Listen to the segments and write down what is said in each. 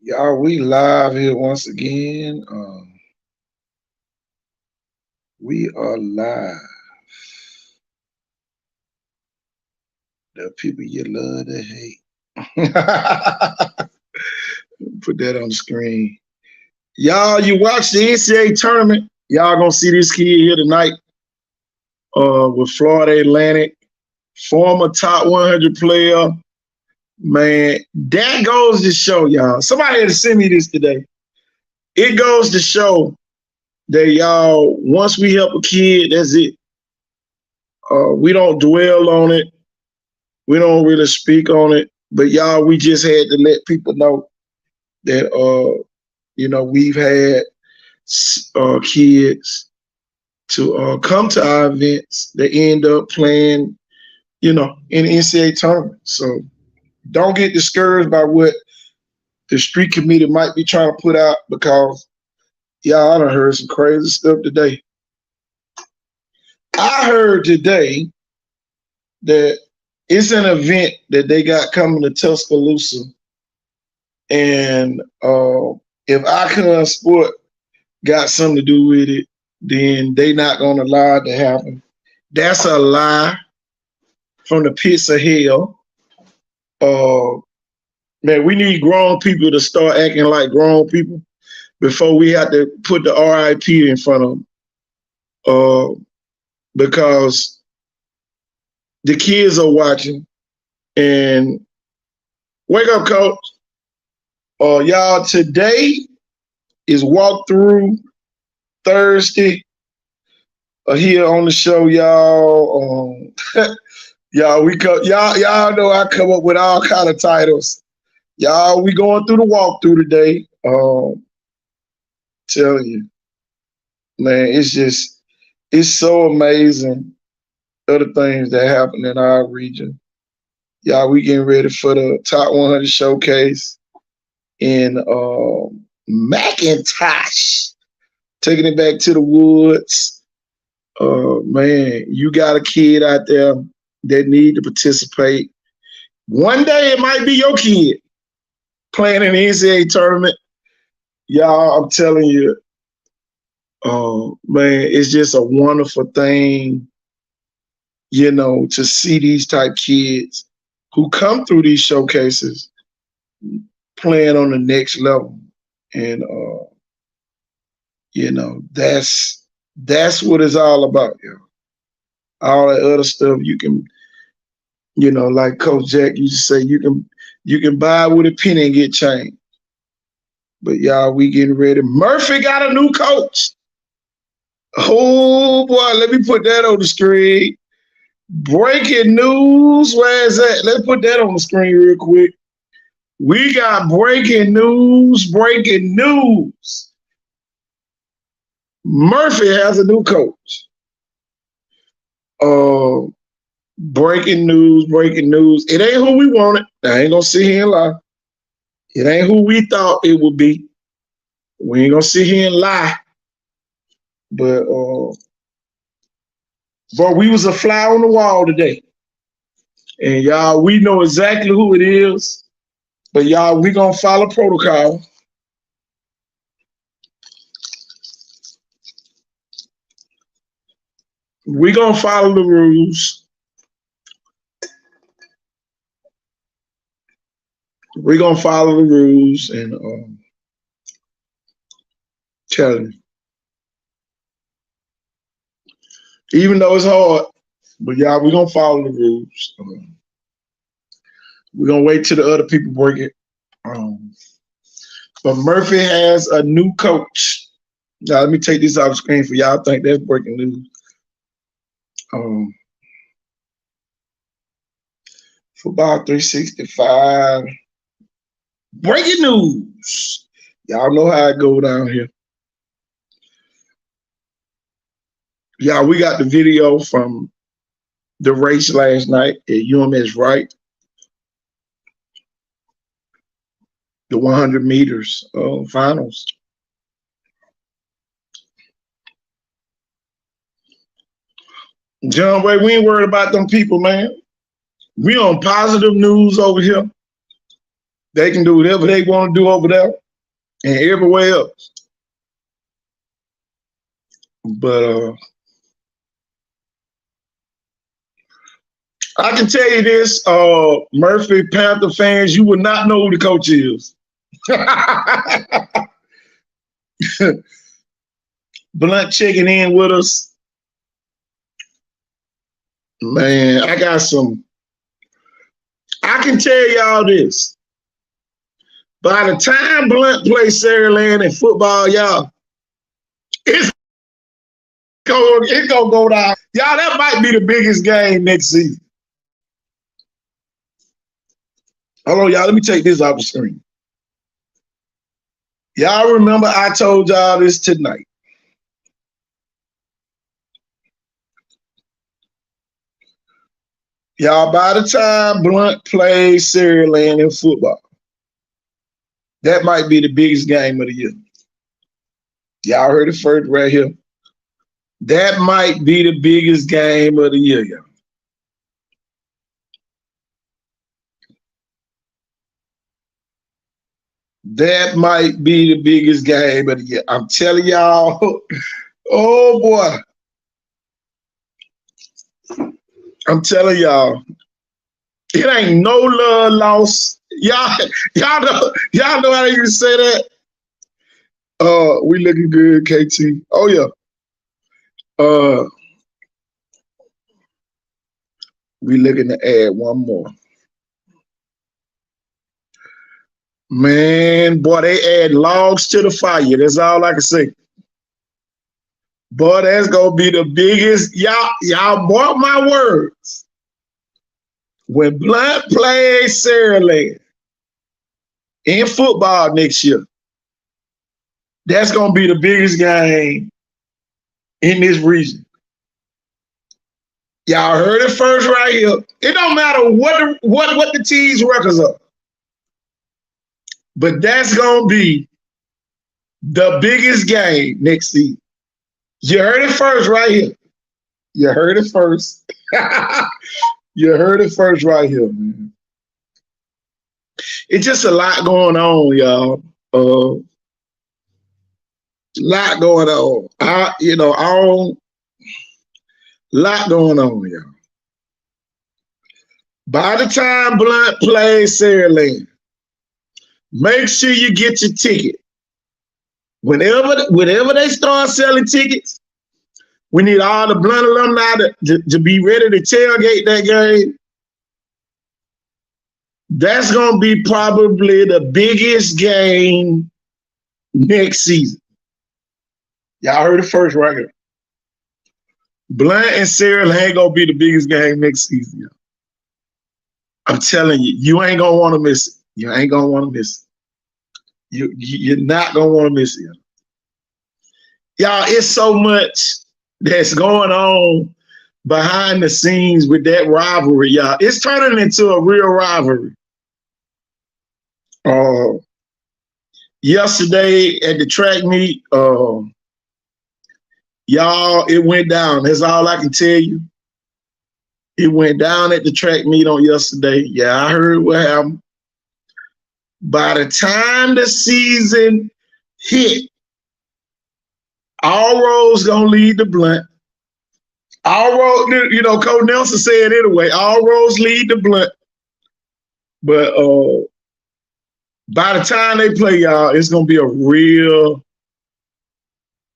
Y'all, we live here once again. We are live. The people you love to hate. Put that on the screen. Y'all, you watch the NCAA tournament. Y'all gonna see this kid here tonight with Florida Atlantic, former top 100 player. Man, that goes to show, y'all. Somebody had to send me this today. It goes to show that y'all, once we help a kid, that's it. We don't dwell on it. We don't really speak on it. But y'all, we just had to let people know that we've had kids to come to our events that end up playing, in the NCAA tournament. So don't get discouraged by what the street committee might be trying to put out, because y'all, I done heard some crazy stuff today. I heard today that it's an event that they got coming to Tuscaloosa, and if Icon Sport got something to do with it, then they not gonna allow it to happen. That's a lie from the pits of hell. Man, we need grown people to start acting like grown people before we have to put the RIP in front of them. Because the kids are watching. And wake up, coach. Y'all, today is walkthrough Thursday here on the show, y'all. Y'all know I come up with all kind of titles. Y'all, we going through the walkthrough today. Telling you, man, it's so amazing other things that happen in our region. Y'all, we getting ready for the top 100 showcase in McIntosh, taking it back to the woods. Man, you got a kid out there that need to participate. One day it might be your kid playing in the NCAA tournament. Y'all, I'm telling you, man, it's just a wonderful thing, to see these type kids who come through these showcases playing on the next level. And, that's what it's all about, All that other stuff you can, like Coach Jack used to say, you can buy with a penny and get change. But y'all, we getting ready. Murphy got a new coach. Oh boy, let me put that on the screen. Breaking news. Where is that? Let's put that on the screen real quick. We got breaking news. Breaking news. Murphy has a new coach. Breaking news. Breaking news. It ain't who we wanted. I ain't gonna sit here and lie. It ain't who we thought it would be. We ain't gonna sit here and lie. But we was a fly on the wall today. And y'all, we know exactly who it is. But y'all, we gonna follow protocol. We gonna follow the rules. We gonna follow the rules and tell them. Even though it's hard, but y'all, we gonna follow the rules. We're gonna wait till the other people break it. But Murphy has a new coach. Now let me take this off the screen for y'all. Think that's breaking news. Football 365. Breaking news. Y'all know how it go down here. Y'all, we got the video from the race last night at UMS Wright. The 100 meters finals. John Ray, we ain't worried about them people, man. We on positive news over here. They can do whatever they want to do over there and everywhere else. But I can tell you this, Murphy Panther fans, you would not know who the coach is. Blunt checking in with us. Man, I can tell y'all this. By the time Blunt plays Saraland in football, y'all, it's gonna go down. Y'all, that might be the biggest game next season. Hold on, y'all. Let me take this off the screen. Y'all remember I told y'all this tonight. Y'all, by the time Blunt plays Saraland in football, that might be the biggest game of the year. Y'all heard it first right here. That might be the biggest game of the year, y'all. That might be the biggest game of the year. I'm telling y'all, oh boy. I'm telling y'all, it ain't no love lost. Y'all know how you say that? We looking good, KT. Oh yeah. We looking to add one more. Man, boy, they add logs to the fire. That's all I can say. Boy, that's gonna be the biggest. Y'all mark my words. When Blunt plays Saraland in football next year, that's gonna be the biggest game in this region. Y'all heard it first right here. It don't matter what the team's records are. But that's gonna be the biggest game next season. You heard it first right here. You heard it first. You heard it first right here, man. It's just a lot going on, y'all. Lot going on. Lot going on, y'all. By the time Blunt plays Saraland, make sure you get your ticket. Whenever they start selling tickets, we need all the Blunt alumni to be ready to tailgate that game. That's going to be probably the biggest game next season. Y'all heard it first right here. Blunt and Saraland going to be the biggest game next season, y'all. I'm telling you, you ain't going to want to miss it. You ain't going to want to miss it. You're not going to want to miss it. Y'all, it's so much that's going on behind the scenes with that rivalry, y'all. It's turning into a real rivalry. Yesterday at the track meet, y'all, it went down. That's all I can tell you. It went down at the track meet on yesterday. Yeah, I heard what happened. By the time the season hit, all roads gonna lead to Blunt. All roads, Coach Nelson said anyway, all roads lead to Blunt. But by the time they play, y'all, it's gonna be a real,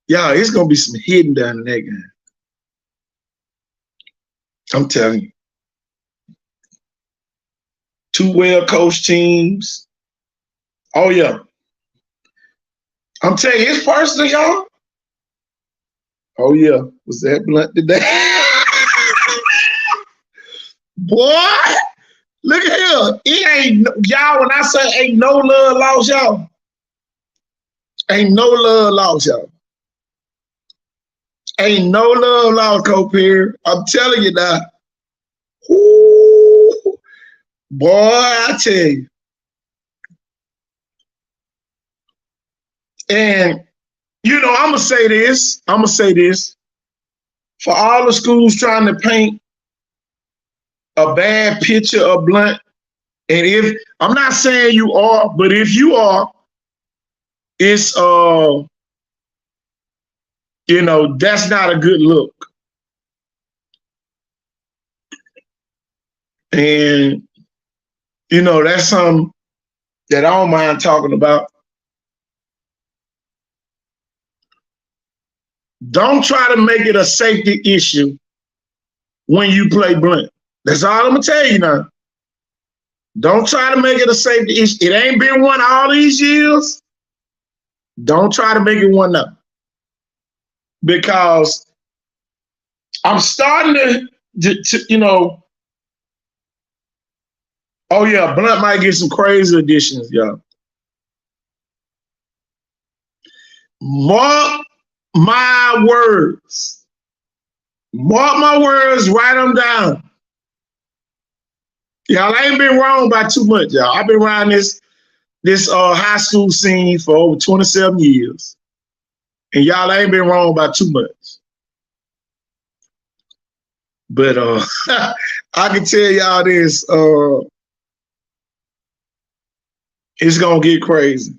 it's gonna be some hidden down in that game. I'm telling you. Two well-coached teams. Oh, yeah. I'm telling you, it's personal, y'all. Oh, yeah. Was that Blunt today? Boy, look at here. It ain't, y'all, when I say ain't no love lost, y'all. Ain't no love lost, y'all. Ain't no love lost, Copier. I'm telling you now. Ooh, boy, I tell you. And, I'm going to say this. For all the schools trying to paint a bad picture of Blunt, And if I'm not saying you are, but if you are, it's that's not a good look. And that's something that I don't mind talking about. Don't try to make it a safety issue when you play blunt. That's all I'm gonna tell you now. Don't try to make it a safety issue. It ain't been one all these years. Don't try to make it one now. Because I'm starting to oh yeah, blunt might get some crazy additions, y'all. Mark my words. Mark my words, write them down. Y'all ain't been wrong by too much, y'all. I've been around this high school scene for over 27 years. And y'all ain't been wrong by too much. But I can tell y'all this, it's gonna get crazy.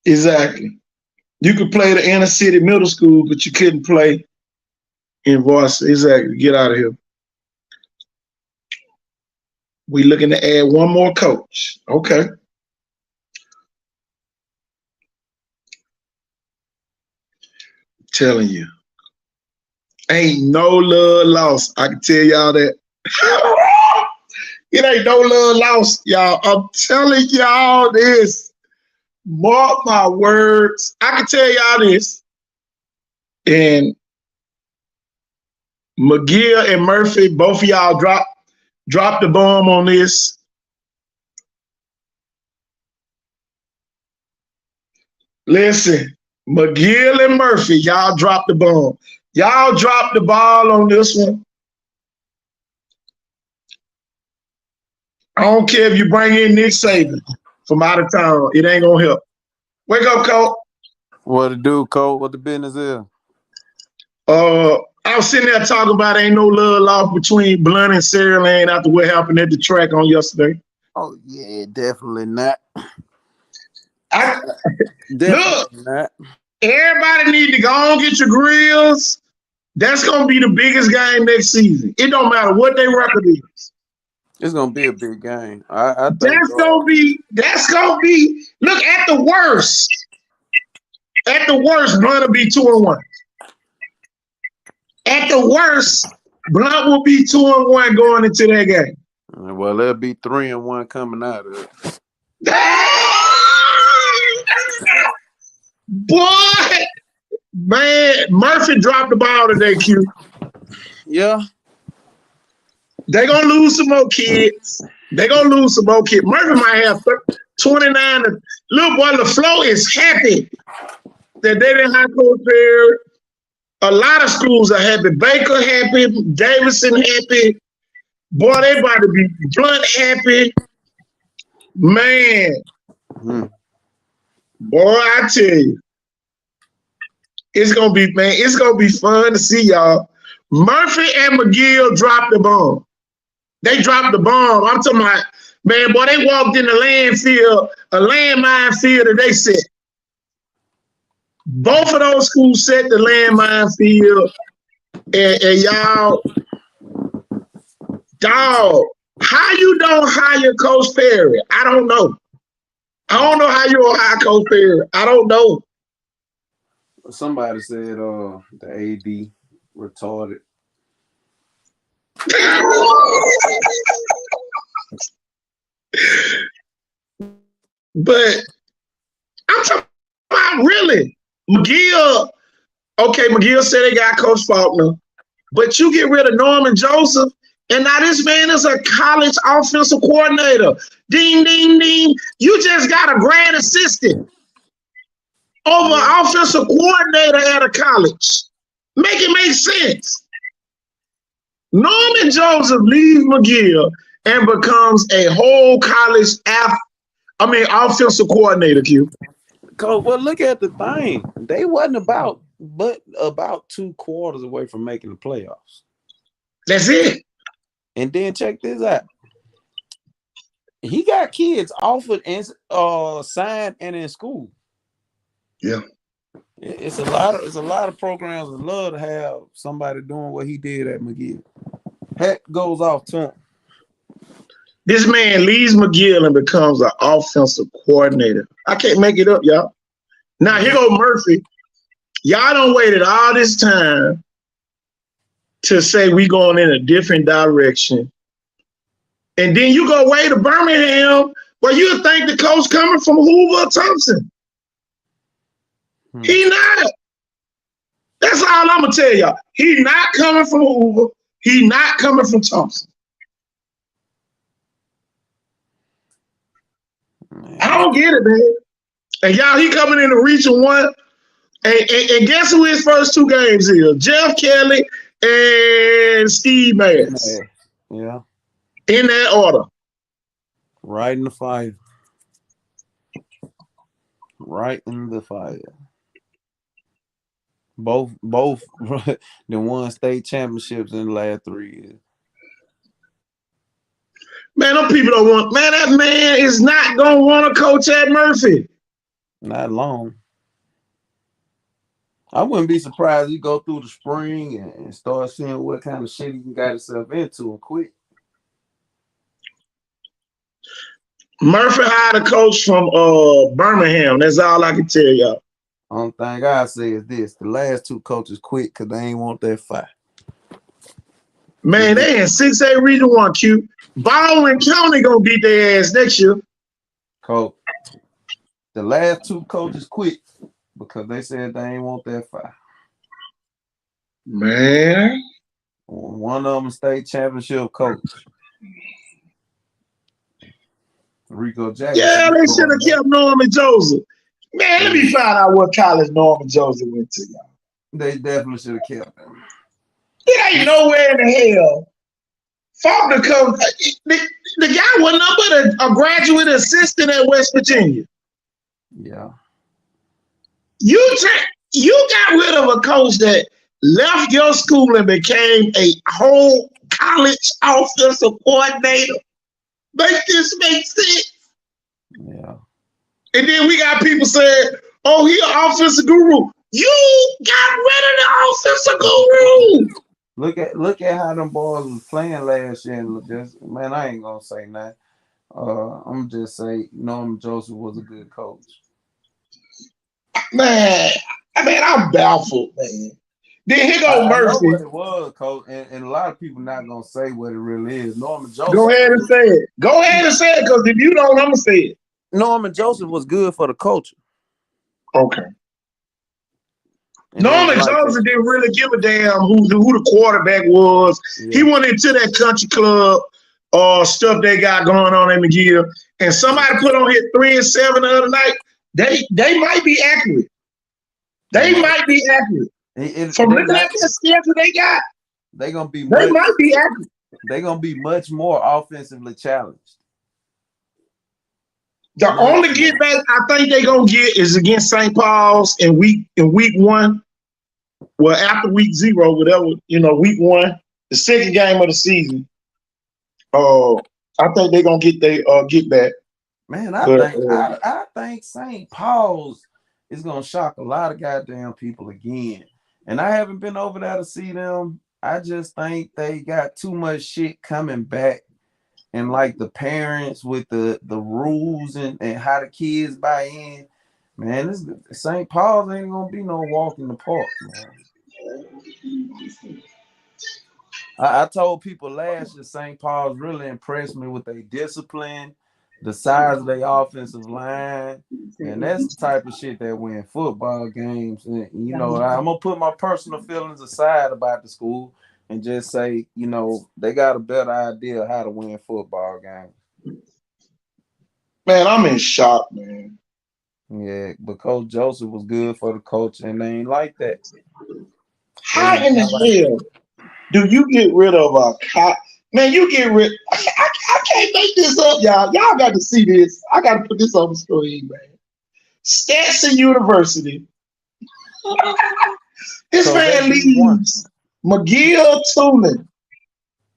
Exactly. You could play the inner city middle school, but you couldn't play in varsity. Exactly. Get out of here. We looking to add one more coach. Okay. Telling you. Ain't no love lost. I can tell y'all that. It ain't no love lost, y'all. I'm telling y'all this. Mark my words. I can tell y'all this. And McGill and Murphy, both of y'all drop the bomb on this. Listen, McGill and Murphy, y'all dropped the bomb. Y'all dropped the ball on this one. I don't care if you bring in Nick Saban from out of town. It ain't gonna help. Wake up, Colt. What it do, Colt? What the business is? I was sitting there talking about ain't no love lost between Blunt and Saraland after what happened at the track on yesterday. Oh yeah, definitely not. Look, everybody need to go and get your grills. That's gonna be the biggest game next season. It don't matter what their record is. It's gonna be a big game. I think that's gonna be. Look, at the worst, Blunt will be 2-1. At the worst, Blunt will be 2-1 going into that game. Well, there'll be 3-1 coming out of it. Boy, man, Murphy dropped the ball today, Q. Yeah. They gonna lose some more kids. Murphy might have 29. Little boy LaFleur is happy that they didn't have Coach Perry. A lot of schools are happy. Baker happy. Davidson happy. Boy, they about to be Blunt happy. Man. Boy, I tell you. It's gonna be fun to see y'all. Murphy and McGill dropped the bomb. They dropped the bomb. I'm talking about, man, boy, they walked in the landmine field that they set. Both of those schools set the landmine field. And y'all, dog, how you don't hire Coach Perry? I don't know. I don't know how you don't hire Coach Perry. I don't know. Somebody said the AD retarded. But I'm talking about really. McGill said they got Coach Faulkner, but you get rid of Norman Joseph, and now this man is a college offensive coordinator. Ding, ding, ding. You just got a grad assistant over offensive coordinator at a college. Make it make sense. Norman Joseph leaves McGill and becomes a whole college offensive coordinator, Q. Well, look at the thing. They wasn't about 2 quarters away from making the playoffs. That's it. And then check this out. He got kids offered and signed and in school. Yeah. It's a lot of programs that love to have somebody doing what he did at McGill. Hat goes off to him. This man leaves McGill and becomes an offensive coordinator. I can't make it up, y'all. Now here go Murphy. Y'all done waited all this time to say we going in a different direction. And then you go away to Birmingham where you think the coach coming from Hoover or Thompson. He not. That's all I'm going to tell y'all. He not coming from Hoover. He not coming from Thompson. I don't get it, man. And y'all, he coming in the Region 1. And guess who his first two games is? Jeff Kelly and Steve Mass. Yeah. In that order. Right in the fire. Right in the fire. Both the won state championships in the last 3 years. Man, them people don't want. Man, that man is not gonna want to coach at Murphy. Not long. I wouldn't be surprised he go through the spring and start seeing what kind of shit he got himself into and quit. Murphy hired a coach from Birmingham. That's all I can tell y'all. Only thing I say is this: the last two coaches quit because they ain't want that fight. Man, they in 6A Region 1 Q. Baldwin County gonna beat their ass next year. Coach, the last two coaches quit because they said they ain't want that fight. Man. One of them state championship coach. Rico Jackson. Yeah, they should have kept Norman Joseph. Man, let me find out what college Norman Joseph went to, y'all. They definitely should have kept him. It ain't nowhere in the hell. Faulkner come. The guy wasn't up but a graduate assistant at West Virginia. Yeah. You got rid of a coach that left your school and became a whole college offensive coordinator. Make this make sense? Yeah. And then we got people saying, "Oh, he an offensive guru." You got rid of the offensive guru. Look at how them boys was playing last year. And just, man, I ain't gonna say nothing. I'm just say Norman Joseph was a good coach. Man, I'm baffled, man. Then here go Murphy. I know what it was, coach, and a lot of people not gonna say what it really is. Norman Joseph. Go ahead and say it. Go ahead and say it, because if you don't, I'm gonna say it. Norman Joseph was good for the culture. Okay. Norman Joseph didn't really give a damn who the quarterback was. Yeah. He went into that country club stuff they got going on in McGill, and somebody put on here 3-7 the other night. They might be accurate. They might be accurate. From looking at the schedule they got, they might be accurate. They're gonna be much more offensively challenged. The only get back I think they're gonna get is against St. Paul's in week 1. Well, after week 0, whatever, week 1, the second game of the season. I think they're gonna get get back. Man, I think St. Paul's is gonna shock a lot of goddamn people again. And I haven't been over there to see them. I just think they got too much shit coming back. And like the parents with the rules and how the kids buy in, man, this St. Paul's ain't gonna be no walk in the park, man. I told people last year St. Paul's really impressed me with their discipline, the size of their offensive line, and that's the type of shit that win football games. And I'm gonna put my personal feelings aside about the school and just say, they got a better idea of how to win football games. Man, I'm in shock, man. Yeah, but Coach Joseph was good for the coach, and they ain't like that. How in the hell do you get rid of a cop? Man, you get rid. I can't make this up, y'all. Y'all got to see this. I got to put this on the screen, man. Stetson University. This man leaves McGill Tulane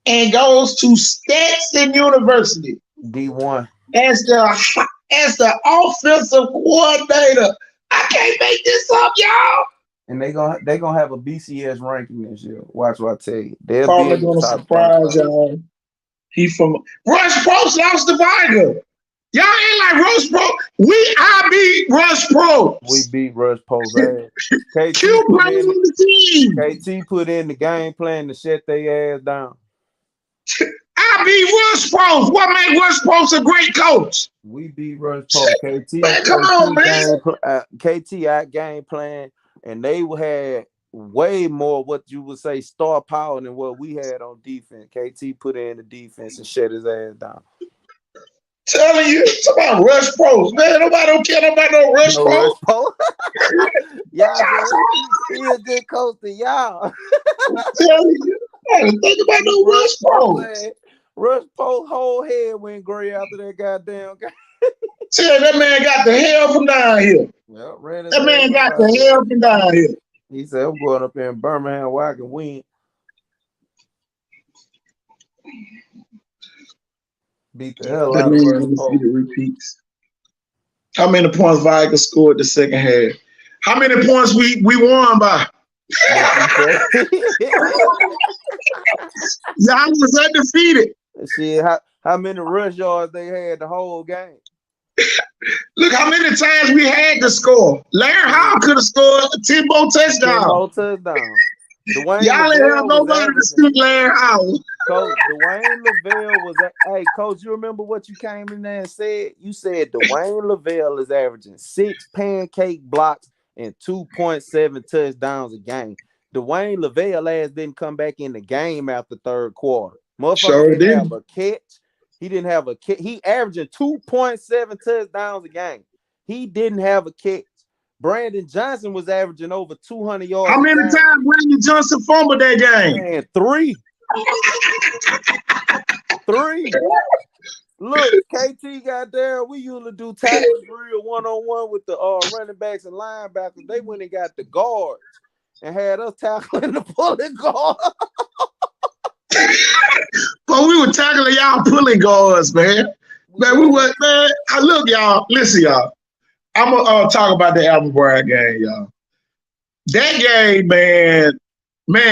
and goes to Stetson University D1. as the offensive coordinator. I can't make this up, y'all. And they gonna have a BCS ranking this year. Watch what I tell you. They'll be Probably in the gonna top surprise 25. y'all. He from Rush Probst lost the Viger. Y'all ain't like Rush Pro. I beat Rush Pro. We beat Rush Post ass. Q playing on the team. KT put in the game plan to shut their ass down. I beat Rush Probst. What made Rush Probst a great coach? We beat Rush Post. Man, come on, man. KT out game plan, and they had way more what you would say star power than what we had on defense. KT put in the defense and shut his ass down. Telling you, it's about Rush Probst. Man, nobody don't care about no Rush Probst. Y'all, he a good coach to y'all. I'm telling you, I don't think about no Rush Probst. Rush Post whole head went gray after that goddamn game. Tell that man got the hell from down here. Yep, that man got the hell from down here. He said, I'm going up there in Birmingham where I can win. Beat the hell out of Rush Post. See the repeats. How many points Viger scored the second half? How many points we won by? Y'all was undefeated. Shit, how many rush yards they had the whole game? Look how many times we had to score. Larry Howell could have scored a 10-more touchdown. 10-more touchdown. Y'all ain't have nobody to speak Larry Howell. Coach Dwayne Lavelle was hey, Coach, you remember what you came in there and said? You said Dwayne Lavelle is averaging 6 pancake blocks and 2.7 touchdowns a game. Dwayne Lavelle ass didn't come back in the game after third quarter. Motherfucker sure didn't have a catch. He didn't have a catch. He averaging 2.7 touchdowns a game. He didn't have a catch. Brandon Johnson was averaging over 200 yards. How many times Brandon Johnson fumbled that game? Man, 3. 3. Look, KT got there. We usually do tackles real one-on-one with the running backs and linebackers. They went and got the guards and had us tackling the pulling guard. But we were tackling y'all pulling guards, man. Man, we were, man. Look, y'all. Listen, y'all. I'm gonna talk about the Alvin Bryan game, y'all. That game, man,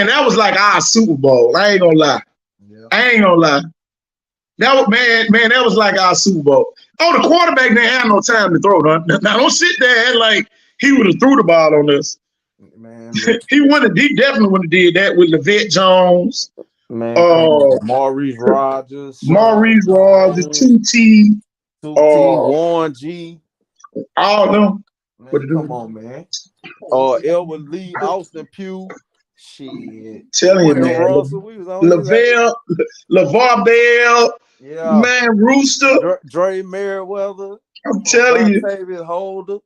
that was like our Super Bowl. I ain't gonna lie. Yeah. I ain't gonna lie. That was that was like our Super Bowl. Oh, the quarterback didn't have no time to throw. Now don't sit there and like he would have threw the ball on us. Man, he definitely would have did that with Levette Jones. Man, Maurice Rogers, 2T, Warren G. All of them. Man, come on, man. Elwood Lee, Austin Pugh. Shit. Telling you, man. LaVar Bell. Yeah. Man, Rooster. Dre Merriweather. I'm telling you. David Holder.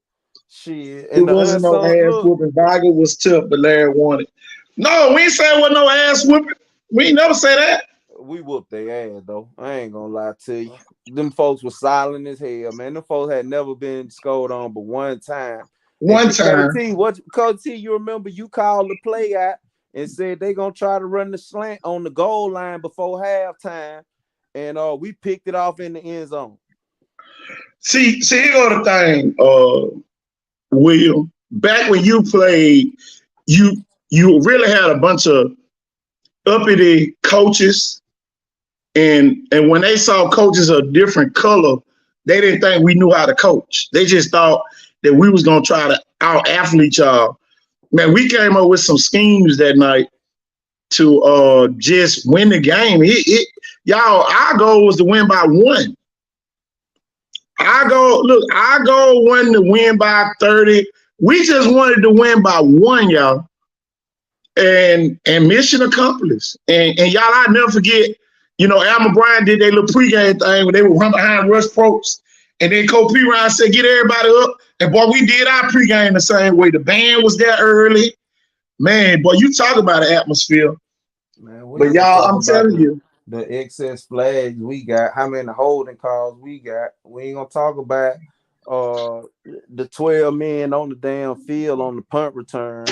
Shit. It wasn't no ass whooping. Viger was tough, but Larry won it. No, we ain't say it wasn't no ass whooping. We ain't never say that. We whooped their ass, though. I ain't gonna lie to you. Them folks were silent as hell, man. Them folks had never been scored on but one time. Coach T, you remember you called the play out and said they gonna try to run the slant on the goal line before halftime, and we picked it off in the end zone. See, here go the thing, William. Back when you played, you really had a bunch of uppity coaches, and when they saw coaches of different color, they didn't think we knew how to coach. They just thought that we was gonna try to out-athlete y'all. Man, we came up with some schemes that night to just win the game. Y'all, our goal was to win by 1. Our goal wasn't to win by 30. We just wanted to win by 1, y'all. And mission accomplished. And y'all, I'll never forget, Alvin Bryan did their little pregame thing where they would run behind Rush Probst. And then Coach P. Ryan said, get everybody up. And boy, we did our pregame the same way. The band was there early. Man, boy, you talk about an atmosphere. Man, but y'all, I'm telling you. The excess flags we got, how many holding calls we got. We ain't gonna talk about the 12 men on the damn field on the punt return.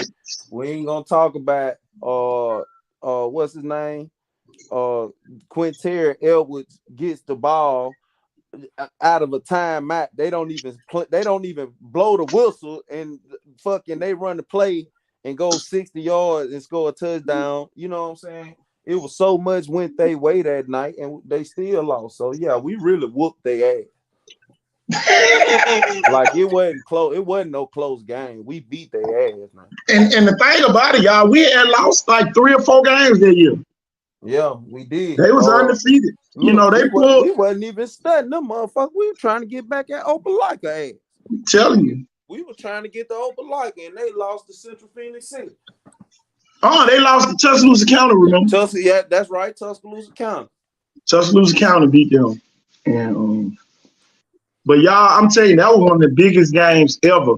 We ain't gonna talk about what's his name? Quintero Edwards gets the ball out of a timeout. They don't even blow the whistle, and fucking they run the play and go 60 yards and score a touchdown. You know what I'm saying? It was so much went they way that night, and they still lost. So yeah, we really whooped their ass. Like it wasn't close. It wasn't no close game. We beat their ass, man. And the thing about it, y'all, we had lost like 3 or 4 games that year. Yeah, we did. They was undefeated. Look, you know, we wasn't even studying them motherfuckers. We were trying to get back at Opelika ass. I'm telling you. We were trying to get the Opelika, and they lost to Central Phoenix City. Oh, they lost to Tuscaloosa County, remember? Yeah, that's right, Tuscaloosa County. Tuscaloosa County beat them. And but y'all, I'm telling you, that was one of the biggest games ever.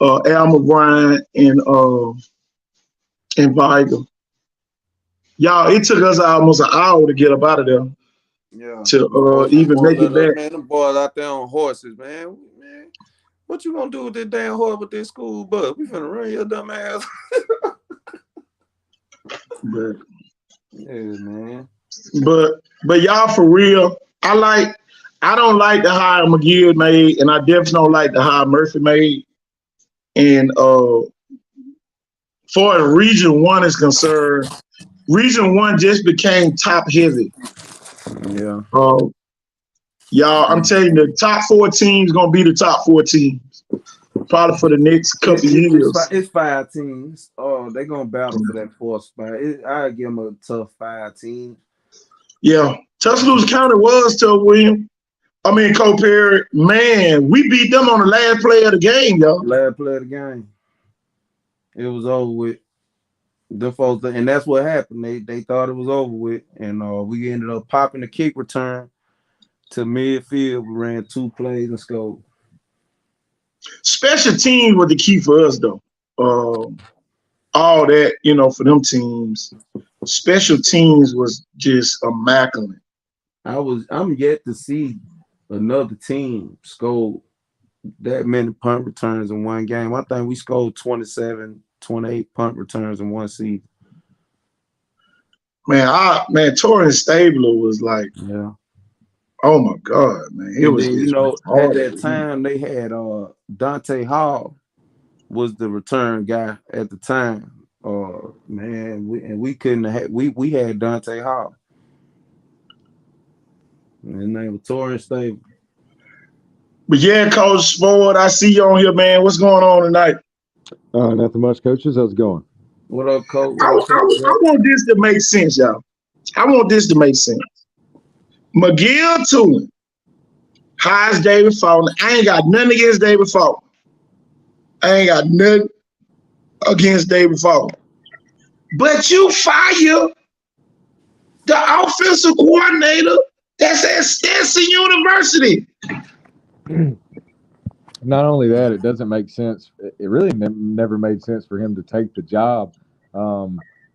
Alma Bryant and Viger. Y'all, it took us almost an hour to get up out of there. Yeah. To even make it back. Man, them boys out there on horses, man. What you gonna do with this damn horse with this school bus? We finna run your dumb ass. But, yeah, man. But y'all, for real, I don't like the hire McGill made, and I definitely don't like the hire Murphy made. And far as Region 1 is concerned, Region 1 just became top heavy. Yeah. Y'all, I'm telling you, the top 4 teams gonna be the top 4 teams. Probably for the next couple years. It's 5 teams. They're gonna battle for that 4th spot. I give them a tough 5 teams. Yeah. Tuscaloosa County was tough, William. Cole Perry, man, we beat them on the last play of the game, y'all. Last play of the game. It was over with. The folks, and that's what happened. They thought it was over with, and we ended up popping the kick return to midfield. We ran 2 plays and scored. Special teams were the key for us, though. All that, for them teams. Special teams was just immaculate. I'm yet to see another team score that many punt returns in one game. I think we scored 27, 28 punt returns in one season. Man, Torrance Stabler was like, yeah. Oh my God, man! It was, at that time they had Dante Hall was the return guy at the time. Man, we couldn't have we had Dante Hall. And his name was Torrance Stabler. But yeah, Coach Ford, I see you on here, man. What's going on tonight? Nothing much, coaches. How's it going? What up, Coach? I want this to make sense, y'all. I want this to make sense. McGill Tulin hires David Faulkner. I ain't got nothing against David Faulkner. But you fire the offensive coordinator that's at Stetson University. Not only that, it doesn't make sense. It really never made sense for him to take the job.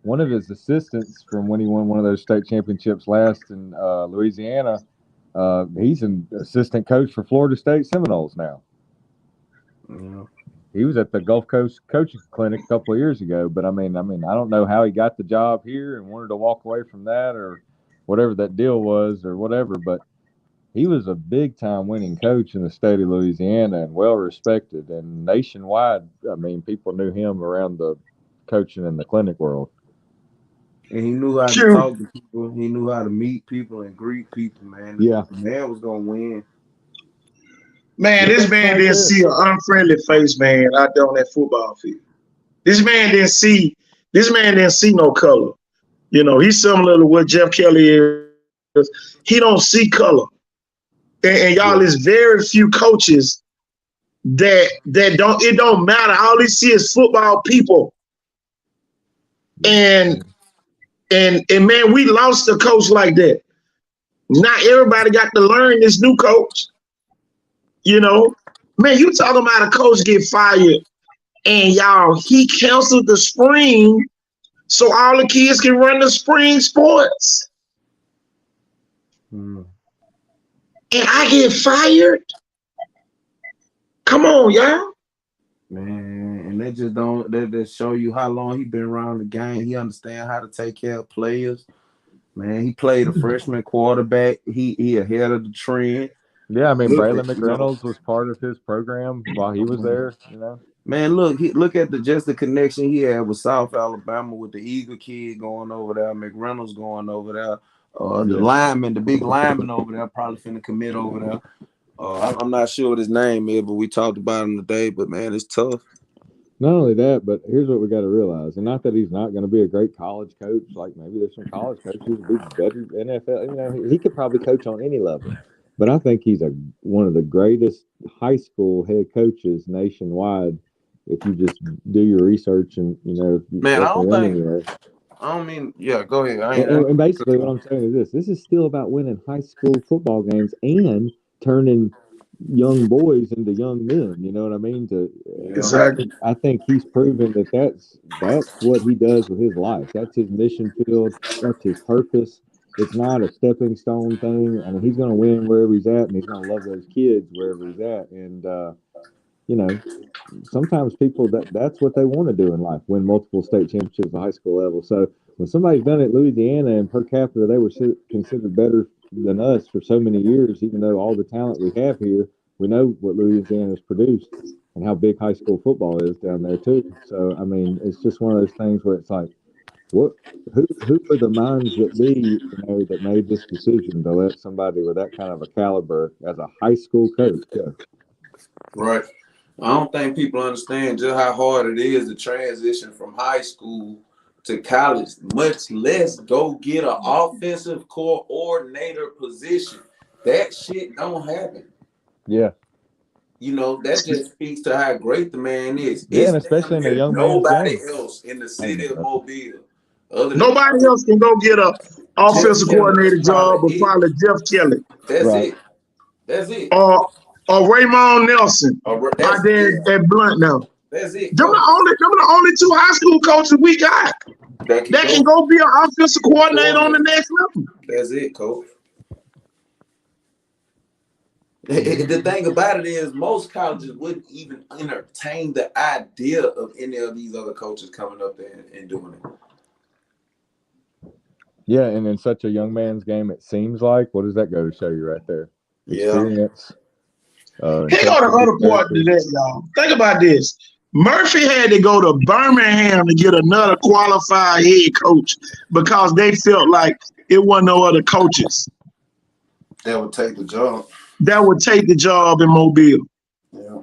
One of his assistants from when he won one of those state championships last in Louisiana, he's an assistant coach for Florida State Seminoles now. Yeah. He was at the Gulf Coast coaching clinic a couple of years ago, but I don't know how he got the job here and wanted to walk away from that or whatever that deal was or whatever, but he was a big-time winning coach in the state of Louisiana and well-respected. And nationwide, people knew him around the coaching and the clinic world. And he knew how to talk to people. He knew how to meet people and greet people, man. Yeah. The man was going to win. Man, this man didn't see an unfriendly face, man, out there on that football field. This man didn't see no color. He's similar to what Jeff Kelly is. He don't see color. And y'all, there's very few coaches that don't. It don't matter. All they see is football people. And man, we lost a coach like that. Not everybody got to learn this new coach. Man, you talking about a coach get fired, and y'all, he canceled the spring so all the kids can run the spring sports. And I get fired? Come on, y'all. Man, and they just show you how long he been around the game. He understand how to take care of players. Man, he played a freshman quarterback. He ahead of the trend. Yeah, I mean, Look Braylon at, you know, McReynolds was part of his program while he was there. You know, man, look at the connection he had with South Alabama with the Eagle kid going over there, McReynolds going over there. The big lineman over there, probably finna commit over there. I'm not sure what his name is, but we talked about him today. But man, it's tough. not only that, but here's what we got to realize, and not that he's not going to be a great college coach. Like maybe there's some college coaches who'd be better NFL. You know, he could probably coach on any level. But I think he's one of the greatest high school head coaches nationwide. If you just do your research and if you Man, anywhere. go ahead. And basically, what I'm saying is this is still about winning high school football games and turning young boys into young men. You know what I mean? Exactly. I think he's proven that that's what he does with his life. That's his mission field. That's his purpose. It's not a stepping stone thing. I mean, he's going to win wherever he's at, and he's going to love those kids wherever he's at. And you know, sometimes people that's what they want to do in life, win multiple state championships at the high school level. So when somebody's done it at Louisiana and per capita they were considered better than us for so many years, even though all the talent we have here, we know what Louisiana has produced and how big high school football is down there too. So I mean, it's just one of those things where it's like, who are the minds that be, that made this decision to let somebody with that kind of a caliber as a high school coach go? Right. I don't think people understand just how hard it is to transition from high school to college, much less go get an offensive coordinator position. That shit don't happen. Yeah. That just speaks to how great the man is. Yeah, and especially in a young man's nobody game. else in the city of Mobile. Nobody else can go get a offensive coordinator job but probably Jeff Kelly. That's it. Or Raymond Nelson out there at Blunt now. That's it. Them the only two high school coaches we got that can go be an offensive coordinator on the next level. That's it, coach. The thing about it is most colleges wouldn't even entertain the idea of any of these other coaches coming up there and doing it. Yeah, and in such a young man's game, it seems like. What does that go to show you right there? Experience. Here go the other part to that, y'all. Think about this. Murphy had to go to Birmingham to get another qualified head coach because they felt like it wasn't no other coaches that would take the job. That would take the job in Mobile. Yeah.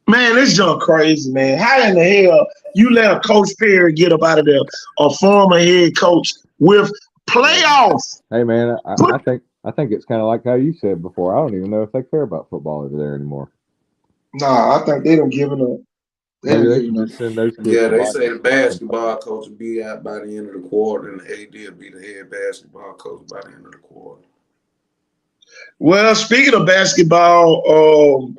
Man, this junk crazy, man. How in the hell you let a Coach Perry get up out of there, a former head coach with playoffs? Hey, man, I think it's kind of like how you said before. I don't even know if they care about football over there anymore. Nah, I think they don't give it up. They say the basketball coach will be out by the end of the quarter, and the AD will be the head basketball coach by the end of the quarter. Well, speaking of basketball,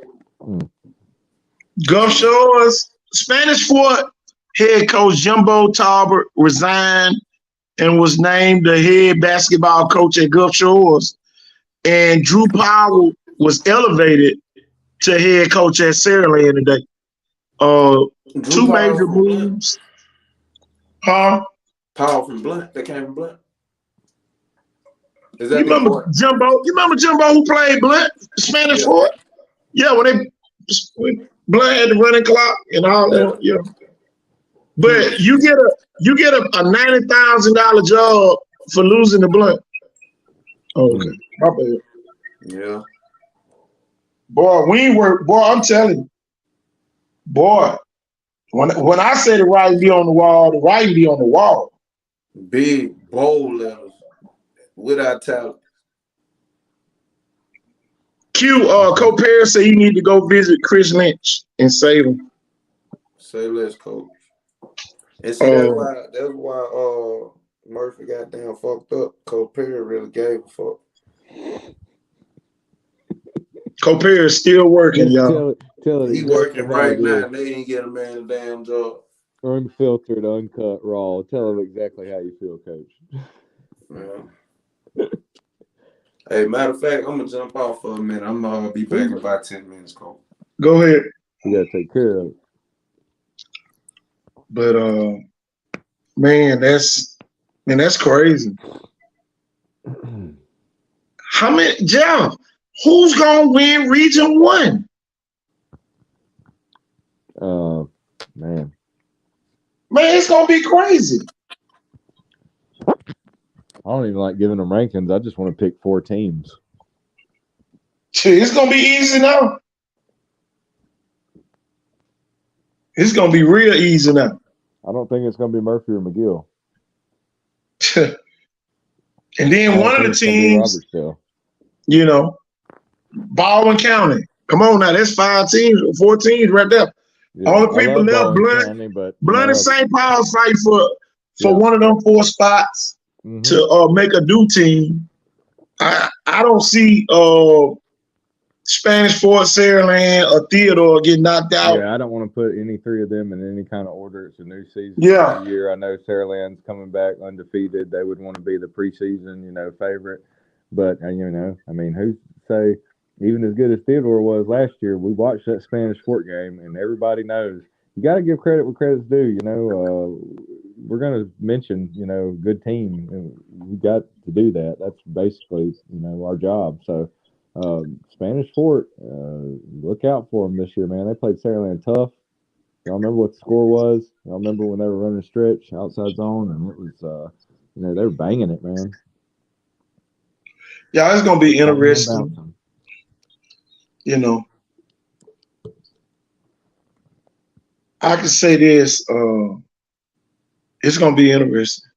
Gulf Shores Spanish Fort head coach Jimbo Talbot resigned and was named the head basketball coach at Gulf Shores, and Drew Powell was elevated to head coach at Saraland today. Two major moves. Powell from Blunt. They came from Blunt. You remember Jimbo? You remember Jimbo who played Blunt? Spanish Fort? Yeah, when Blunt had the running clock and all that. Yeah. But you get a $90,000 job for losing the Blunt. Oh, okay. My bad. Yeah. Boy, I'm telling you. Boy, when I say the writing be on the wall, the writing be on the wall. Big, bold letters. Without talent. Coach Perry said you need to go visit Chris Lynch and save him. Say less, coach. And see, that's why Murphy got damn fucked up. Coach Perry really gave a fuck. Coach Perry is still working, y'all. He working right now. They didn't get a man a damn job. Unfiltered, uncut, raw. Tell him exactly how you feel, coach. Yeah. Hey, matter of fact, I'm gonna jump off for a minute. I'm gonna be back in about 10 minutes, coach. Go ahead. You gotta take care of it. But Man, that's crazy. How many, Jeff? Who's gonna win Region 1? Man, it's gonna be crazy. I don't even like giving them rankings. I just want to pick 4 teams. It's gonna be easy now. It's gonna be real easy now. I don't think it's going to be Murphy or McGill. And then one of the teams, you know, Baldwin County. Come on now, that's 5 teams, 4 teams right there. Yeah, all the people left Blunt and St. Paul fight for one of them 4 spots to make a new team. I don't see Spanish Fort, Saraland, or Theodore getting knocked out. Yeah, I don't want to put any 3 of them in any kind of order. It's a new season. Yeah. Every year. I know Saraland's coming back undefeated. They would want to be the preseason, favorite. But, who's to say, even as good as Theodore was last year, we watched that Spanish Fort game, and everybody knows you got to give credit where credit's due. We're going to mention, good team. And we got to do that. That's basically, our job. So, Spanish Fort, look out for them this year, man. They played Saraland tough. Y'all remember what the score was? Y'all remember when they were running stretch outside zone, and it was, they were banging it, man. Yeah, it's gonna be interesting. I can say this: it's gonna be interesting.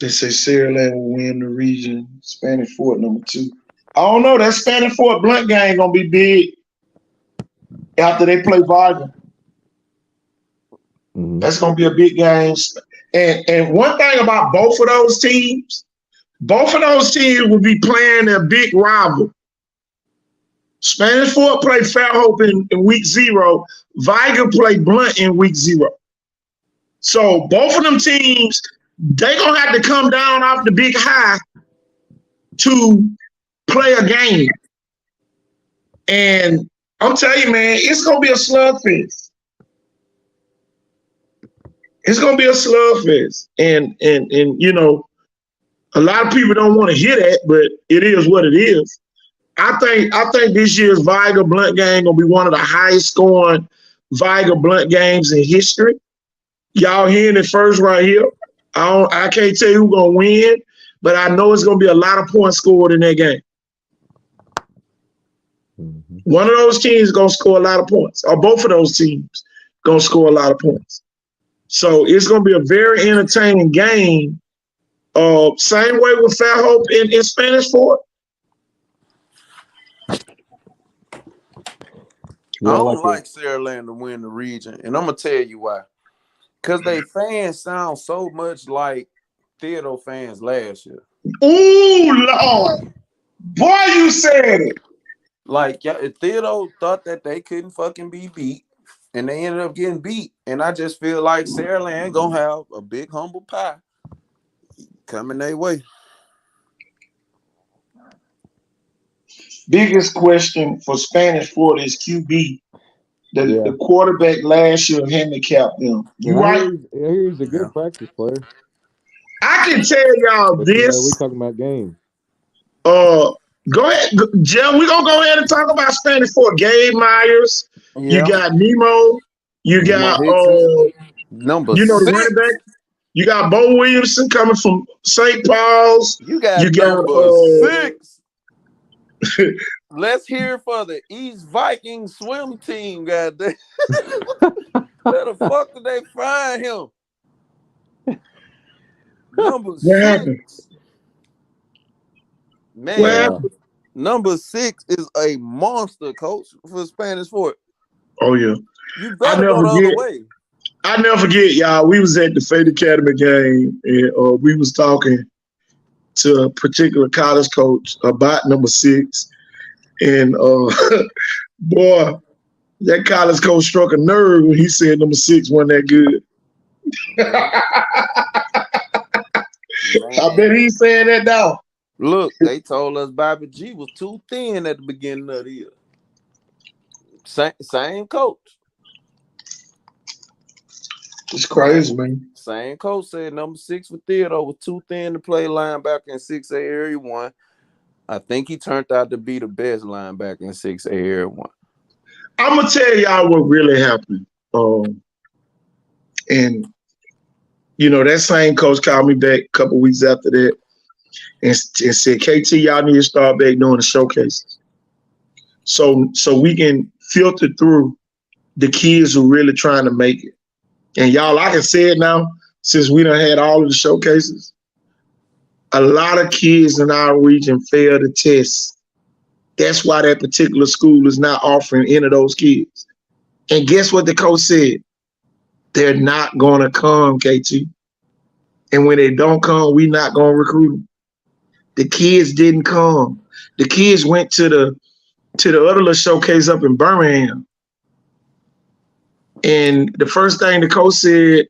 They say Saraland will win the region. Spanish Fort number 2. I don't know. That Spanish Fort Blunt game gonna be big after they play Vargas. That's gonna be a big game. And one thing about both of those teams will be playing their big rival. Spanish Fort played Fairhope in week 0. Viger played Blunt in week 0. So both of them teams, they're going to have to come down off the big high to play a game. And I'm telling you, man, it's going to be a slugfest. It's going to be a slugfest. And a lot of people don't want to hear that, but it is what it is. I think this year's Viger Blunt game going to be one of the highest scoring Viger Blunt games in history. Y'all hearing it first right here. I can't tell you who's going to win, but I know it's going to be a lot of points scored in that game. One of those teams is going to score a lot of points, or both of those teams going to score a lot of points. So it's going to be a very entertaining game. Same way with Fairhope in Spanish Fort. I don't like Saraland to win the region, and I'm going to tell you why. Because they fans sound so much like Theodore fans last year. Ooh, Lord. Boy, you said it. Like, Theodore thought that they couldn't fucking be beat, and they ended up getting beat. And I just feel like Saraland going to have a big humble pie coming their way. Biggest question for Spanish Fort is QB. The quarterback last year handicapped them. Right? He's a good practice player. I can tell y'all this. We're talking about games. Go ahead, Jim. We're gonna go ahead and talk about Spanish Fort. Gabe Myers. Yeah. You got Nemo. You got number 6. The running back. You got Bo Williamson coming from St. Paul's. You got number 6. Let's hear for the East Viking swim team, goddamn. Where the fuck did they find him? Number 6. Man, number 6 is a monster, coach, for Spanish Fort. Oh, yeah. You better go the other way. I never forget, y'all. We was at the Fate Academy game, and we was talking to a particular college coach about number 6. And boy, that college coach struck a nerve when he said number 6 wasn't that good. I bet he's saying that now. Look, they told us Bobby G was too thin at the beginning of the year. Same coach. It's crazy, man. Same coach said number 6 for Theodore was too thin to play linebacker in 6A Area 1. I think he turned out to be the best linebacker in 6A Area 1. I'm gonna tell y'all what really happened. And that same coach called me back a couple weeks after that and said, KT, y'all need to start back doing the showcases. So we can filter through the kids who really trying to make it. And y'all, like I said now, since we done had all of the showcases, a lot of kids in our region fail the test. That's why that particular school is not offering any of those kids. And guess what the coach said? They're not going to come, KT. And when they don't come, we not going to recruit them. The kids didn't come. The kids went to the other little showcase up in Birmingham. And the first thing the coach said,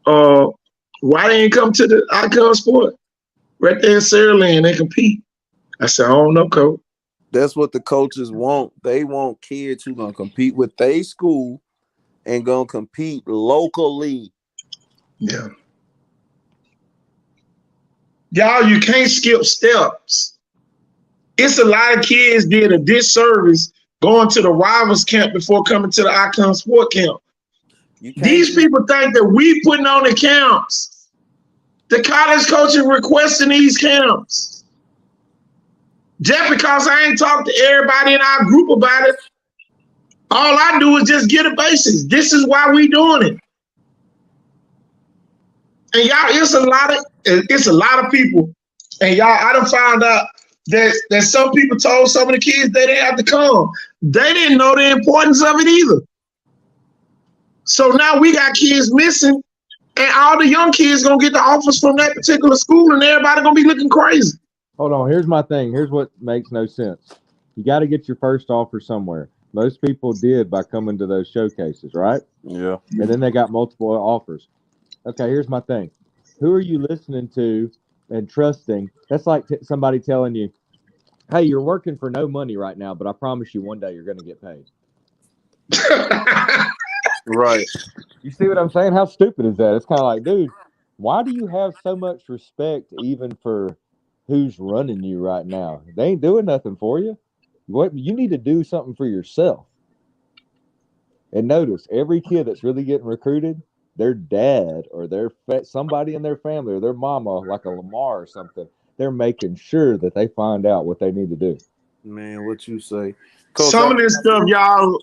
why they ain't come to the Icon Sport? Right there in Saraland, they compete. I said, I don't know, coach. That's what the coaches want. They want kids who gonna compete with their school and gonna compete locally. Yeah. Y'all, you can't skip steps. It's a lot of kids did a disservice going to the Rivals camp before coming to the Icon Sport camp. These people think that we putting on the camps. The college coaches requesting these camps. Just because I ain't talked to everybody in our group about it, all I do is just get the basics. This is why we doing it. And y'all, it's a lot of people. And y'all, I done found out that some people told some of the kids they didn't have to come. They didn't know the importance of it either. So now we got kids missing, and all the young kids gonna get the offers from that particular school, and everybody gonna be looking crazy. Hold on. Here's my thing. Here's what makes no sense. You got to get your first offer somewhere. Most people did by coming to those showcases, right? Yeah. And then they got multiple offers. Okay, here's my thing. Who are you listening to and trusting? That's like somebody telling you, hey, you're working for no money right now, but I promise you one day you're going to get paid. Right. You see what I'm saying? How stupid is that? It's kind of like, dude, why do you have so much respect even for who's running you right now? They ain't doing nothing for you. What you need to do something for yourself. And notice, every kid that's really getting recruited, their dad or somebody in their family or their mama, like a Lamar or something, they're making sure that they find out what they need to do. Man, what you say? Coach, some of this stuff, y'all,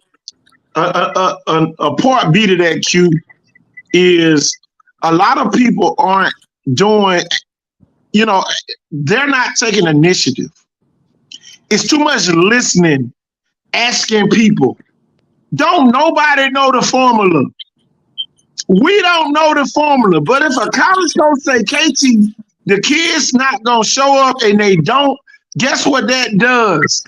a part B to that, Q, is a lot of people aren't doing, they're not taking initiative. It's too much listening, asking people. Don't nobody know the formula. We don't know the formula, but if a college coach say, KT, the kid's not going to show up and they don't, guess what that does?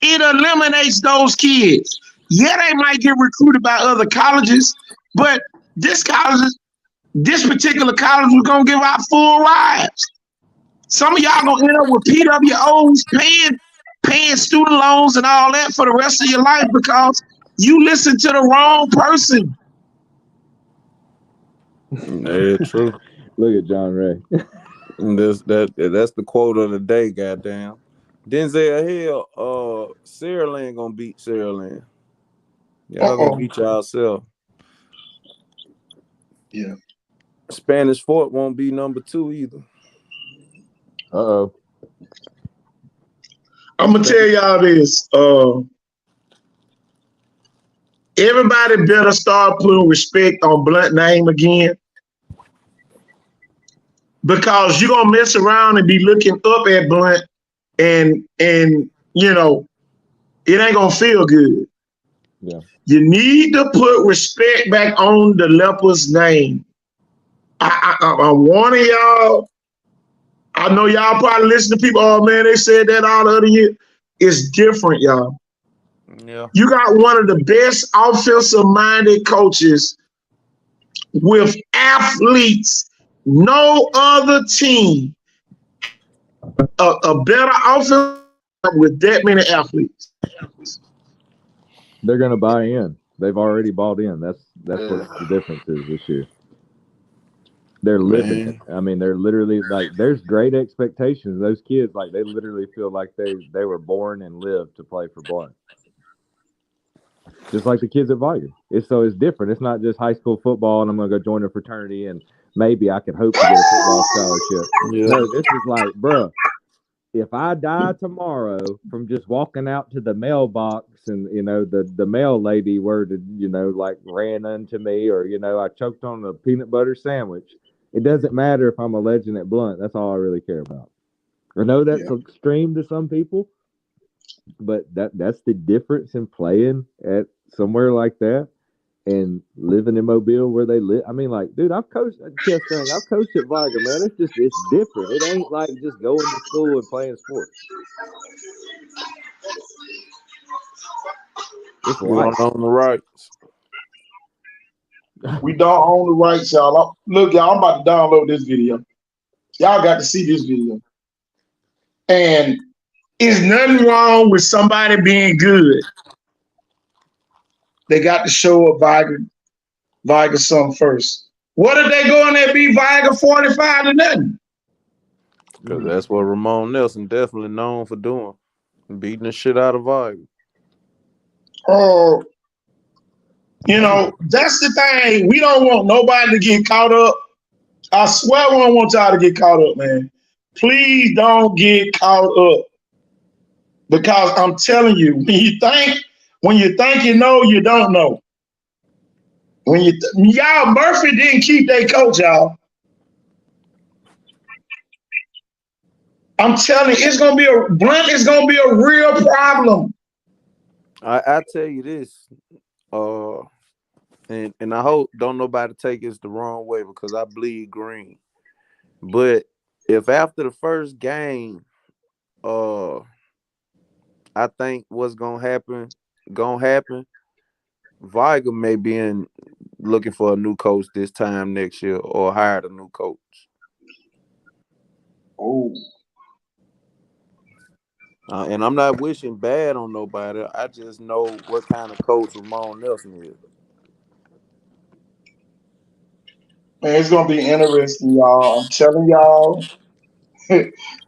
It eliminates those kids. Yeah, they might get recruited by other colleges, but this particular college was going to give out full rides. Some of y'all going to end up with PWOs paying student loans and all that for the rest of your life because you listen to the wrong person. Yeah, true. Look at John Ray. That's the quote of the day, goddamn. Denzel Hill, Saraland gonna beat Saraland. Y'all gonna beat yourself. Yeah. Spanish Fort won't be number 2 either. Uh-oh. I'm gonna tell y'all this. Everybody better start putting respect on Blunt name again. Because you're gonna mess around and be looking up at Blunt and it ain't gonna feel good. Yeah. You need to put respect back on the leper's name. I'm warning y'all. I know y'all probably listen to people, oh man, they said that all the other year. It's different, y'all. Yeah. You got one of the best offensive-minded coaches with athletes. No other team a better offense with that many athletes. They're going to buy in. They've already bought in. That's what the difference is this year. They're living it. Man. I mean, they're literally like, there's great expectations. Those kids, like, they literally feel like they were born and lived to play for Blunt. Just like the kids at Viger. It's different. It's not just high school football and I'm going to go join a fraternity and maybe I could hope to get a football scholarship. Yeah. No, this is like, bruh, if I die tomorrow from just walking out to the mailbox and, the mail lady were to, like ran into me or, I choked on a peanut butter sandwich, it doesn't matter if I'm a legend at Blunt. That's all I really care about. I know that's extreme to some people, but that's the difference in playing at somewhere like that and living in Mobile where they live. I mean, like, dude, I've coached at Viger, man. It's different. It ain't like just going to school and playing sports. It's We don't own the rights. We don't own the rights, y'all. Look, y'all, I'm about to download this video. Y'all got to see this video. And there's nothing wrong with somebody being good. They got to show a Viger something first. What if they go in there and be Viger 45-0? Because that's what Ramon Nelson definitely known for doing. Beating the shit out of Viger. Oh, that's the thing. We don't want nobody to get caught up. I swear we don't want y'all to get caught up, man. Please don't get caught up. Because I'm telling you, when you think you know, you don't know. Y'all, Murphy didn't keep their coach, y'all. I'm telling you, Blunt is gonna be a real problem. I tell you this, and I hope don't nobody take this the wrong way because I bleed green. But if after the first game, I think what's gonna happen. Viger may be looking for a new coach this time next year or hired a new coach. Oh. And I'm not wishing bad on nobody. I just know what kind of coach Ramon Nelson is. Man, it's gonna be interesting, y'all. I'm telling y'all.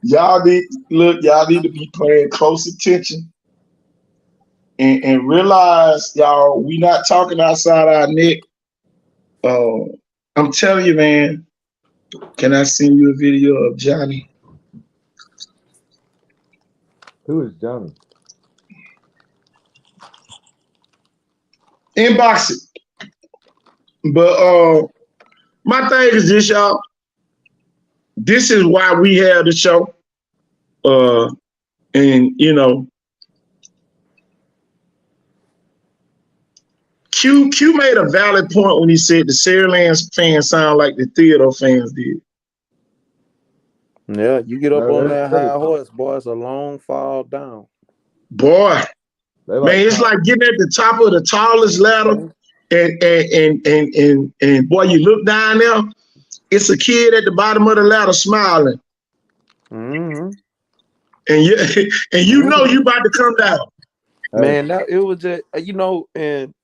y'all need to be paying close attention and realize, y'all, we not talking outside our neck. I'm telling you, man. Can I send you a video of Johnny? Who is Johnny? Inbox it. But my thing is this, y'all. This is why we have the show. And Q made a valid point when he said the Saraland fans sound like the Theodore fans did. Yeah, you get up on that high horse, boy, it's a long fall down. Boy, man, it's like getting at the top of the tallest ladder, and boy, you look down there, it's a kid at the bottom of the ladder smiling, and you know you about to come down. Man, it was just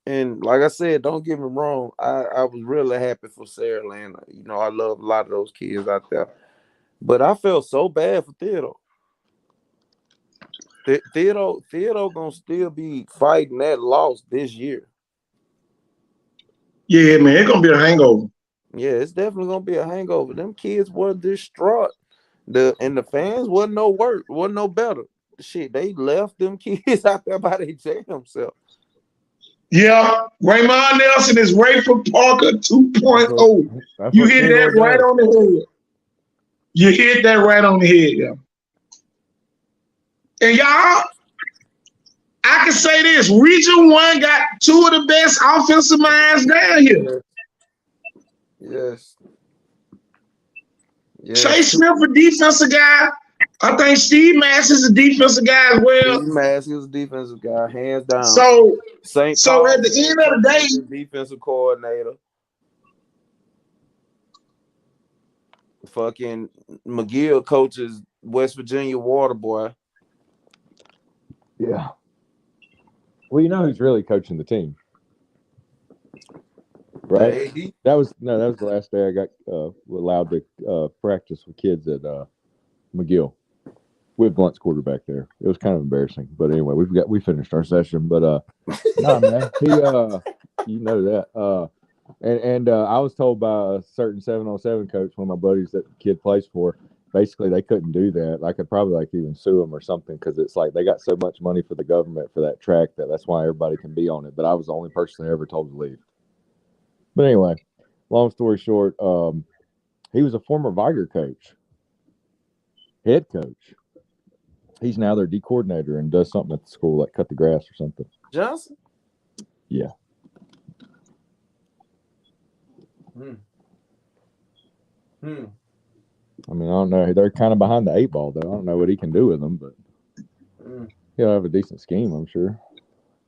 and like I said, don't get me wrong, I was really happy for Saraland. I love a lot of those kids out there, but I felt so bad for Theodore. Theodore gonna still be fighting that loss this year. Yeah, man, it's gonna be a hangover. Yeah, it's definitely gonna be a hangover. Them kids were distraught. The fans wasn't no better. Shit, they left them kids out there by their damn self. Yeah, Raymond Nelson is Rayford Parker 2.0. You hit that right on the head. You hit that right on the head, yeah. And y'all, I can say this: Region 1 got two of the best offensive minds down here. Yes. Chase Smith, a defensive guy. I think Steve Mass is a defensive guy as well. Steve Mass is a defensive guy, hands down. So Paul, at the end of the day, defensive coordinator. Fucking McGill coaches West Virginia Water Boy. Yeah. Well, you know who's really coaching the team, right? AD. That was the last day I got allowed to practice with kids at McGill. With Blunt's quarterback there. It was kind of embarrassing, but anyway, we finished our session. But nah, man, he you know that and I was told by a certain 7-on-7 coach, one of my buddies that the kid plays for, basically they couldn't do that. I could probably like even sue them or something because it's like they got so much money for the government for that track that's why everybody can be on it. But I was the only person they ever told to leave. But anyway, long story short, he was a former Viger coach, head coach. He's now their D coordinator and does something at the school, like cut the grass or something. Johnson? Yeah. I mean, I don't know. They're kind of behind the 8 ball, though. I don't know what he can do with them, but he'll have a decent scheme, I'm sure.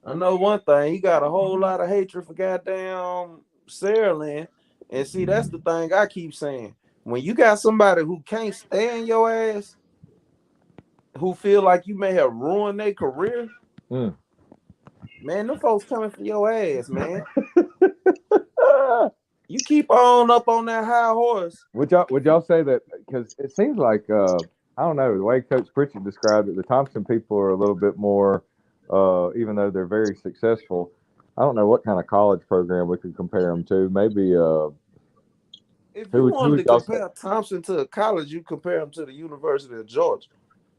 I know one thing. He got a whole lot of hatred for goddamn Saraland. And see, that's the thing I keep saying. When you got somebody who can't stand your ass, who feel like you may have ruined their career, man, them folks coming for your ass, man. You keep on up on that high horse. Would y'all say that? Because it seems like I don't know, the way Coach Pritchett described it, the Thompson people are a little bit more, even though they're very successful. I don't know what kind of college program we could compare them to. Maybe if you wanted to compare Thompson to a college, you compare them to the University of Georgia.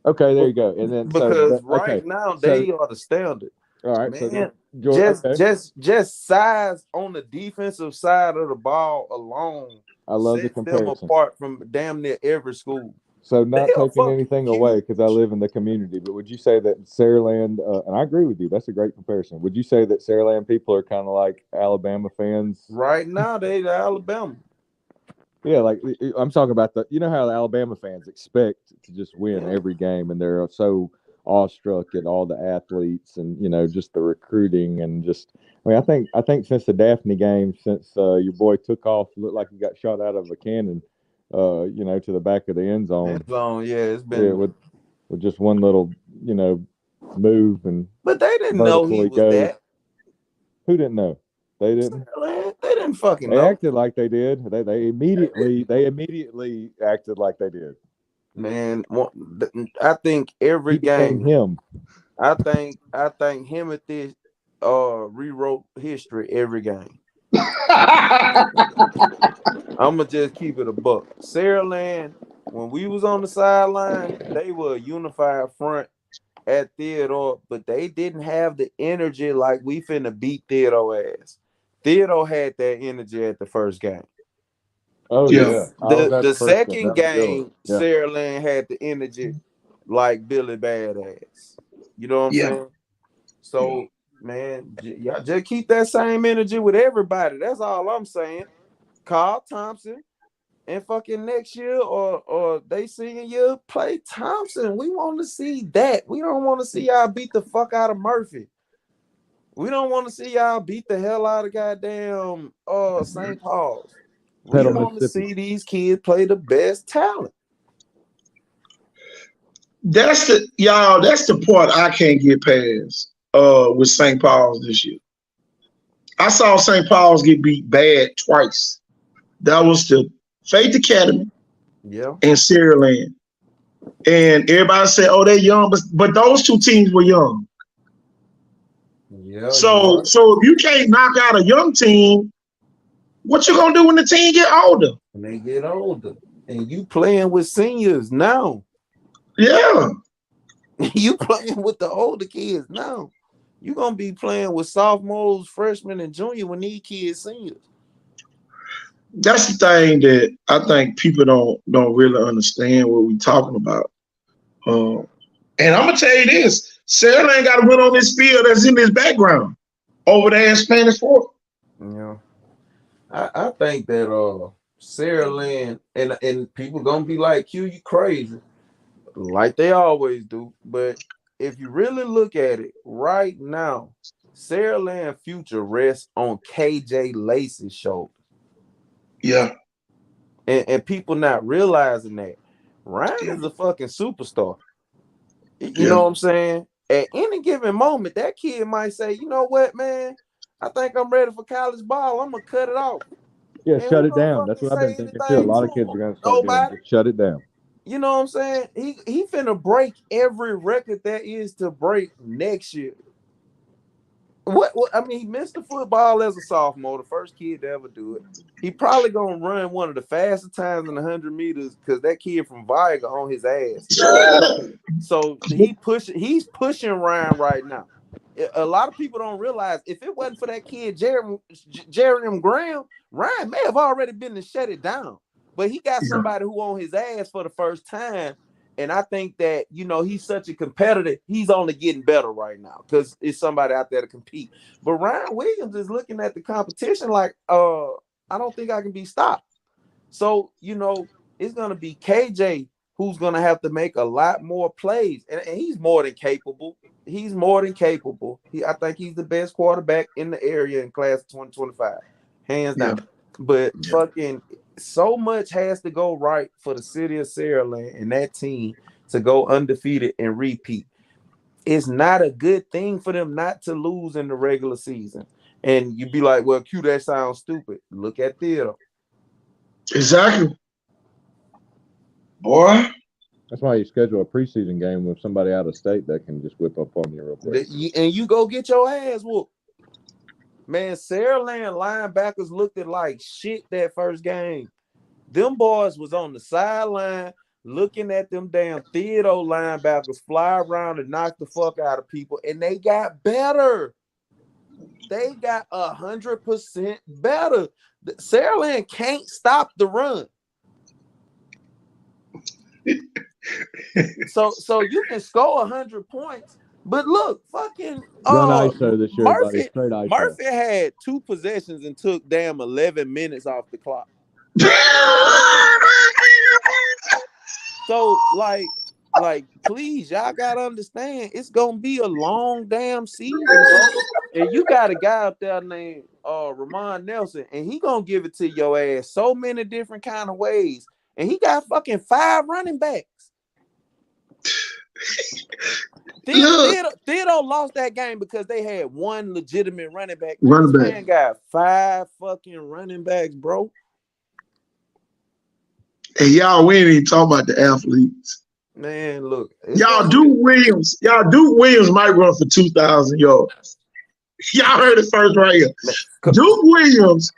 Okay, there you go. And then because now they are the standard. All right, man. Just size on the defensive side of the ball alone. I love the comparison. Them apart from damn near every school. So not taking anything away because I live in the community, but would you say that Saraland, and I agree with you, that's a great comparison. Would you say that Saraland people are kind of like Alabama fans? Right now, they're Alabama. Yeah, like I'm talking about you know how the Alabama fans expect to just win every game, and they're so awestruck at all the athletes and just the recruiting and just. I mean, I think since the Daphne game, since your boy took off, looked like he got shot out of a cannon, to the back of the end zone. It's been with just one little move and. But they didn't know he was that. Who didn't know? They didn't. They didn't fucking know. They acted like they did. They immediately acted like they did. Man, I think every game. Him. I think Timothy rewrote history every game. I'm gonna just keep it a buck. Saraland, when we was on the sideline, they were a unified front at Theodore, but they didn't have the energy like we finna beat Theodore ass. Theodore had that energy at the first game. Oh yeah. The second game, Saraland had the energy like Billy Badass. You know what I'm saying? So, man, y'all just keep that same energy with everybody. That's all I'm saying. Carl Thompson, and fucking next year or they senior year, play Thompson. We want to see that. We don't want to see y'all beat the fuck out of Murphy. We don't want to see y'all beat the hell out of goddamn St. Paul's. We want to see these kids play the best talent. That's the part I can't get past with St. Paul's this year. I saw St. Paul's get beat bad twice. That was the Faith Academy and Saraland. And everybody said, oh, they're young, but those two teams were young. Yeah. So if you can't knock out a young team, what you gonna do when the team get older? When they get older. And you playing with seniors now. Yeah. You playing with the older kids now. You're gonna be playing with sophomores, freshmen, and junior when these kids seniors. That's the thing that I think people don't really understand what we're talking about. And I'm gonna tell you this: Saraland got to win on this field that's in this background over there in Spanish Fork. Yeah, I think that Saraland and people gonna be like, "Q, you crazy," like they always do. But if you really look at it right now, Saraland future rests on KJ Lacey's shoulders. Yeah. And people not realizing that Ryan is a fucking superstar. You know what I'm saying? at any given moment, that kid might say, you know what, man, I think I'm ready for college ball. I'm gonna cut it off. Yeah, And shut who it gonna down. That's fucking what I've been say thinking too. A anything lot to of kids are him? gonna start doing. Nobody. Just shut it down. You know what I'm saying? He finna break every record there is to break next year. What I mean, he missed the football as a sophomore, the first kid to ever do it. He probably gonna run one of the fastest times in the 100 meters because that kid from Viga on his ass. So he's pushing Ryan right now. A lot of people don't realize if it wasn't for that kid Jeremy Graham, Ryan may have already been to shut it down. But he got somebody who on his ass for the first time. And I think that, he's such a competitor. He's only getting better right now because it's somebody out there to compete. But Ryan Williams is looking at the competition like, I don't think I can be stopped. So, it's going to be KJ who's going to have to make a lot more plays. And he's more than capable. He's more than capable. I think he's the best quarterback in the area in class of 2025. Hands down. But fucking so much has to go right for the city of Saraland and that team to go undefeated and repeat. It's not a good thing for them not to lose in the regular season. And you'd be like, well, Q, that sounds stupid. Look at Theodore. Exactly. Boy. That's why you schedule a preseason game with somebody out of state that can just whip up on you real quick. And you go get your ass whooped. Man, Saraland linebackers looked at like shit that first game. Them boys was on the sideline looking at them damn Theodore linebackers fly around and knock the fuck out of people, and they got better. They got 100% better. Saraland can't stop the run. So you can score 100 points, but look, fucking run ISO this year, buddy. Straight ISO. Murphy had 2 possessions and took damn 11 minutes off the clock. So like, please, y'all gotta understand, it's gonna be a long damn season, bro. And you got a guy up there named Ramon Nelson, and he gonna give it to your ass so many different kind of ways. And he got fucking 5 running backs. Theodore lost that game because they had 1 legitimate running back. This man got 5 fucking running backs, bro. Hey, y'all, we ain't even talking about the athletes. Man, look. Y'all, Duke Williams might run for 2,000 yards. Y'all heard it first right here. Duke Williams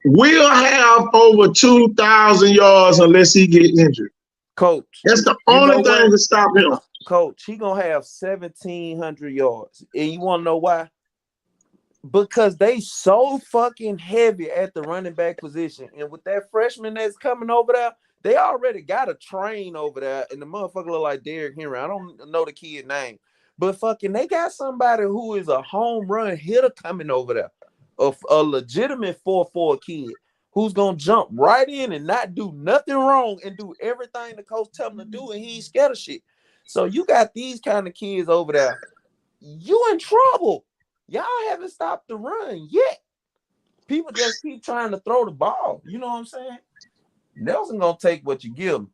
will have over 2,000 yards unless he get injured. Coach. That's the only thing to stop him. Coach, he gonna have 1,700 yards. And you want to know why? Because they so fucking heavy at the running back position. And with that freshman that's coming over there, they already got a train over there. And the motherfucker look like Derrick Henry. I don't know the kid name. But fucking they got somebody who is a home run hitter coming over there. A legitimate 4-4 kid who's gonna jump right in and not do nothing wrong and do everything the coach tell him to do, and he ain't scared of shit. So you got these kind of kids over there. You in trouble. Y'all haven't stopped the run yet. People just keep trying to throw the ball. You know what I'm saying? Nelson gonna take what you give him,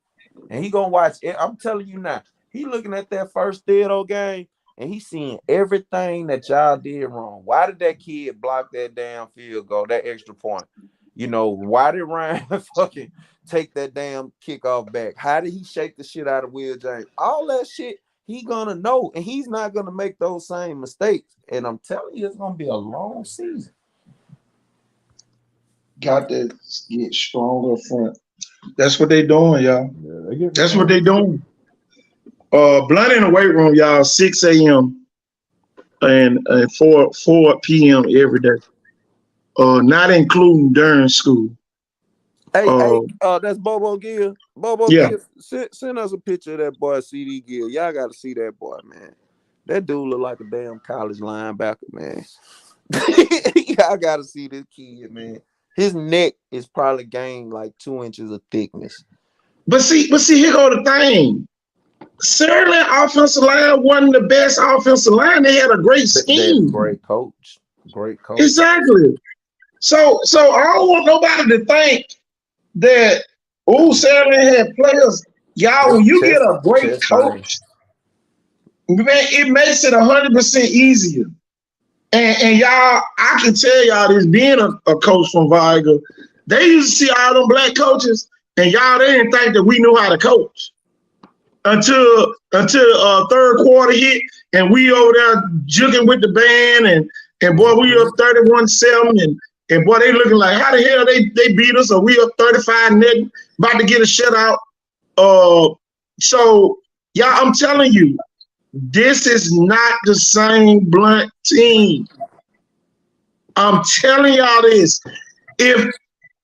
and he gonna watch it. I'm telling you now. He looking at that first Theodore game, and he seeing everything that y'all did wrong. Why did that kid block that damn field goal, that extra point? Why did Ryan fucking take that damn kickoff back? How did he shake the shit out of Will James? All that shit he gonna know, and he's not gonna make those same mistakes. And I'm telling you, it's gonna be a long season. Got to get stronger front. That's what they doing, y'all. Yeah, that's what they doing. Blunt in the weight room, y'all, 6 a.m. and 4 p.m. every day. Not including during school. Hey, that's Bobo Gill. Bobo Gill, send us a picture of that boy, CD Gill. Y'all got to see that boy, man. That dude look like a damn college linebacker, man. Y'all got to see this kid, man. His neck is probably gained like 2 inches of thickness. But see, here go the thing. Saraland offensive line wasn't the best offensive line. They had a great scheme. Great coach. Exactly. So I don't want nobody to think that Saraland had players. Y'all, when you get a great coach, Man, it makes it 100% easier. And y'all, I can tell y'all this, being a coach from Viger, they used to see all them black coaches, and y'all, they didn't think that we knew how to coach until third quarter hit, and we over there jugging with the band, and boy, we up 31-7, and boy, they looking like, how the hell they beat us, or we up 35-0, about to get a shutout. So y'all, I'm telling you, this is not the same Blunt team. I'm telling y'all this. If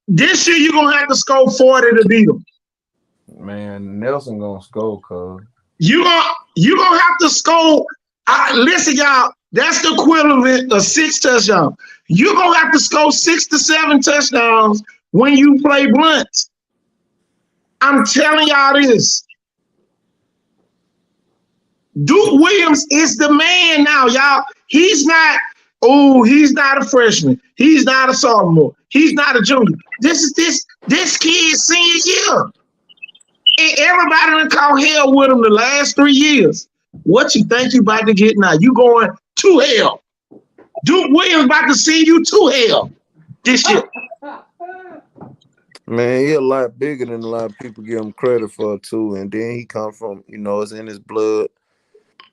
this year you're gonna have to score 40 to beat them. Man, Nelson gonna score, cuz. You gonna have to score. Listen, y'all, that's the equivalent of 6 touchdowns. You're gonna have to score 6 to 7 touchdowns when you play Blunt. I'm telling y'all this. Duke Williams is the man now, y'all. He's not a freshman. He's not a sophomore. He's not a junior. This kid's senior year. And everybody done caught hell with him the last 3 years. What you think you about to get now? You going to hell. Duke Williams about to send you to hell this year. Man, he a lot bigger than a lot of people give him credit for too. And then he come from, it's in his blood.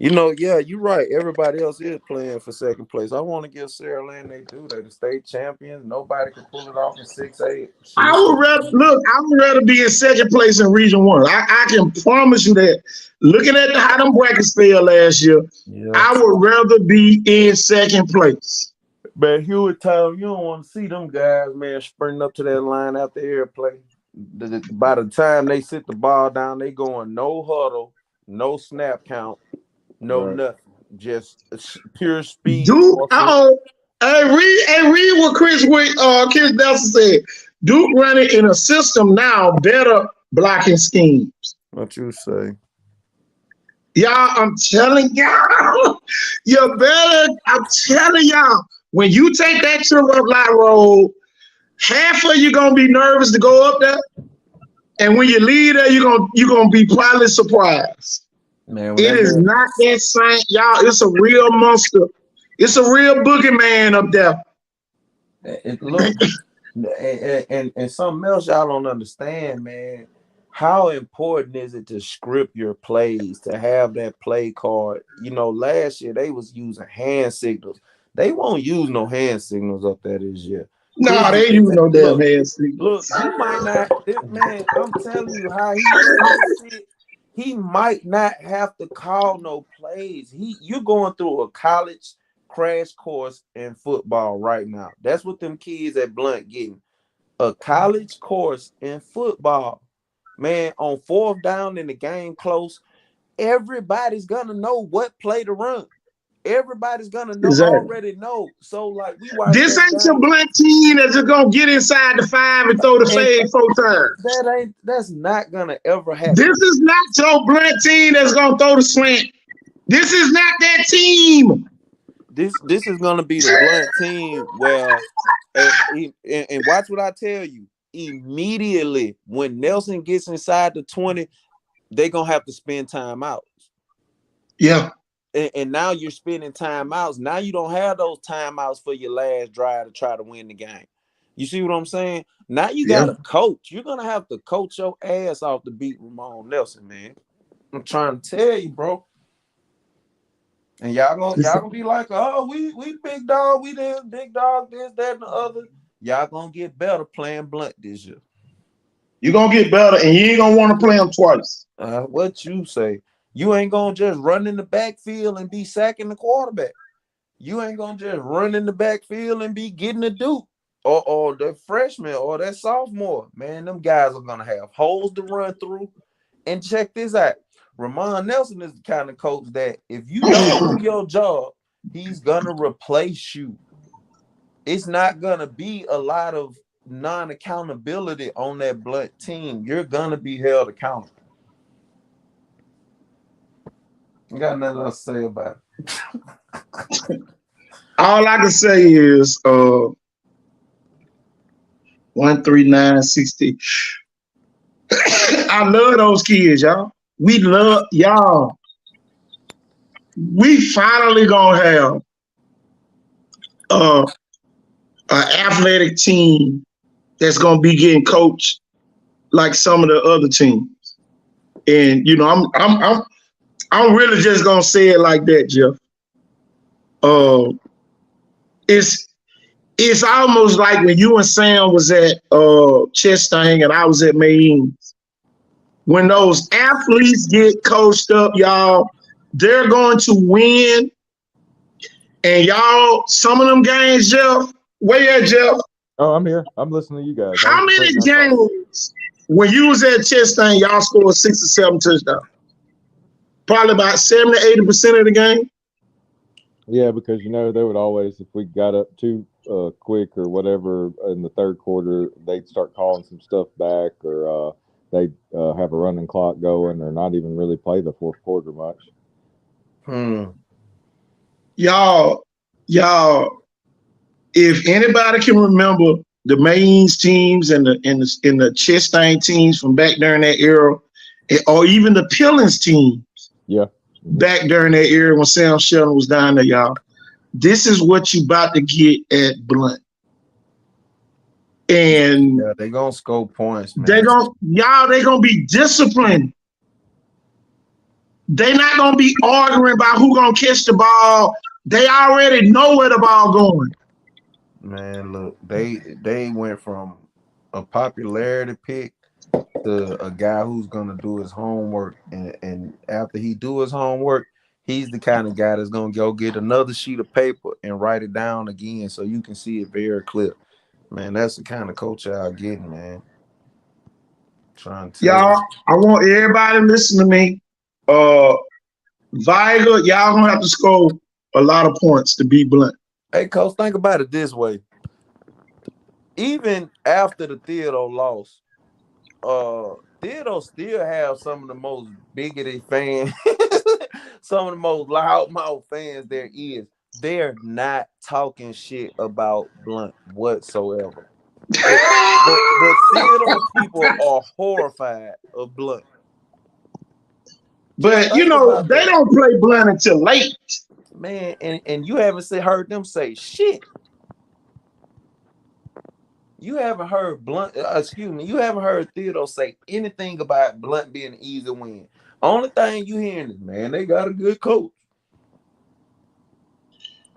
Yeah, you're right. Everybody else is playing for second place. I want to give Saraland they do. They're the state champions. Nobody can pull it off in 6A. I would rather be in second place in Region 1. I can promise you that. Looking at how them brackets fell last year, yeah. I would rather be in second place. Man, Hewitt Town, you don't want to see them guys, man, sprinting up to that line after airplay. By the time they sit the ball down, they going no huddle, no snap count. No, right. Nothing. Just pure speed. Duke, read what Chris Nelson said. Duke running in a system now, better blocking schemes. What you say? Y'all, I'm telling y'all, I'm telling y'all, when you take that trip up Light Road, half of you gonna be nervous to go up there. And when you leave there, you're gonna be probably surprised. Man, it is not that same, y'all. It's a real monster. It's a real boogeyman up there. It looks, and something else y'all don't understand, man. How important is it to script your plays, to have that play card? Last year they was using hand signals. They won't use no hand signals up there this year. No, they use no damn hand signals. Look, you might not, man. I'm telling you how he does this shit. He might not have to call no plays. You're going through a college crash course in football right now. That's what them kids at Blunt getting. A college course in football. Man, on 4th down in the game close, everybody's gonna know what play to run. Everybody's gonna know, already know. So like we watch. This ain't your Blunt team that's just gonna get inside the 5 and throw the fade 4 times. That's not gonna ever happen. This is not your Blunt team that's gonna throw the slant. This is not that team. This is gonna be the Blunt team. Well, and watch what I tell you. Immediately when Nelson gets inside the 20, they're gonna have to spend timeouts. Yeah. And now you're spending timeouts. Now you don't have those timeouts for your last drive to try to win the game. You see what I'm saying? Now you got to coach. You're gonna have to coach your ass off to beat Ramon Nelson, man. I'm trying to tell you, bro. And y'all gonna be like, oh, we big dog, we this big dog, this, that, and the other. Y'all gonna get better playing Blunt this year. You're gonna get better, and you ain't gonna want to play them twice. What you say? You ain't gonna just run in the backfield and be sacking the quarterback. You ain't gonna just run in the backfield and be getting a Duke or the freshman or that sophomore. Man, them guys are gonna have holes to run through. And check this out. Ramon Nelson is the kind of coach that if you don't do your job, he's gonna replace you. It's not gonna be a lot of non-accountability on that Blunt team. You're gonna be held accountable. You got nothing else to say about it. All I can say is 13960. I love those kids, y'all. We love y'all. we finally gonna have an athletic team that's gonna be getting coached like some of the other teams. And you know, I'm really just gonna say it like that, Jeff. It's almost like when you and Sam was at Chastain and I was at Maynes. When those athletes get coached up, y'all, they're going to win. And y'all, some of them games, Jeff, where you at, Jeff? Oh, I'm here. I'm listening to you guys. How many games when you was at Chastain, y'all scored 6 or 7 touchdowns? Probably about 70 to 80% of the game. Yeah, because you know they would always, if we got up too quick or whatever in the third quarter, they'd start calling some stuff back, or they'd have a running clock going, or not even really play the fourth quarter much. Y'all, if anybody can remember the Maynes teams and the Chastain teams from back during that era, or even the Pillins teams, back during that era when Sam Sheldon was down there, y'all, this is what you about to get at Blunt. And they're gonna score points, man. They're gonna be disciplined. They're not gonna be arguing about who gonna catch the ball. They already know where the ball going. Man, look, they went from a popularity pick to a guy who's gonna do his homework, and after he do his homework, he's the kind of guy that's gonna go get another sheet of paper and write it down again so you can see it very clear. Man, that's the kind of coach y'all getting, man. Trying to y'all, I want everybody to listen to me. Viger, y'all gonna have to score a lot of points to beat Blunt. Hey, coach, think about it this way. Even after the Theodore loss, Theodore still have some of the most bigoted fans, some of the most loudmouth fans there is. They're not talking shit about Blunt whatsoever. The Theodore people are horrified of Blunt. But you know, they don't play Blunt until late. Man, and you haven't heard them say shit. You haven't heard Blunt, you haven't heard Theodore say anything about Blunt being an easy win. Only thing you hearing is, man, they got a good coach.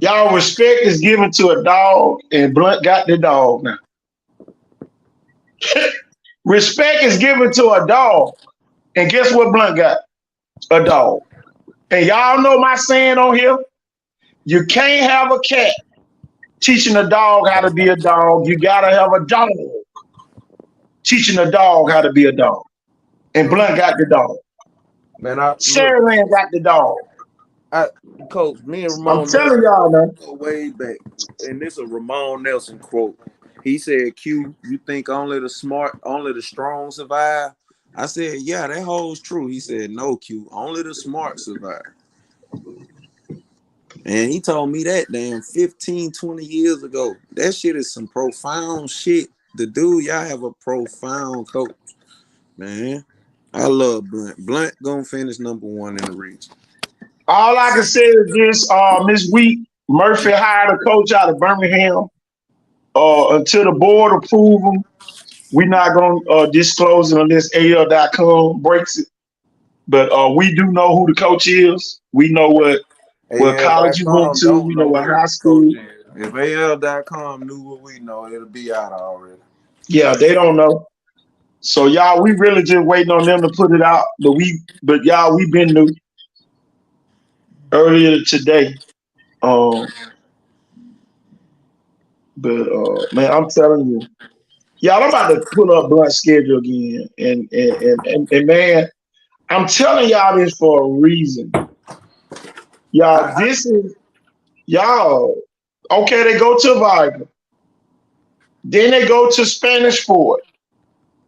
Y'all, respect is given to a dog, and Blunt got the dog now. Respect is given to a dog, and guess what Blunt got? A dog. And y'all know my saying on here, you can't have a cat teaching a dog how to be a dog. You gotta have a dog teaching a dog how to be a dog. And Blunt got the dog. Man, Saraland got the dog. Coach, me and Ramon, I'm telling y'all, man. Way back, and this is a Ramon Nelson quote. He said, "Q, you think only the smart, only the strong survive?" I said, "Yeah, that holds true." He said, "No, Q, only the smart survive." And he told me that damn 15, 20 years ago. That shit is some profound shit. The dude, y'all have a profound coach, man. I love Blunt. Blunt gonna finish number 1 in the region. All I can say is this week, Murphy hired a coach out of Birmingham. Until the board approve him, we're not going to disclose it unless AL.com breaks it. But we do know who the coach is. We know what college he went to. We know what high school. If AL.com knew what we know, it'll be out already. Yeah, they don't know. So y'all, we really just waiting on them to put it out. But y'all, we've been new earlier today. But man, I'm telling you, y'all, I'm about to pull up Blunt's schedule again, and man, I'm telling y'all this for a reason. Y'all, this is y'all. Okay, they go to Viger, then they go to Spanish Fort.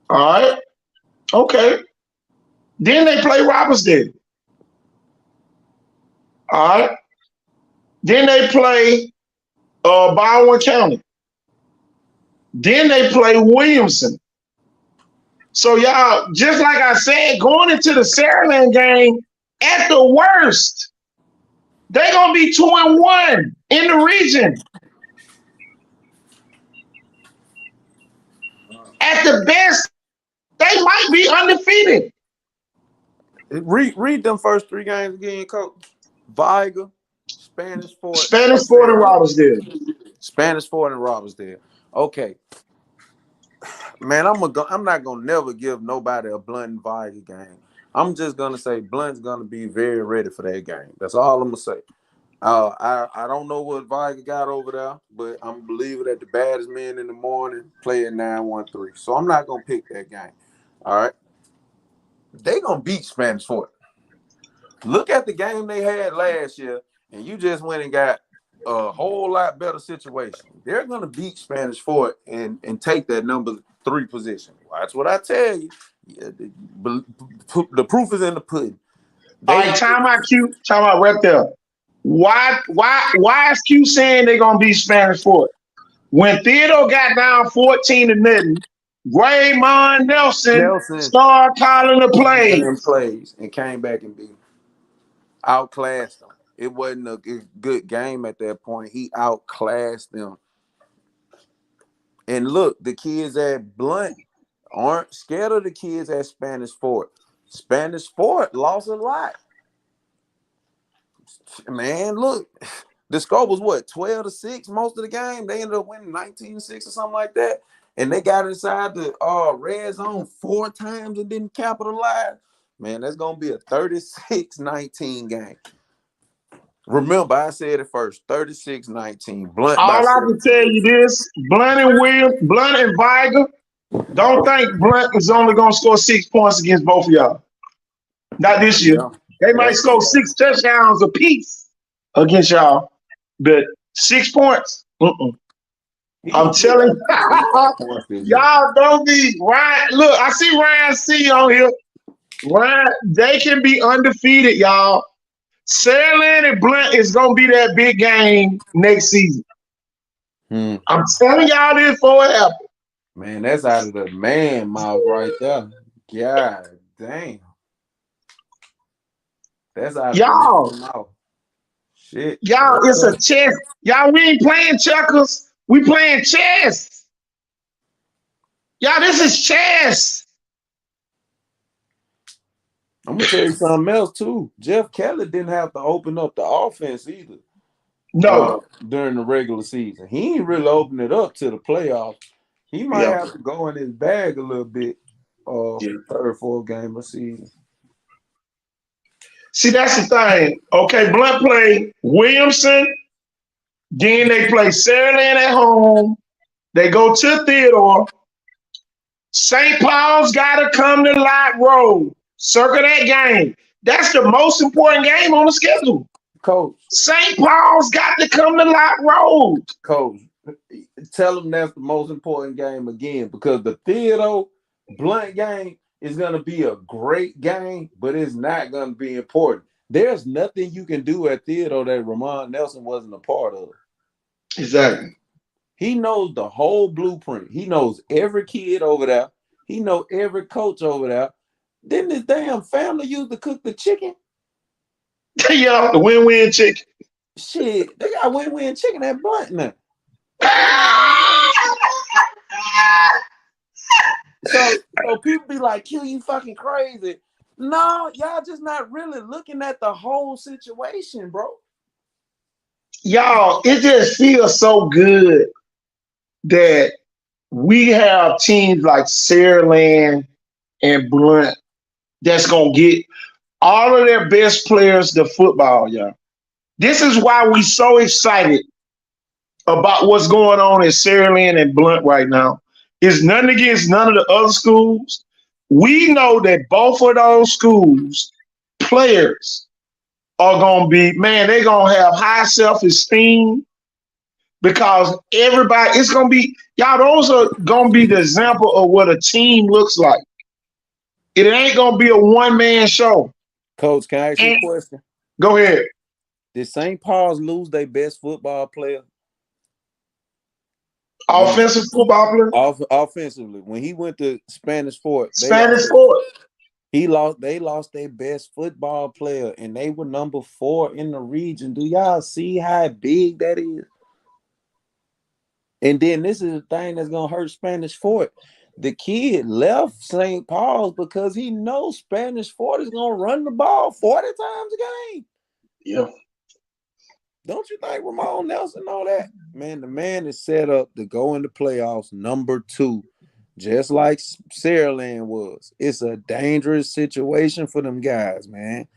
All right, okay. Then they play Robertsdale. All right. Then they play Baldwin County. Then they play Williamson. So y'all, just like I said, going into the Saraland game, at the worst, They gonna be 2-1 in the region. At the best, they might be undefeated. Read them first 3 games again, Coach. Viger, Spanish Fort, Spanish Fort and Robertsdale. Spanish Fort and Robertsdale. Okay, man, I'm not gonna never give nobody a Blunt and Viger game. I'm just gonna say Blunt's gonna be very ready for that game. That's all I'm gonna say. I don't know what Viger got over there, but I'm believing that the baddest men in the morning play at 9-1-3. So I'm not gonna pick that game. All right, they gonna beat Spanish Fort. Look at the game they had last year, and you just went and got a whole lot better situation. They're gonna beat Spanish Fort and take that number 3 position. That's what I tell you. Yeah, the proof is in the pudding. All right, time out, Q. Time out right there. Why is Q saying they're gonna be Spanish Fort? When Theodore got down 14-0, Raymond Nelson started calling the plays. And came back and beat them. Outclassed them. It wasn't a good game at that point. He outclassed them. And look, the kids at Blunt aren't scared of the kids at Spanish Fort. Spanish Fort lost a lot. Man, look, the score was what, 12-6 most of the game. They ended up winning 19-6 or something like that. And they got inside the red zone 4 times and didn't capitalize. Man, that's going to be a 36-19 game. Remember, I said it first, 36-19. Blunt. All I can tell you this, Blunt and Viger, don't think Blunt is only going to score 6 points against both of y'all. Not this year. They might score 6 touchdowns apiece against y'all, but 6 points? I'm telling you, y'all don't be Ryan. Look, I see Ryan C on here. Ryan, they can be undefeated, y'all. Saraland and Blunt is gonna be that big game next season. I'm telling y'all this for it happens. Man, that's out of the man mouth right there. God damn. That's out of y'all. The mouth. Shit. Y'all, it's a chess. Y'all, we ain't playing checkers. We playing chess. Y'all, this is chess. I'm gonna tell you something else too. Jeff Kelly didn't have to open up the offense either. No, during the regular season, he ain't really opened it up to the playoffs. He might have to go in his bag a little bit. Third, fourth game of season. See, that's the thing. Okay, Blunt play Williamson. Then they play Saraland at home. They go to Theodore. St. Paul's got to come to Light Road. Circle that game. That's the most important game on the schedule. Coach. St. Paul's got to come to Light Road. Coach, tell them that's the most important game again, because the Theodore Blunt game is going to be a great game, but it's not going to be important. There's nothing you can do at Theodore that Ramon Nelson wasn't a part of. Exactly. He knows the whole blueprint. He knows every kid over there. He knows every coach over there. Didn't his damn family used to cook the chicken? Yeah, the win-win chicken. Shit, they got win-win chicken at Blunt now. So people be like, "Q, you fucking crazy." No, y'all just not really looking at the whole situation, bro. Y'all, it just feels so good that we have teams like Saraland and Blunt that's going to get all of their best players to football, y'all. This is why we so excited about what's going on in Saraland and Blunt right now. It's nothing against none of the other schools. We know that both of those schools, players are going to be, man, they're going to have high self-esteem because everybody, it's going to be, y'all, those are going to be the example of what a team looks like. It ain't going to be a one-man show. Coach, can I ask you a question? Go ahead. Did St. Paul's lose their best football player? Offensive football player? Offensively. When he went to Spanish Fort. Spanish Fort. They lost their best football player, and they were number 4 in the region. Do y'all see how big that is? And then this is the thing that's gonna hurt Spanish Fort. The kid left St. Paul's because he knows Spanish Fort is gonna run the ball 40 times a game. Yeah. Don't you think Ramon Nelson know that? Man, the man is set up to go into playoffs number 2, just like Saraland was. It's a dangerous situation for them guys, man.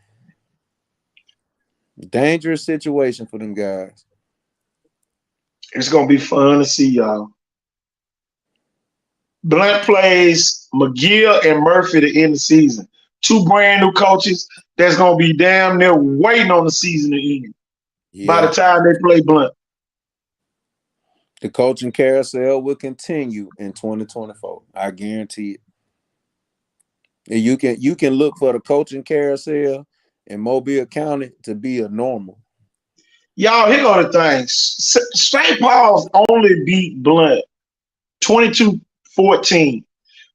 Dangerous situation for them guys. It's gonna be fun to see, y'all. Blunt plays McGill and Murphy to end the season. 2 brand new coaches that's gonna be damn near waiting on the season to end. By the time they play Blunt. The coaching carousel will continue in 2024. I guarantee it. And you can look for the coaching carousel in Mobile County to be a normal. Y'all, here go the things. St. Paul's only beat Blunt 22-14.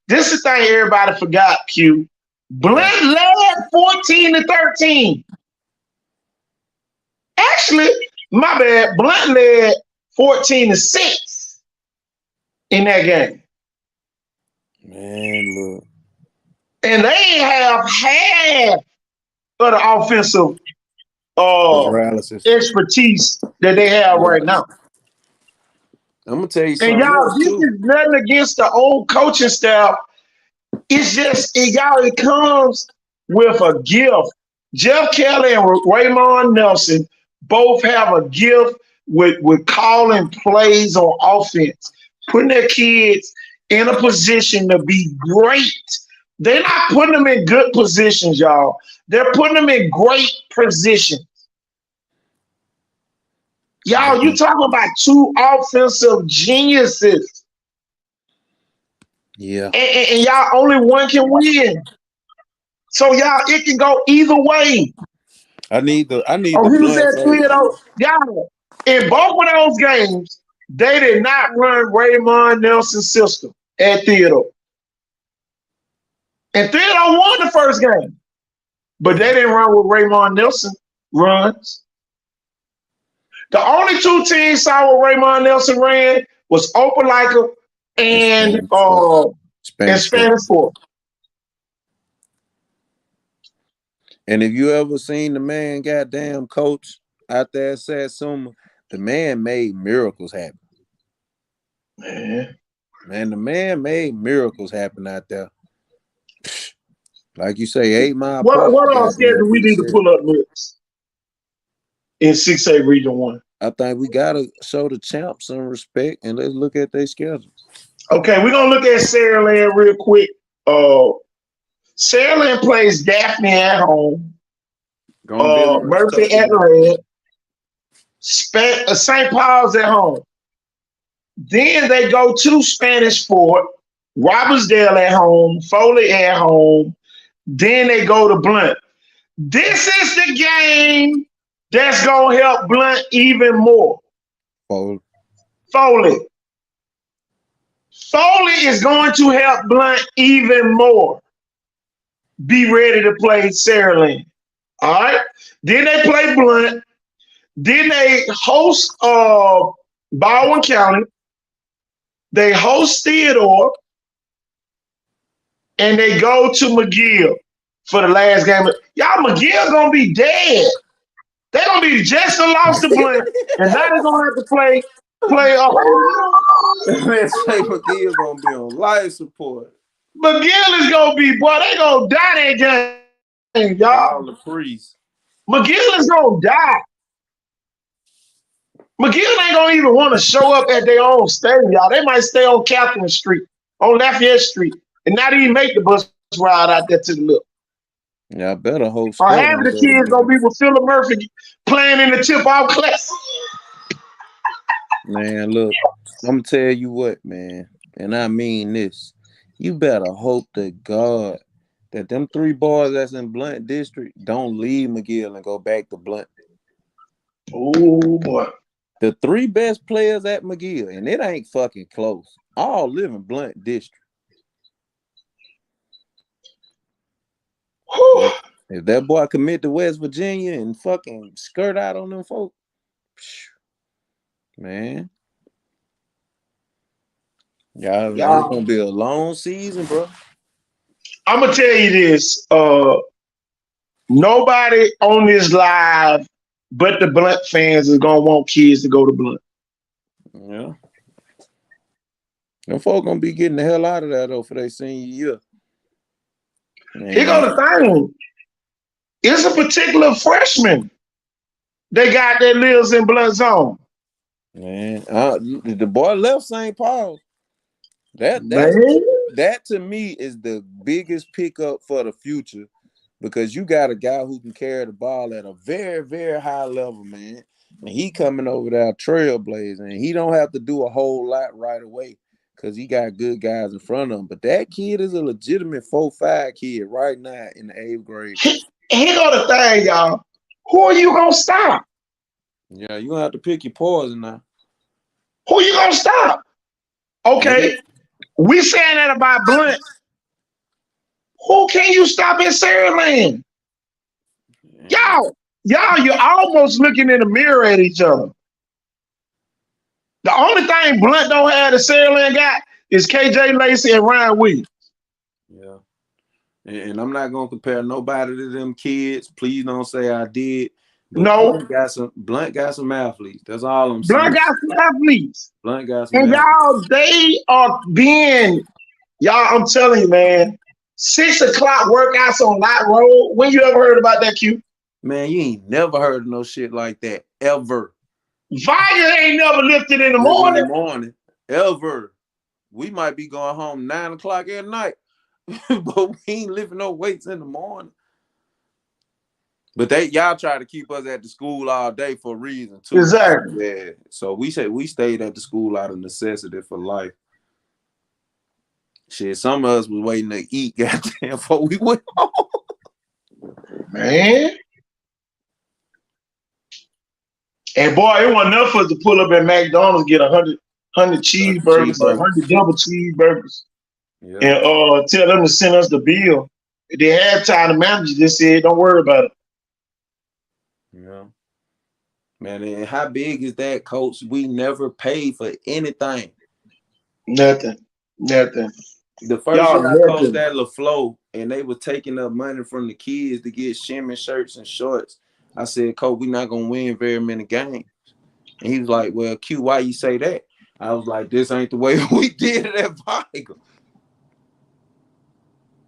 This is the thing everybody forgot, Q. Blunt led 14-13. Actually, my bad. Blunt led 14-6 in that game. Man, look. And they ain't have half of the offensive expertise that they have right now. I'm gonna tell you something. And y'all, this is nothing against the old coaching staff. It's just it comes with a gift. Jeff Kelly and Raymond Nelson both have a gift with calling plays on offense, putting their kids in a position to be great. They're not putting them in good positions, y'all. They're putting them in great positions. Y'all, you talking about 2 offensive geniuses. Yeah. And y'all, only one can win. So y'all, it can go either way. I need the he said 3-0. Y'all, in both of those games, they did not run Raymond Nelson's system at Theodore. And Theodore won the first game. But they didn't run with Raymond Nelson runs. The only 2 teams saw what Raymond Nelson ran was Opelika and Spanish Fort. And if you ever seen the man goddamn coach out there at Satsuma, the man made miracles happen. Man, the man made miracles happen out there. Like you say, 8 Mile. What else do we need to pull up next in 6A Region 1? I think we gotta show the champs some respect and let's look at their schedule. Okay, we're gonna look at Saraland real quick. Saraland plays Daphne at home. Murphy at Red. St. Paul's at home. Then they go to Spanish Fort, Robertsdale at home, Foley at home. Then they go to Blunt. This is the game that's going to help Blunt even more. Foley is going to help Blunt even more. Be ready to play Saraland. All right? Then they play Blunt. Then they host Baldwin County. They host Theodore. And they go to McGill for the last game. Y'all, McGill going to be dead. They're going to be just lost to Blunt. And now they're going to have to play Man, say McGill going to be on life support. McGill is going to be, boy, they going to die that game, y'all. The priest. McGill is going to die. McGill ain't going to even want to show up at their own stadium, y'all. They might stay on Catherine Street, on Lafayette Street, and not even make the bus ride out there to the look. Yeah, I better hope. Or half of the kids going to be with Philip Murphy playing in the tip-off class. Man, look, I'm going to tell you what, man, and I mean this. You better hope to God that them 3 boys that's in Blunt District don't leave McGill and go back to Blunt. Oh, boy. The 3 best players at McGill, and it ain't fucking close, all live in Blunt District. Whew. If that boy commit to West Virginia and fucking skirt out on them folks, man. Y'all, it's gonna be a long season, bro. I'm gonna tell you this. Nobody on this live but the Blunt fans is gonna want kids to go to Blunt. Yeah. Them folk gonna be getting the hell out of that though for their senior year. Here go the thing. It's a particular freshman they got that lives in Blunt Zone. Man, the boy left St. Paul. That to me is the biggest pickup for the future, because you got a guy who can carry the ball at a very, very high level, man. And he coming over there trailblazing, and he don't have to do a whole lot right away because he got good guys in front of him. But that kid is a legitimate 4-5 kid right now in the 8th grade. Here go the thing, y'all. Who are you gonna stop? Yeah, you gonna have to pick your poison now. Who you gonna stop? Okay, we saying that about Blunt. Who can you stop in Saraland? Y'all, you're almost looking in the mirror at each other. The only thing Blunt don't have that Saraland got is KJ Lacey and Ryan Williams. Yeah. And I'm not gonna compare nobody to them kids. Please don't say I did. But No. Blunt got some athletes. That's all I'm saying. Blunt got some athletes. Blunt got some and athletes. y'all, they are being, I'm telling you, man, 6 o'clock workouts on Light Road. When you ever heard about that, Q? Man, you ain't never heard of no shit like that ever. Viger ain't never lifted in the morning. Ever. We might be going home 9 o'clock at night, but we ain't lifting no weights in the morning. But y'all try to keep us at the school all day for a reason too. Exactly. Yeah. So we stayed at the school out of necessity for life. Shit, some of us was waiting to eat, goddamn, before we went home. Man. And boy, it wasn't enough for us to pull up at McDonald's, get 100 cheeseburgers, 100 double cheeseburgers, and tell them to send us the bill. They had time, the manager just said, don't worry about it. Yeah. Man, and how big is that, Coach? We never paid for anything. Nothing. The first year I coached at LaFleur, and they were taking up money from the kids to get shimmy shirts and shorts. I said, Coach, we're not going to win very many games. And he was like, well, Q, why you say that? I was like, this ain't the way we did it at Viger.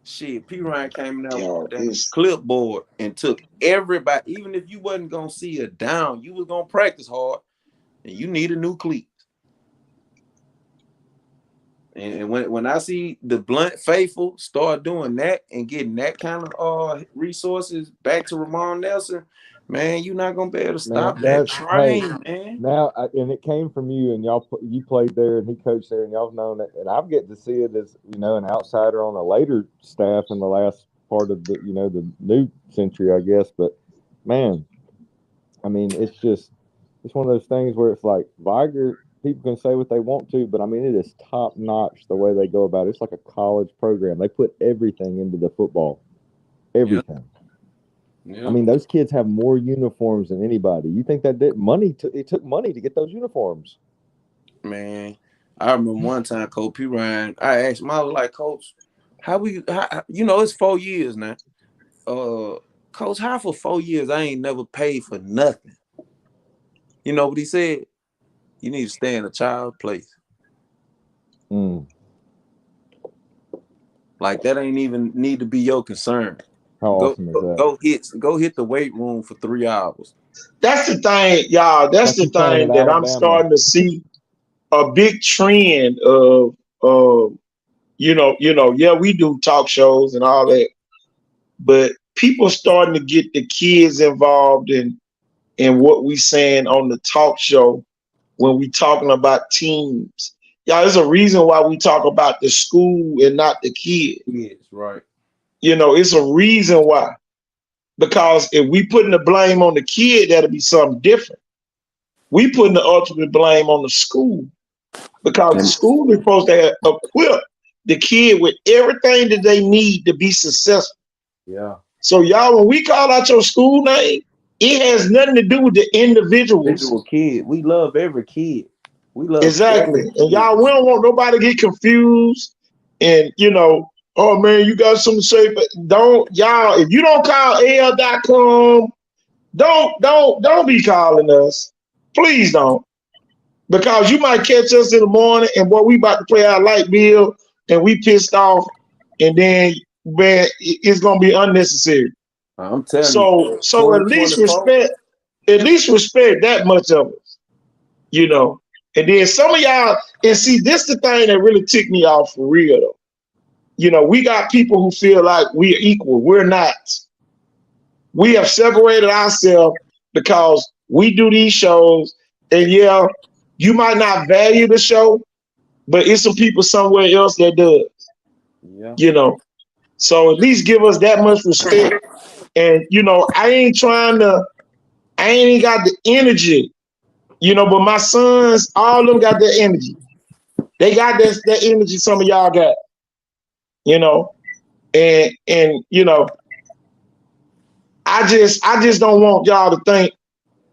Shit, P. Ryan came in there with that clipboard and took everybody, even if you wasn't going to see a down, you was going to practice hard, and you need a new cleat. And when I see the Blunt faithful start doing that and getting that kind of resources back to Ramon Nelson, man, you're not gonna be able to stop that train, man. Now, and it came from you, and you played there, and he coached there, and y'all known it, and I've get to see it as an outsider on a later staff in the last part of the the new century, I guess. But man, I mean, it's one of those things where it's like Viger. People can say what they want to, but I mean, it is top notch the way they go about it. It's like a college program. They put everything into the football, everything. Yeah. I mean, those kids have more uniforms than anybody. You think that it took money to get those uniforms? Man, I remember one time, Coach P. Ryan, I asked him, I was like, Coach, it's 4 years now. Coach, how for 4 years I ain't never paid for nothing? You know what he said? You need to stay in a child's place. Like that ain't even need to be your concern. How awesome is that? Go hit the weight room for 3 hours. That's the thing, y'all. That's the thing that I'm starting to see a big trend of yeah, we do talk shows and all that, but people starting to get the kids involved in what we saying on the talk show. When we talking about teams, there's a reason why we talk about the school and not the kid. Yes, right. It's a reason why. Because if we putting the blame on the kid, that'll be something different. We putting the ultimate blame on the school, because the school is supposed to equip the kid with everything that they need to be successful. Yeah. So y'all, when we call out your school name, it has nothing to do with the individuals. Individual kid. We love every kid. We love Exactly. every And kid. y'all, we don't want nobody to get confused. And oh man, you got something to say, but don't y'all, if you don't call AL.com, don't be calling us. Please don't. Because you might catch us in the morning and boy, we about to play our light bill and we pissed off, and then man, it's gonna be unnecessary. I'm telling you, So at least 2024. respect that much of us, And then some of y'all, and see, this the thing that really ticked me off for real though. We got people who feel like we're equal. We're not. We have separated ourselves because we do these shows, and yeah, you might not value the show, but it's some people somewhere else that does. Yeah. So at least give us that much respect. And I ain't got the energy, but my sons, all of them got that energy. They got that energy some of y'all got. And I just don't want y'all to think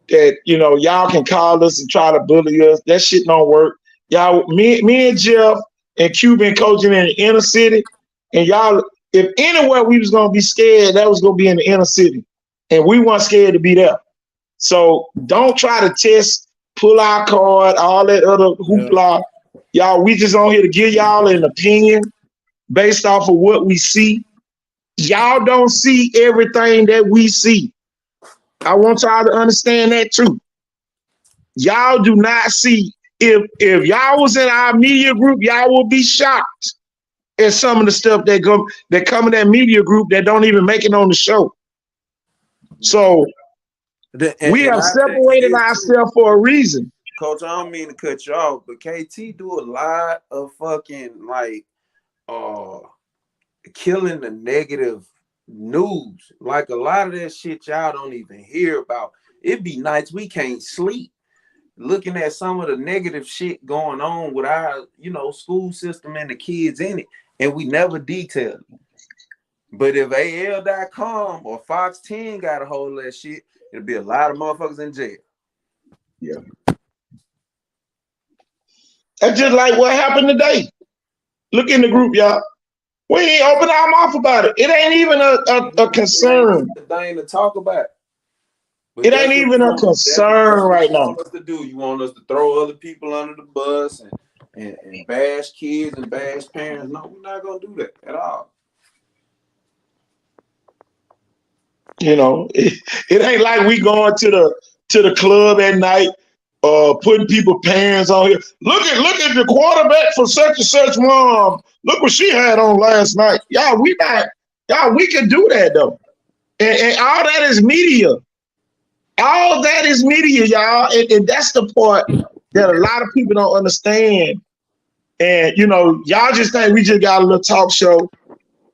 that y'all can call us and try to bully us. That shit don't work. Y'all, me and Jeff and Q been coaching in the inner city, and y'all, if anywhere we was gonna be scared, that was gonna be in the inner city, and we weren't scared to be there. So don't try to pull our card, all that other hoopla. Y'all, we just on here to give y'all an opinion based off of what we see. Y'all don't see everything that we see. I want y'all to understand that too. Y'all do not see. If y'all was in our media group, y'all would be shocked at some of the stuff that come in that media group that don't even make it on the show. So we have separated ourselves for a reason. Coach, I don't mean to cut you off, but KT do a lot of fucking killing the negative news. Like a lot of that shit y'all don't even hear about. It be nights we can't sleep looking at some of the negative shit going on with our, school system and the kids in it, and we never detail it. But if AL.com or Fox 10 got a hold of that shit, it'll be a lot of motherfuckers in jail. Yeah. That's just like what happened today. Look in the group, y'all. We ain't open our mouth about it. It ain't even a concern. It ain't a thing to talk about. But it ain't even a concern right now. You want us to do? You want us to throw other people under the bus and bash kids and bash parents? No, we're not gonna do that at all. It ain't like we going to the club at night, putting people parents on here. Look at the quarterback for such and such mom. Look what she had on last night. Y'all, we can do that though. And all that is media. All that is media, y'all. And that's the part that a lot of people don't understand. And, y'all just think we just got a little talk show.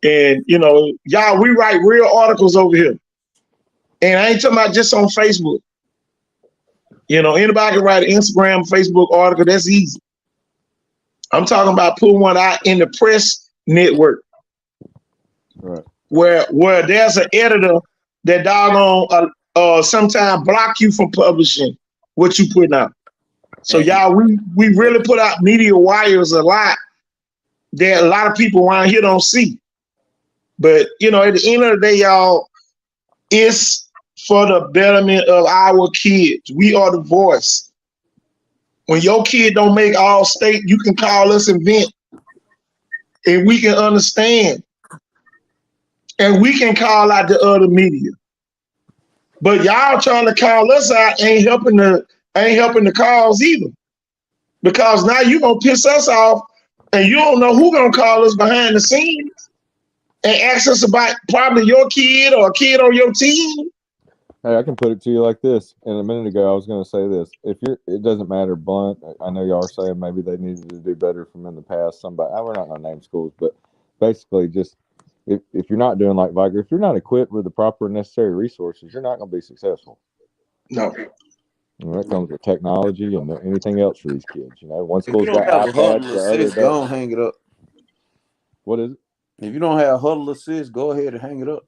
And, y'all, we write real articles over here. And I ain't talking about just on Facebook. Anybody can write an Instagram, Facebook article. That's easy. I'm talking about putting one out in the press network. Right. Where there's an editor that doggone sometimes block you from publishing what you put out. So y'all, we really put out media wires a lot that a lot of people around here don't see. But at the end of the day, y'all, it's for the betterment of our kids. We are the voice. When your kid don't make all state, you can call us and vent, and we can understand, and we can call out the other media. But y'all trying to call us out ain't helping the cause either. Because now you gonna piss us off, and you don't know who gonna call us behind the scenes and ask us about probably your kid or a kid on your team. Hey, I can put it to you like this. And a minute ago, I was going to say this. It doesn't matter, Blunt. I know y'all are saying maybe they needed to do better from in the past. We're not going to name schools, but basically, just if you're not doing like Viger, if you're not equipped with the proper necessary resources, you're not going to be successful. No. And that comes with technology and anything else for these kids. One school's got iPads, the other don't hang it up. What is it? If you don't have huddle assist, go ahead and hang it up.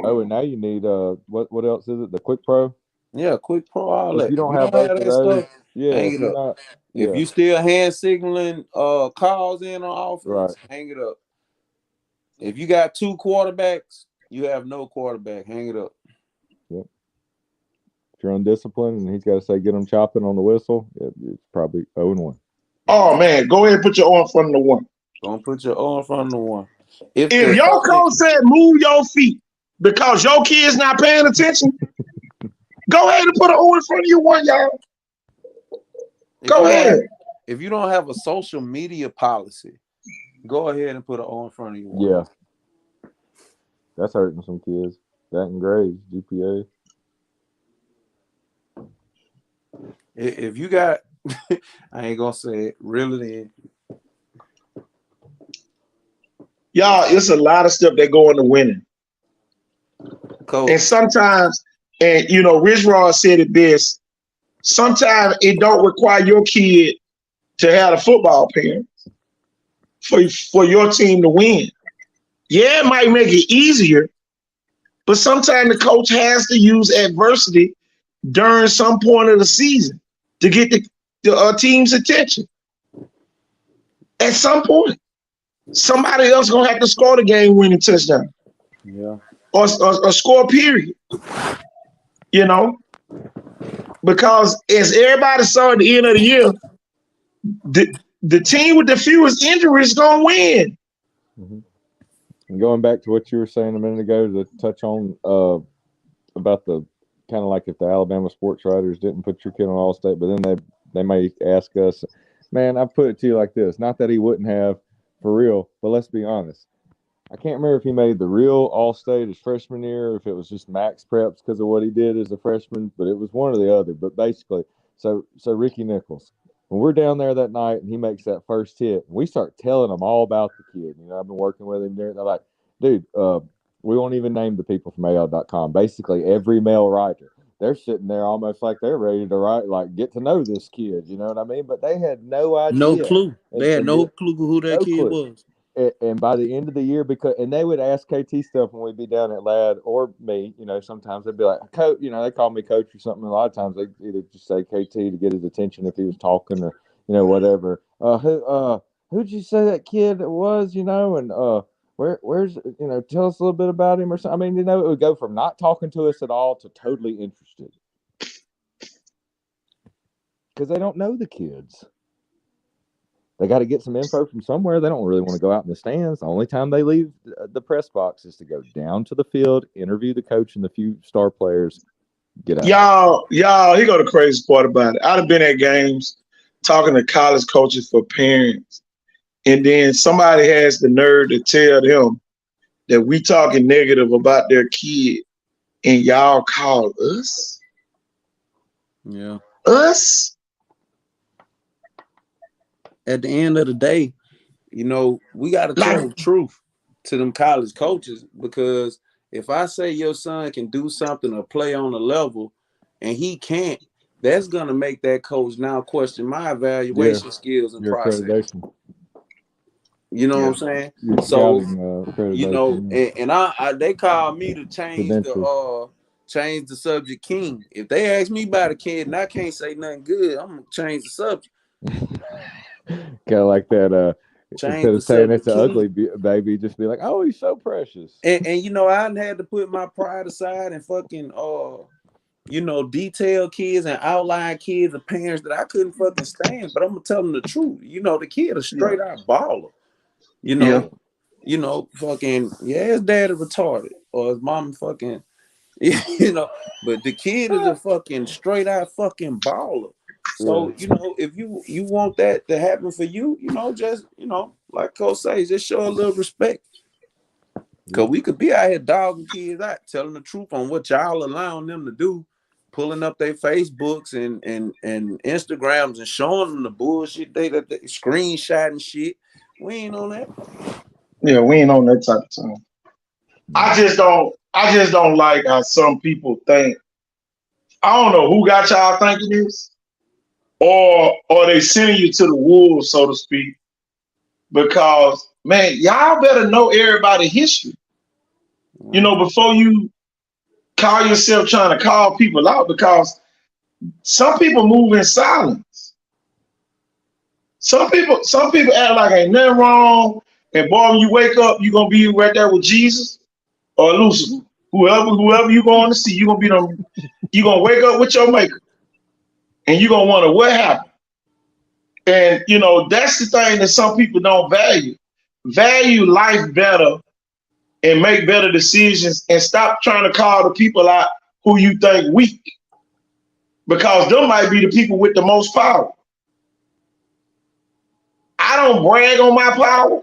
Oh, and now you need what else is it? The Quick Pro. Yeah, Quick Pro, all If that. you If don't you have don't both have of that those, stuff, yeah, hang if it you're up. not, If yeah, you still hand signaling calls in on right. offense, hang it up. If you got 2 quarterbacks, you have no quarterback. Hang it up. Yep. If you're undisciplined and he's got to say get him chopping on the whistle, it's probably 0-1. Oh man, go ahead and put your O in front of the one. Don't put your O in front of the one. If If the your fucking coach said move your feet because your kid's not paying attention, go ahead and put an O in front of your one, y'all. Go ahead. if you don't have a social media policy, go ahead and put an O in front of your one. Yeah, that's hurting some kids. That and grades, GPA. If you got, I ain't gonna say it. Really, Y'all, it's a lot of stuff that go into winning. coach. And sometimes, and you know, Rich Ross said it best, sometimes it don't require your kid to have a football parent for your team to win. Yeah, it might make it easier, but sometimes the coach has to use adversity during some point of the season to get the team's attention. At some point, somebody else gonna have to score the game-winning touchdown. Yeah. Or score a period. You know, because as everybody saw at the end of the year, the team with the fewest injuries gonna win. Mm-hmm. And going back to what you were saying a minute ago to touch on about the kind of like if the Alabama sports writers didn't put your kid on All-State, but then they may ask us, man, I put it to you like this, not that he wouldn't have for real, but let's be honest. I can't remember if he made the real All-State his freshman year or if it was just max preps because of what he did as a freshman, but it was one or the other. But basically, so Ricky Nichols, when we're down there that night and he makes that first hit, we start telling him all about the kid. You know, I've been working with him there. They're like, dude, we won't even name the people from AL.com. Basically, every male writer, they're sitting there almost like they're ready to write, like get to know this kid. You know what I mean? But they had no idea. No clue. They had no clue who that no kid clue. was. And by the end of the year, and they would ask KT stuff when we'd be down at Lad or me, you know, sometimes they'd be like, coach, you know, they call me coach or something. A lot of times they either just say KT to get his attention if he was talking or, you know, whatever. Who'd you say that kid was, you know, and where's, you know, tell us a little bit about him or something. I mean, you know, it would go from not talking to us at all to totally interested. Because they don't know the kids. They got to get some info from somewhere. They don't really want to go out in the stands. The only time they leave the press box is to go down to the field, interview the coach and the few star players, get out. Y'all, here go the crazy part about it. I'd have been at games talking to college coaches for parents, and then somebody has the nerve to tell them that we talking negative about their kid, and y'all call us? Yeah. Us? At the end of the day, you know, we got to tell the truth to them college coaches, because if I say your son can do something or play on a level and he can't, that's going to make that coach now question my evaluation skills and your process. accreditation. You know what I'm saying? Your So, accreditation, you know, and I they call me to change credentials. the subject king. If they ask me about a kid and I can't say nothing good, I'm gonna change the subject. Kind of like that. Instead of saying it's an ugly baby, just be like, "Oh, he's so precious." And you know, I had to put my pride aside and fucking you know, detail kids and outline kids and parents that I couldn't fucking stand. But I'm gonna tell them the truth. You know, the kid a straight out baller. You know, fucking his daddy retarded or his mom fucking, you know, but the kid is a fucking straight out fucking baller. So, you know, if you want that to happen for you, you know, just, you know, like Coach says, just show a little respect. Because we could be out here dogging kids out, telling the truth on what y'all allowing them to do, pulling up their Facebooks and Instagrams and showing them the bullshit they screenshotting shit. We ain't on that. Yeah, we ain't on that type of time. I just don't like how some people think. I don't know who got y'all thinking this, or they sending you to the wolves, so to speak. Because man, y'all better know everybody's history. You know, before you call yourself trying to call people out, because some people move in silence. Some people act like ain't nothing wrong, and boy, when you wake up, you're gonna be right there with Jesus or Lucifer. Whoever you going to see, you're gonna be them. You're gonna wake up with your maker, and you're gonna wonder what happened. And you know, that's the thing that some people don't value. Value life better and make better decisions, and stop trying to call the people out who you think weak, because them might be the people with the most power. I don't brag on my power.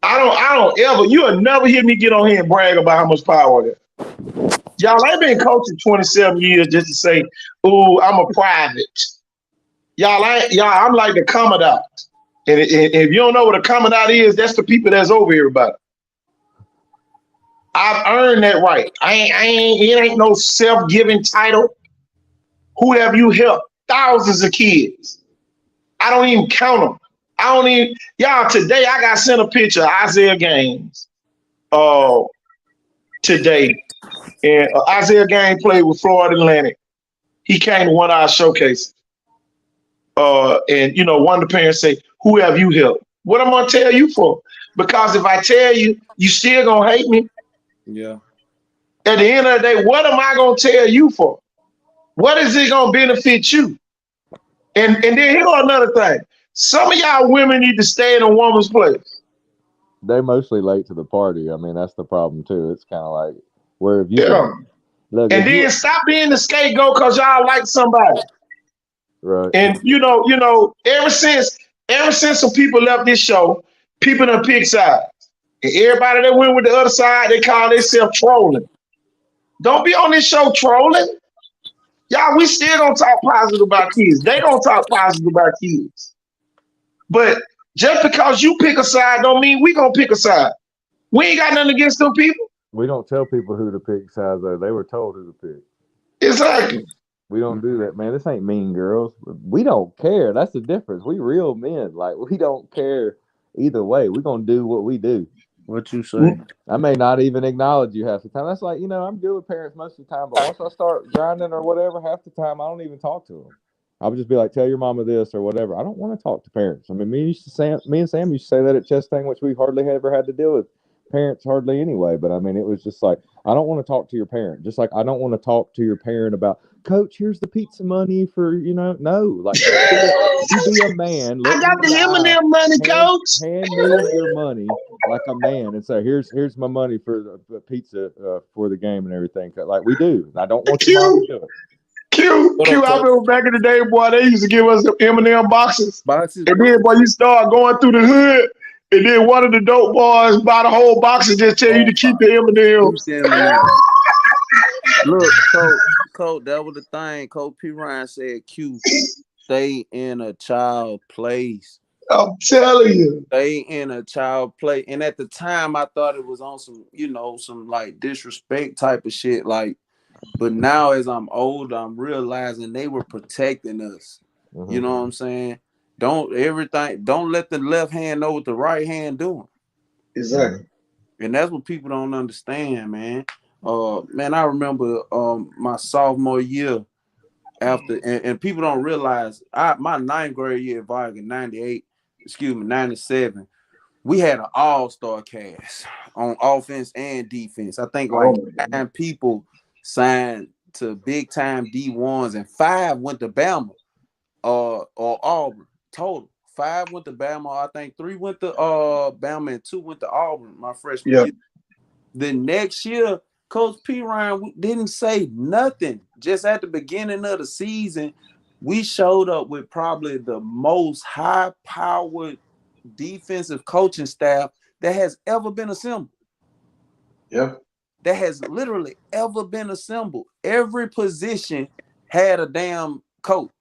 I don't ever, you'll never hear me get on here and brag about how much power I got. Y'all, I've been coaching 27 years just to say, oh, I'm a private. I'm like the commandant. And if you don't know what a commandant is, that's the people that's over everybody. I've earned that right. It ain't no self-giving title. Who have you helped? Thousands of kids. I don't even count them. Y'all, today I got sent a picture of Isaiah Gaines today. And Isaiah Gaines played with Florida Atlantic. He came to one of our showcases. And, you know, one of the parents say, who have you helped? What am I going to tell you for? Because if I tell you, you still going to hate me. Yeah. At the end of the day, what am I going to tell you for? What is it going to benefit you? And then here's another thing. Some of y'all women need to stay in a woman's place. They mostly late to the party. I mean, that's the problem too. It's kind of like, where have you been? Look, and then stop being the scapegoat because y'all like somebody. Right. And you know, ever since some people left this show, people done pick sides. And everybody that went with the other side, they call themselves trolling. Don't be on this show trolling. Y'all, we still gonna talk positive about kids. They gonna talk positive about kids. But just because you pick a side don't mean we gonna pick a side. We ain't got nothing against them people. We don't tell people who to pick sides though. They were told who to pick. Exactly. We don't do that, man. This ain't Mean Girls. We don't care. That's the difference. We real men. Like, we don't care either way. We're gonna do what we do. What you say? I may not even acknowledge you half the time. That's like, you know, I'm good with parents most of the time, but once I start grinding or whatever, half the time I don't even talk to them. I would just be like, tell your mama this or whatever. I don't want to talk to parents. I mean, me and Sam used to say that at Chestang, which we hardly ever had to deal with parents hardly anyway. But I mean, it was just like, I don't want to talk to your parent. Just like I don't want to talk to your parent about, Coach, here's the pizza money for, you know, no. Like, you be a man. I got the M&M money, Coach. Hand me your money like a man and say, here's my money for the pizza for the game and everything. Like we do. I don't want your mom to do it. Q, I remember back in the day, boy, they used to give us the M&M boxes. Boxes. And then, boy, you start going through the hood, and then one of the dope boys buy the whole box and just tell you to keep the M&Ms. Look, Coach, that was the thing. Coach P. Ryan said, Q, stay in a child place. I'm telling you. Stay in a child place. And at the time, I thought it was on some, you know, some like disrespect type of shit. Like, but now as I'm older, I'm realizing they were protecting us. Mm-hmm. You know what I'm saying? Don't let the left hand know what the right hand doing. Exactly. And that's what people don't understand, man. Man, I remember my sophomore year after, and people don't realize my ninth grade year at Viking, 97, we had an all-star cast on offense and defense. I think like 9 people signed to big-time D1s, and 5 went to Bama or Auburn total. 5 went to Bama. I think 3 went to Bama and 2 went to Auburn my freshman year. The next year, Coach P. Ryan didn't say nothing. Just at the beginning of the season, we showed up with probably the most high-powered defensive coaching staff that has ever been assembled. Yeah. That has literally ever been assembled. Every position had a damn coach.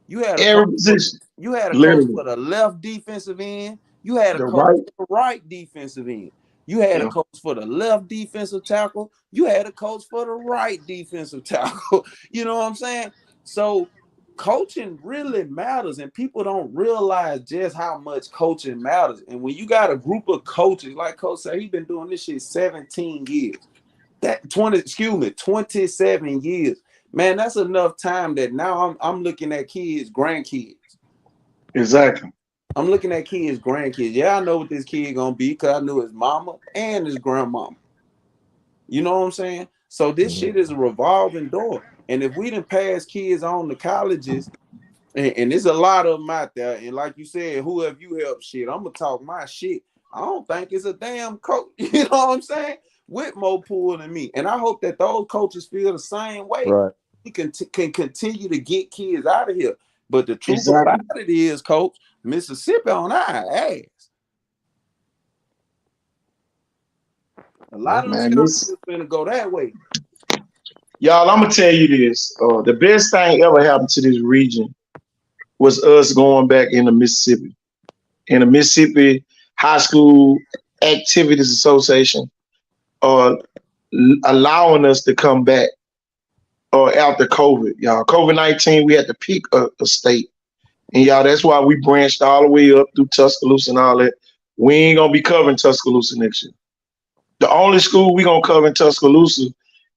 You had a coach for the left defensive end. You had a coach for the right defensive end. You had a coach for the left defensive tackle. You had a coach for the right defensive tackle. You know what I'm saying? So coaching really matters, and people don't realize just how much coaching matters. And when you got a group of coaches, like Coach said, he's been doing this shit 17 years. 27 years. Man, that's enough time that now I'm looking at kids, grandkids. Exactly. I'm looking at kids, grandkids. Yeah, I know what this kid gonna be because I knew his mama and his grandmama. You know what I'm saying? So this shit is a revolving door. And if we didn't pass kids on to colleges, and there's a lot of them out there, and like you said, who have you helped shit? I'm gonna talk my shit. I don't think it's a damn coach, you know what I'm saying? With more pull than me. And I hope that those coaches feel the same way. Right. We can continue to get kids out of here. But the truth Exactly. about it is, Coach, Mississippi on our ass. A lot of them scholarships finna go that way. Y'all, I'm gonna tell you this. The best thing ever happened to this region was us going back into Mississippi. In the Mississippi High School Activities Association, allowing us to come back after COVID. Y'all, COVID-19, we had to pick a state. And y'all, that's why we branched all the way up through Tuscaloosa and all that. We ain't gonna be covering Tuscaloosa next year. The only school we gonna cover in Tuscaloosa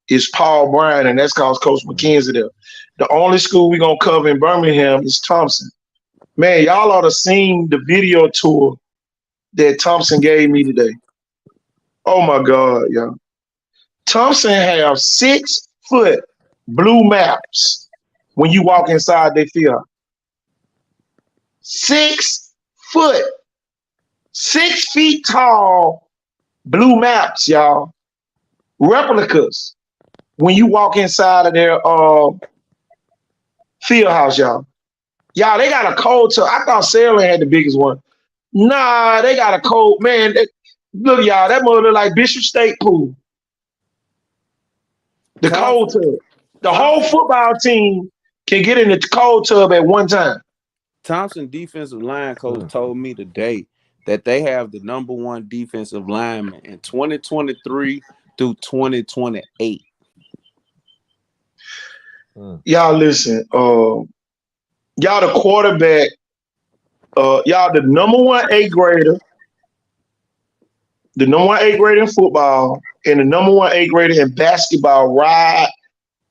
is Paul Bryan, and that's called Coach McKenzie there. The only school we gonna cover in Birmingham is Thompson. Man, y'all ought to seen the video tour that Thompson gave me today. Oh my God, y'all. Thompson have 6-foot blue maps when you walk inside their field. 6 foot, 6 feet tall blue maps, y'all. Replicas when you walk inside of their field house, y'all. Y'all, they got a cold tub. I thought Saraland had the biggest one. Nah, they got a cold, man. Look, y'all, that mother look like Bishop State Pool. The cold tub. The whole football team can get in the cold tub at one time. Thompson defensive line coach told me today that they have the number one defensive lineman in 2023 through 2028. Y'all listen, y'all the quarterback, y'all the number one 8th grader, the number one 8th grader in football, and the number one 8th grader in basketball ride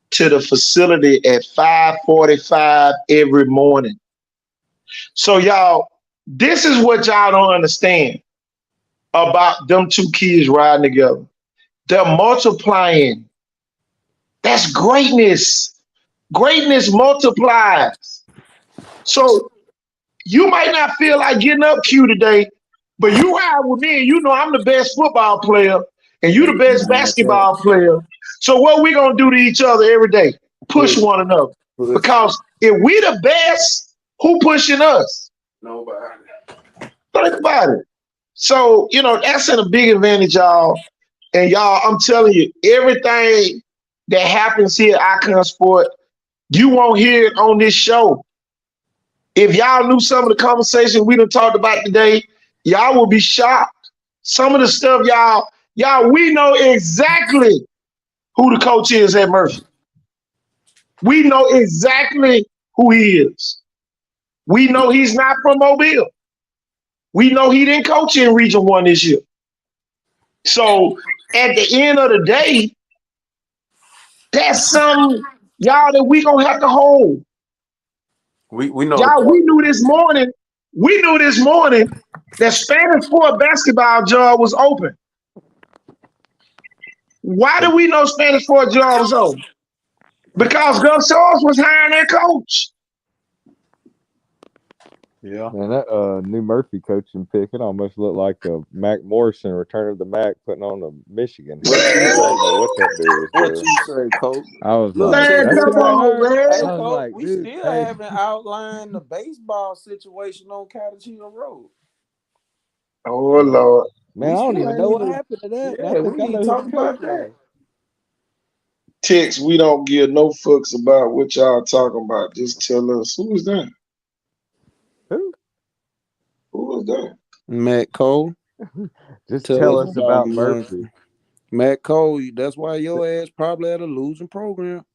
to the facility at 5:45 every morning. So y'all, this is what y'all don't understand about them two kids riding together. They're multiplying. That's greatness. Greatness multiplies. So you might not feel like getting up Q today, but you ride with me and you know I'm the best football player and you the best basketball player. So what we gonna do to each other every day? Push one another. Because if we the best, who pushing us? Nobody. Think about it. So, you know, that's a big advantage, y'all. And y'all, I'm telling you, everything that happens here at Icon Sport, you won't hear it on this show. If y'all knew some of the conversation we done talked about today, y'all will be shocked. Some of the stuff, y'all, we know exactly who the coach is at Murphy. We know exactly who he is. We know he's not from Mobile. We know he didn't coach in Region 1 this year. So at the end of the day, that's something, y'all, that we gonna have to hold. We know. Y'all, we knew this morning that Spanish Fort basketball job was open. Why do we know Spanish Fort job was open? Because Gus Shores was hiring their coach. Yeah. And that new Murphy coaching pick, it almost looked like a Mac Morrison Return of the Mac putting on a Michigan. I don't know what that dude What was. you say, Coach? I was Look, like, Man, that's come who I on, heard. man. Hey, I was Coach, like, we dude, still hey. haven't outlined the baseball situation on Catachino Road. Oh, Lord. Man, I don't even know what happened to that. Yeah, I think we I need know to who talk the coach about that. was. Text, we don't give no fucks about what y'all talking about. Just tell us who was that? Who? Who was that? Matt Cole. Just tell us about Murphy. Murphy. Matt Cole, that's why your ass probably at a losing program.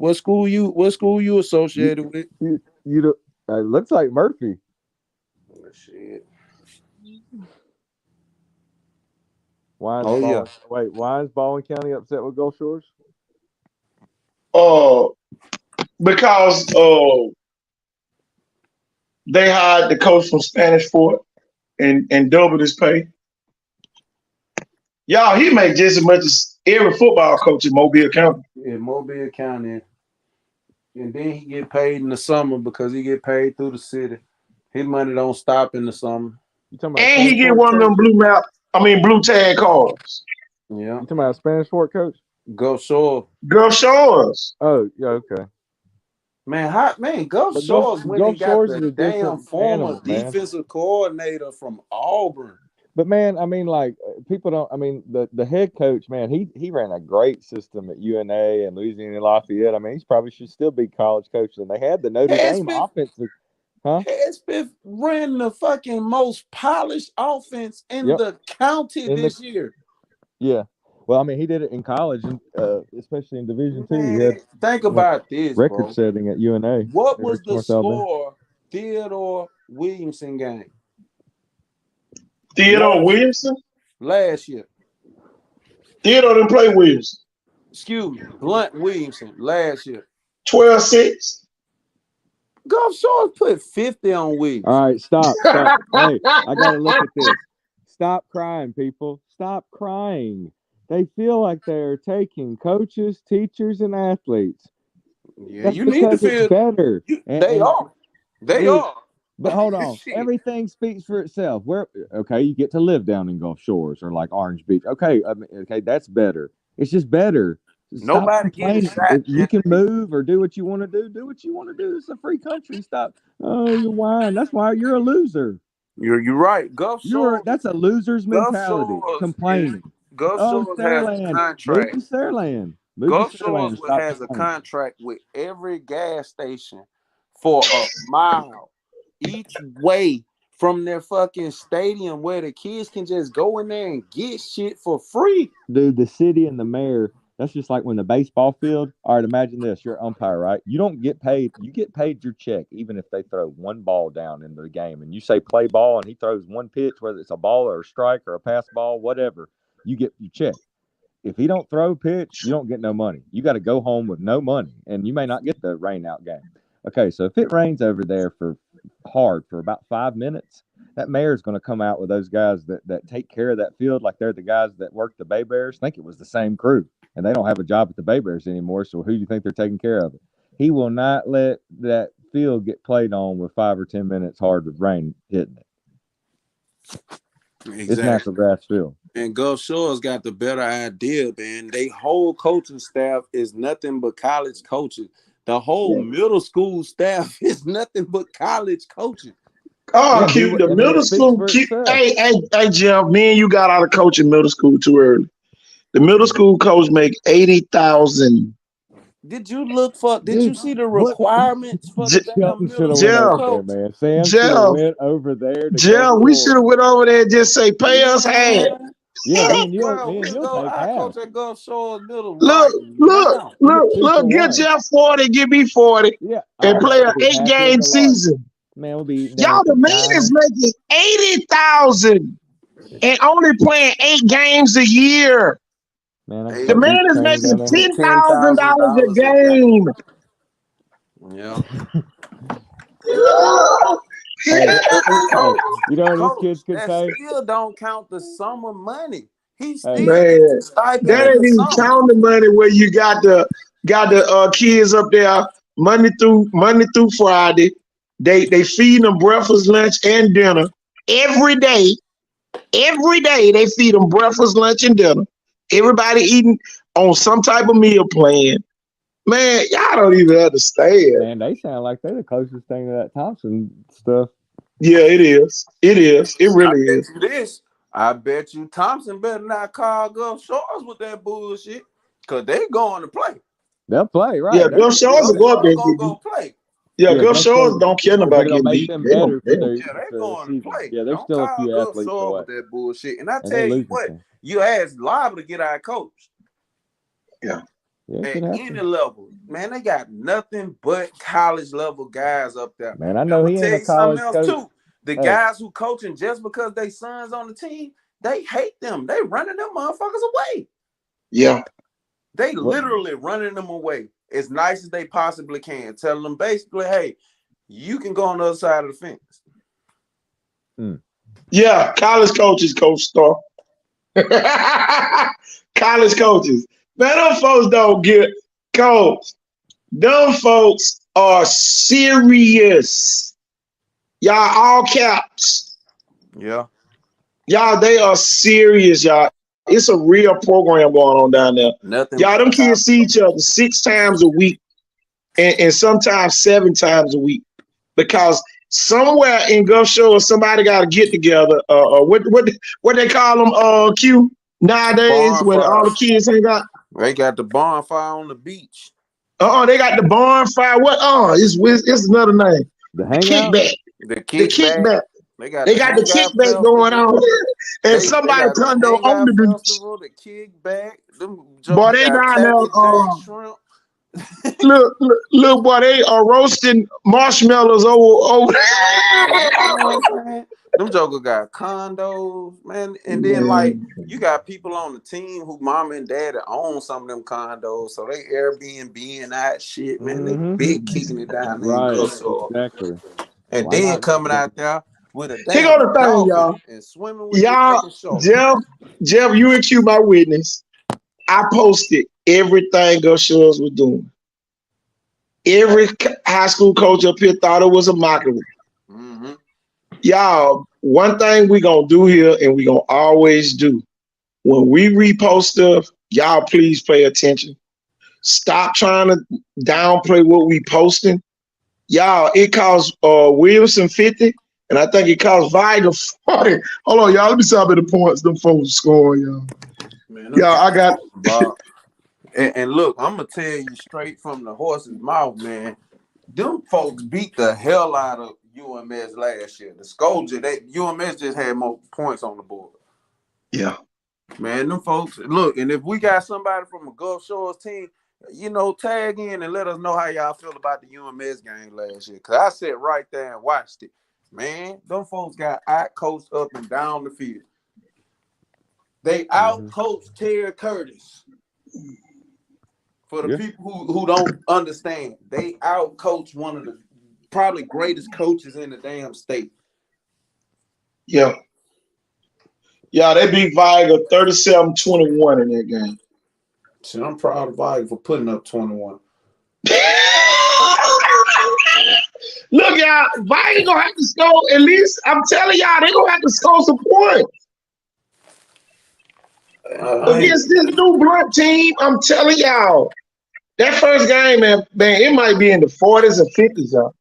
What school you associated with? You do, it looks like Murphy. Oh, shit. Why is Baldwin County upset with Gulf Shores? Because they hired the coach from Spanish Fort and doubled his pay. Y'all, he make just as much as every football coach in Mobile County. In Mobile County. And then he get paid in the summer because he get paid through the city. His money don't stop in the summer. You talking about And he Spanish get Fort one of them coach? blue tag cards. Yeah. You talking about Spanish Fort coach? Gulf Shores. Gulf Shores. Oh, yeah, okay. Gulf Shores went and got Shores the is a damn different former animal, man. defensive coordinator from Auburn. But man, I mean, like people don't. I mean, the head coach, man, he ran a great system at UNA and Louisiana Lafayette. I mean, he probably should still be college coach. And they had the Notre Dame offensive, huh? Hedgesmith ran the fucking most polished offense in the county this year. Yeah. Well, I mean, he did it in college, and especially in Division II. Think about this, record setting at UNA. What was the score Theodore Williamson game? Theodore Williamson? Last year. Theodore didn't play Williamson. Excuse me. Blunt Williamson last year. 12-6. Gulf Shores put 50 on Williams. All right, stop. Hey, I got to look at this. Stop crying, people. Stop crying. They feel like they're taking coaches, teachers, and athletes. Yeah, that's you need to feel better. They are. But hold on. Everything speaks for itself. You get to live down in Gulf Shores or like Orange Beach. Okay, that's better. It's just better. Stop Nobody getting shot. If you can move or do what you want to do, do what you want to do. It's a free country. Stop. Oh, you're whining. That's why you're a loser. You're right. Gulf Shores. That's a loser's mentality. Complaining. Gulf Shores has a contract. Move to Saraland. Gulf Shores has a contract with every gas station for a mile each way from their fucking stadium where the kids can just go in there and get shit for free. Dude, the city and the mayor, that's just like when the baseball field. All right, imagine this. You're an umpire, right? You don't get paid. You get paid your check, even if they throw one ball down into the game and you say play ball and he throws one pitch, whether it's a ball or a strike or a pass ball, whatever, you get your check. If he don't throw a pitch, you don't get no money. You got to go home with no money, and you may not get the rain out game. Okay, so if it rains over there for about 5 minutes, that mayor's going to come out with those guys that take care of that field like they're the guys that work the Bay Bears. I think it was the same crew, and they don't have a job at the Bay Bears anymore, so who do you think they're taking care of it? He will not let that field get played on with 5 or 10 minutes hard with rain hitting it. Exactly. It's natural grass field. And Gulf Shores got the better idea, man. They whole coaching staff is nothing but college coaches. The whole middle school staff is nothing but college coaching. Oh, cute. The middle school. Hey, Jeff, me and you got out of coaching middle school too early. The middle school coach make $80,000. Did you see the requirements for the damn middle school coach? Man. Sam should have went over there. Jeff, we should have went over there and just say, pay us half. Yeah, me and you'll take half. Coach at Gulf Shores middle. Look, get Jeff 40, give me 40, and play an 8-game season. Man, we'll be y'all. The man is making $80,000 and only playing 8 games a year. Man, the man is making $10,000 a game. Yeah. You know what these kids could say? Still don't count the summer money. He's still that ain't even count the money where you got the kids up there Monday through Friday. They feed them breakfast, lunch, and dinner every day. Every day they feed them breakfast, lunch, and dinner. Everybody eating on some type of meal plan. Man, y'all don't even understand. Man, they sound like they're the closest thing to that Thompson stuff. Yeah, it is. It is. It really is. I bet you Thompson better not call Gulf Shores with that bullshit, because they going to play. They'll play, right? Yeah, Gulf Shores will go up there and go play. Yeah, Gulf Shores don't care about getting beat. They're going to play. Yeah, there's still a few athletes with that bullshit. And I tell you what, you asked liable to get our coach. Yeah. Yeah, it at could any happen. level. Man, they got nothing but college level guys up there. Man, I And know I'm he gonna ain't tell a you something college else coach. too. The Hey. guys who coaching just because they sons on the team, they hate them. They running them motherfuckers away. Yeah. They literally running them away as nice as they possibly can, telling them basically, hey, you can go on the other side of the fence. Yeah, college coaches, Coach Star. College coaches. Man, them folks don't get coach. Them folks are serious. Y'all all caps. Yeah. Y'all, they are serious, y'all. It's a real program going on down there. Nothing Y'all, them but kids college. see each other 6 times a week and sometimes 7 times a week. Because somewhere in Gulf Shores, somebody got to get together. What they call them? Q nowadays, where all Bonfire. the kids hang out. They got the bonfire on the beach. They got the bonfire. What? It's another name. The The hangout? kickback. The The kickback. kickback. They got They the got the hangout kickback going festival. on, and They somebody got the condo on hangout the beach. festival, the kickback. Them Boy, jokers they got down there. tacky jack shrimp. Little boy, they are roasting marshmallows over. You know what I'm saying? Them jokers got condos, man. And then like Man. you got people on the team who mama and daddy own some of them condos, so they Airbnb and that shit, man. They Mm-hmm. big kicking it down there in Right. Gulf Shores. Exactly. And Why then not? coming out there with a Here go damn the thing, dolphin y'all. and swimming with their Y'all, fucking shark. Jeff, you and Q, my witness. I posted everything Gus Shores was doing. Every high school coach up here thought it was a mockery. Mm-hmm. Y'all, one thing we gonna do here, and we gonna always do when we repost stuff. Y'all, please pay attention. Stop trying to downplay what we posting. Y'all, it costs Williamson 50, and I think it costs Viger 40. Hold on, y'all. Let me see how many points them folks scoring, y'all. Man, Y'all, I got Bob. And look, I'm gonna tell you straight from the horse's mouth, man. Them folks beat the hell out of UMS last year. The Scourge, UMS just had more points on the board. yeah. Man, them folks, look, and if we got somebody from a Gulf Shores team, tag in and let us know how y'all feel about the UMS game last year. Cause I sat right there and watched it. Man, them folks got out-coached up and down the field. They out-coached Terry Curtis. For the people who don't understand, they out-coached one of the probably greatest coaches in the damn state. Yeah. Yeah, they beat Viger 37-21 in that game. So I'm proud of Viger for putting up 21. Look, y'all, Viger gonna have to score at least. I'm telling y'all, they gonna have to score some points against this new Blunt team. I'm telling y'all, that first game, man, it might be in the 40s or 50s, y'all.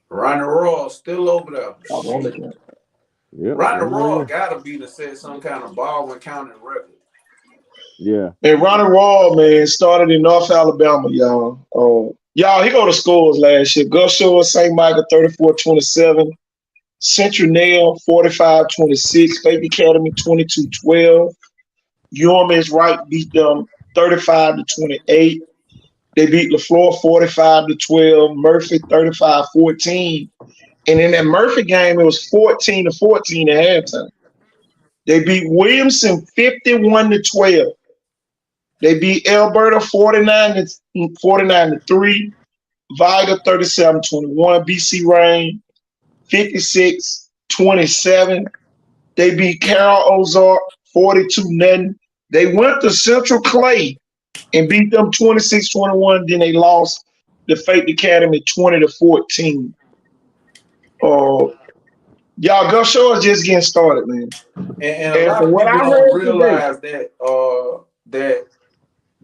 Ronnie Roy still over there. Yep. Ronnie Roy gotta be to set some kind of Baldwin County record. Yeah. And Ronnie Raw, man, started in North Alabama, y'all. Y'all, he go to schools last year. Gulf Shores, St. Michael, 34-27. Central Nail, 45-26. Faith Academy, 22-12. UMS Wright beat them 35-28. They beat LaFleur 45-12. Murphy 35-14. And in that Murphy game, it was 14-14 at halftime. They beat Williamson 51-12. They beat Alberta 49-3. Viger 37-21. BC Rain 56-27. They beat Carroll Ozark 42-0. They went to Central Clay and beat them 26-21. Then they lost the Faith Academy 20-14. Y'all, Gulf Shores just getting started, man. And a And lot from of what people I don't heard today, realize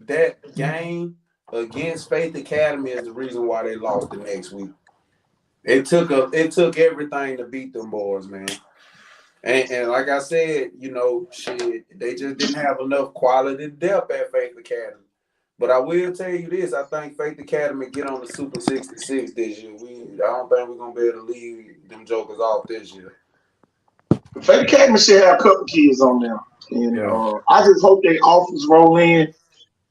that game against Faith Academy is the reason why they lost the next week. It took everything to beat them boys, man. And like I said, they just didn't have enough quality depth at Faith Academy. But I will tell you this: I think Faith Academy get on the Super 66 this year. I don't think we're gonna be able to leave them jokers off this year. Faith Academy should have a couple kids on there. And I just hope they offers roll in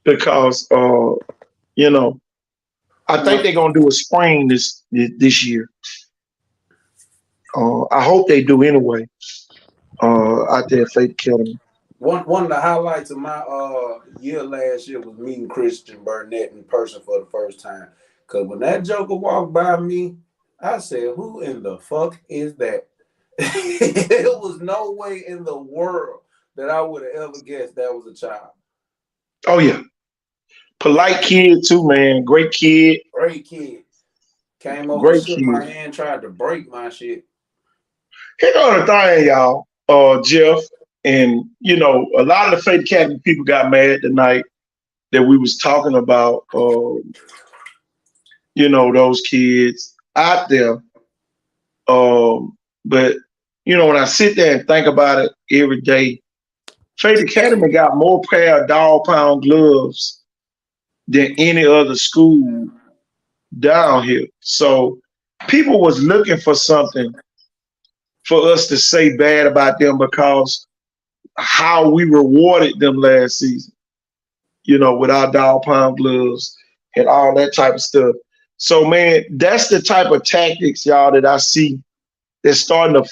because you know, I think they're gonna do a spring this year. I hope they do anyway. Out there at Faith Academy. One of the highlights of my year last year was meeting Christian Burnett in person for the first time. Cause when that joker walked by me, I said, "Who in the fuck is that?" There was no way in the world that I would have ever guessed that was a child. Oh yeah, polite kid too, man. Great kid. Great kid. Came over, Great shook my kid. hand, tried to break my shit. Here's the other thing, y'all. Jeff, and a lot of the Faith Academy people got mad tonight that we was talking about. Those kids out there. But when I sit there and think about it every day, Faith Academy got more pair of dog pound gloves than any other school down here. So people was looking for something for us to say bad about them because how we rewarded them last season, with our dog pound gloves and all that type of stuff. So man, that's the type of tactics, y'all, that I see that's starting to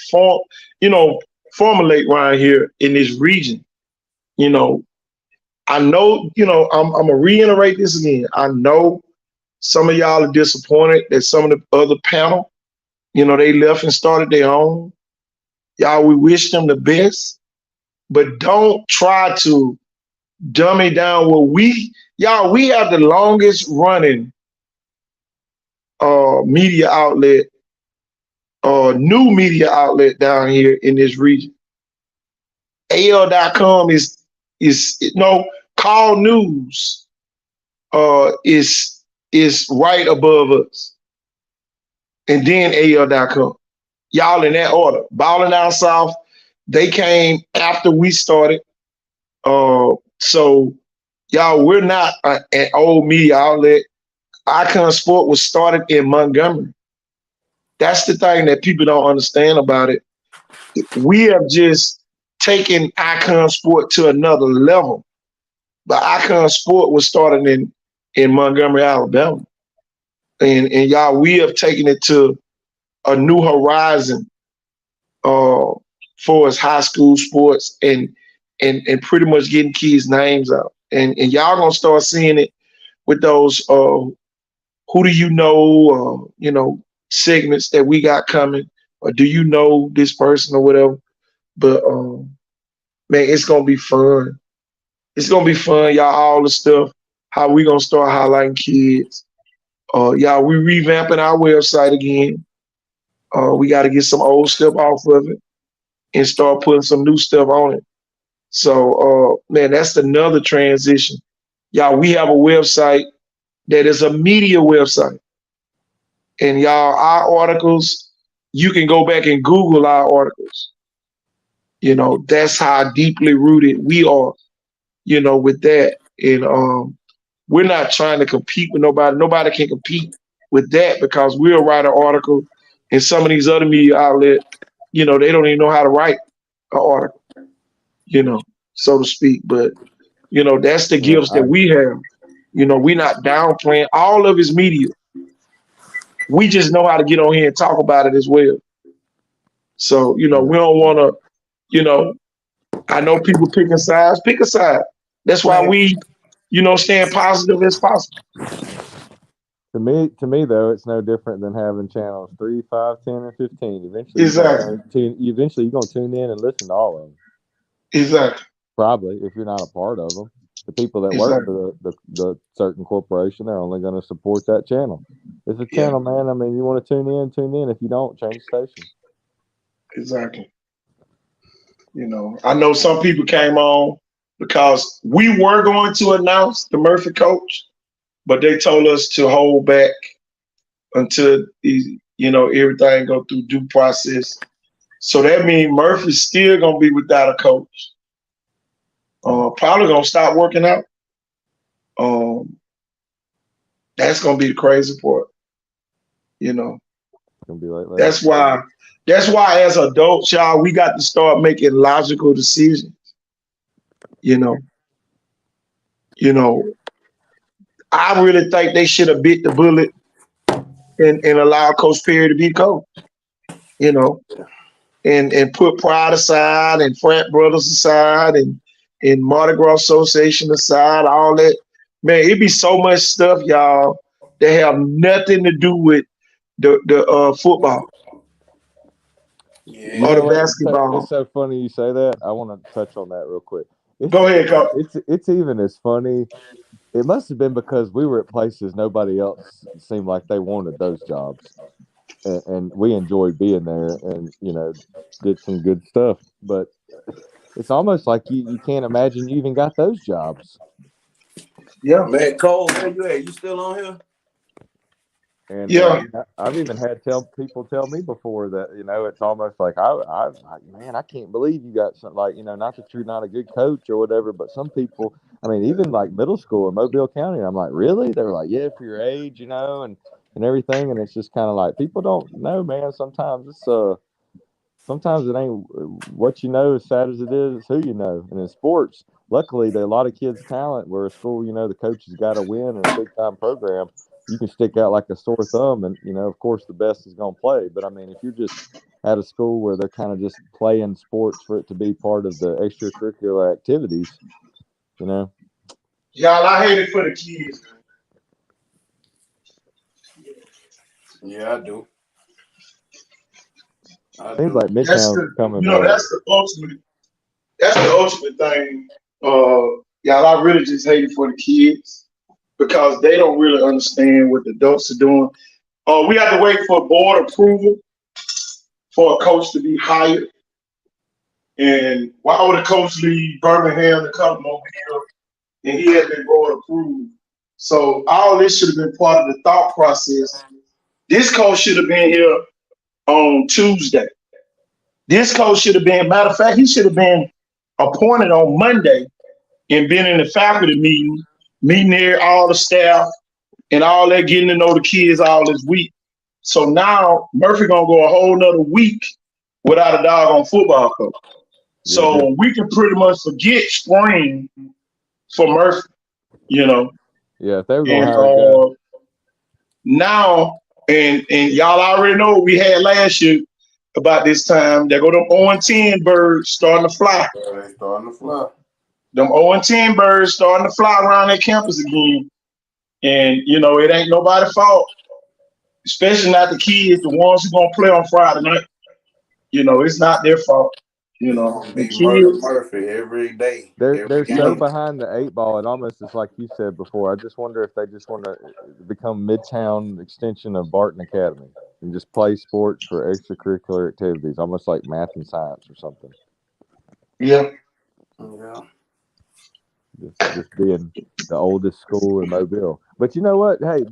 formulate around here in this region. I know, I'm gonna reiterate this again. I know some of y'all are disappointed that some of the other panel, they left and started their own. Y'all, we wish them the best, but don't try to dummy down what we have the longest running media outlet, new media outlet down here in this region. AL.com is Call News is right above us. And then AL.com. Y'all in that order. Ballin' Down South, they came after we started. So y'all, we're not an old media outlet. Icon Sport was started in Montgomery. That's the thing that people don't understand about it. We have just taken Icon Sport to another level. But Icon Sport was started in Montgomery, Alabama. And y'all, we have taken it to a new horizon for us high school sports and pretty much getting kids' names out. And y'all gonna start seeing it with those who do you know, segments that we got coming, or do you know this person or whatever. But man, it's gonna be fun. It's gonna be fun, y'all. All the stuff, how we gonna start highlighting kids. Y'all, we revamping our website again. We got to get some old stuff off of it and start putting some new stuff on it. So, man, that's another transition. Y'all, we have a website that is a media website. And y'all, our articles, you can go back and Google our articles. That's how deeply rooted we are, with that. And we're not trying to compete with nobody. Nobody can compete with that because we'll write an article and some of these other media outlets, they don't even know how to write an article, so to speak. But, that's the gifts that we have. We're not downplaying. All of his media. We just know how to get on here and talk about it as well. So, we don't want to, I know people picking sides, pick a side. That's why we, staying positive as possible. To me though, it's no different than having channels 3, 5, 10, and 15. Eventually, Exactly. you're going to tune in and listen to all of them. Exactly. Probably, if you're not a part of them. The people that work for the certain corporation, they're only going to support that channel. It's a channel, man. I mean, you want to tune in. If you don't, change station. Exactly. I know some people came on because we were going to announce the Murphy coach, but they told us to hold back until everything go through due process. So that means Murphy's still gonna be without a coach. Probably gonna stop working out. That's gonna be the crazy part. It's gonna be like that. That's why as adults, y'all, we got to start making logical decisions. You know, you know, I really think they should have bit the bullet and allowed Coach Perry to be coach. You know, and put pride aside and frat brothers aside and Mardi Gras Association aside, all that. Man, it'd be so much stuff, y'all, that have nothing to do with the football You or Yeah. the know what? It's basketball. so funny you say that. I want to touch on that real quick. Go ahead, coach. It's even as funny. It must have been because we were at places nobody else seemed like they wanted those jobs, and we enjoyed being there, and did some good stuff. But it's almost like you can't imagine you even got those jobs. Yeah, Matt Cole, where you at? You still on here? And yeah, I've even had people tell me before that it's almost like man, I can't believe you got something like not that you're not a good coach or whatever, but some people, I mean, even like middle school in Mobile County, I'm like, really? They were like, yeah, for your age, and everything, and it's just kind of like people don't know, man. Sometimes it ain't what you know, as sad as it is, it's who you know. And in sports, luckily, there are a lot of kids' talent where a school, the coach has got to win in a big time program. You can stick out like a sore thumb, and of course, the best is going to play. But I mean, if you're just at a school where they're kind of just playing sports for it to be part of the extracurricular activities, you know, y'all. I hate it for the kids. Yeah, I do. I seems do. like That's Midtown's the becoming more. that's the ultimate. That's the ultimate thing. Y'all, I really just hate it for the kids because they don't really understand what the adults are doing. We have to wait for board approval for a coach to be hired. And why would a coach leave Birmingham to come over here and he had been board approved? So all this should have been part of the thought process. This coach should have been here on Tuesday. This coach should have been, matter of fact, he should have been appointed on Monday and been in the faculty meeting, meeting there, all the staff and all that, getting to know the kids all this week. So now Murphy gonna go a whole nother week without a doggone football coach. Yeah, So we can pretty much forget spring for Murphy, you know. if they were gonna And hire a guy. now, and y'all already know what we had last year about this time. There go them 0-10 birds starting to fly. They starting to fly. Them 0-10 birds starting to fly around that campus again. And, it ain't nobody's fault, especially not the kids, the ones who going to play on Friday night. It's not their fault. It's gonna The be Murder kids, Murphy every day, They're every so game. behind the eight ball. It almost is like you said before. I just wonder if they just want to become Midtown extension of Barton Academy and just play sports for extracurricular activities, almost like math and science or something. yeah. Yeah. Just being the oldest school in Mobile. But you know what? Hey,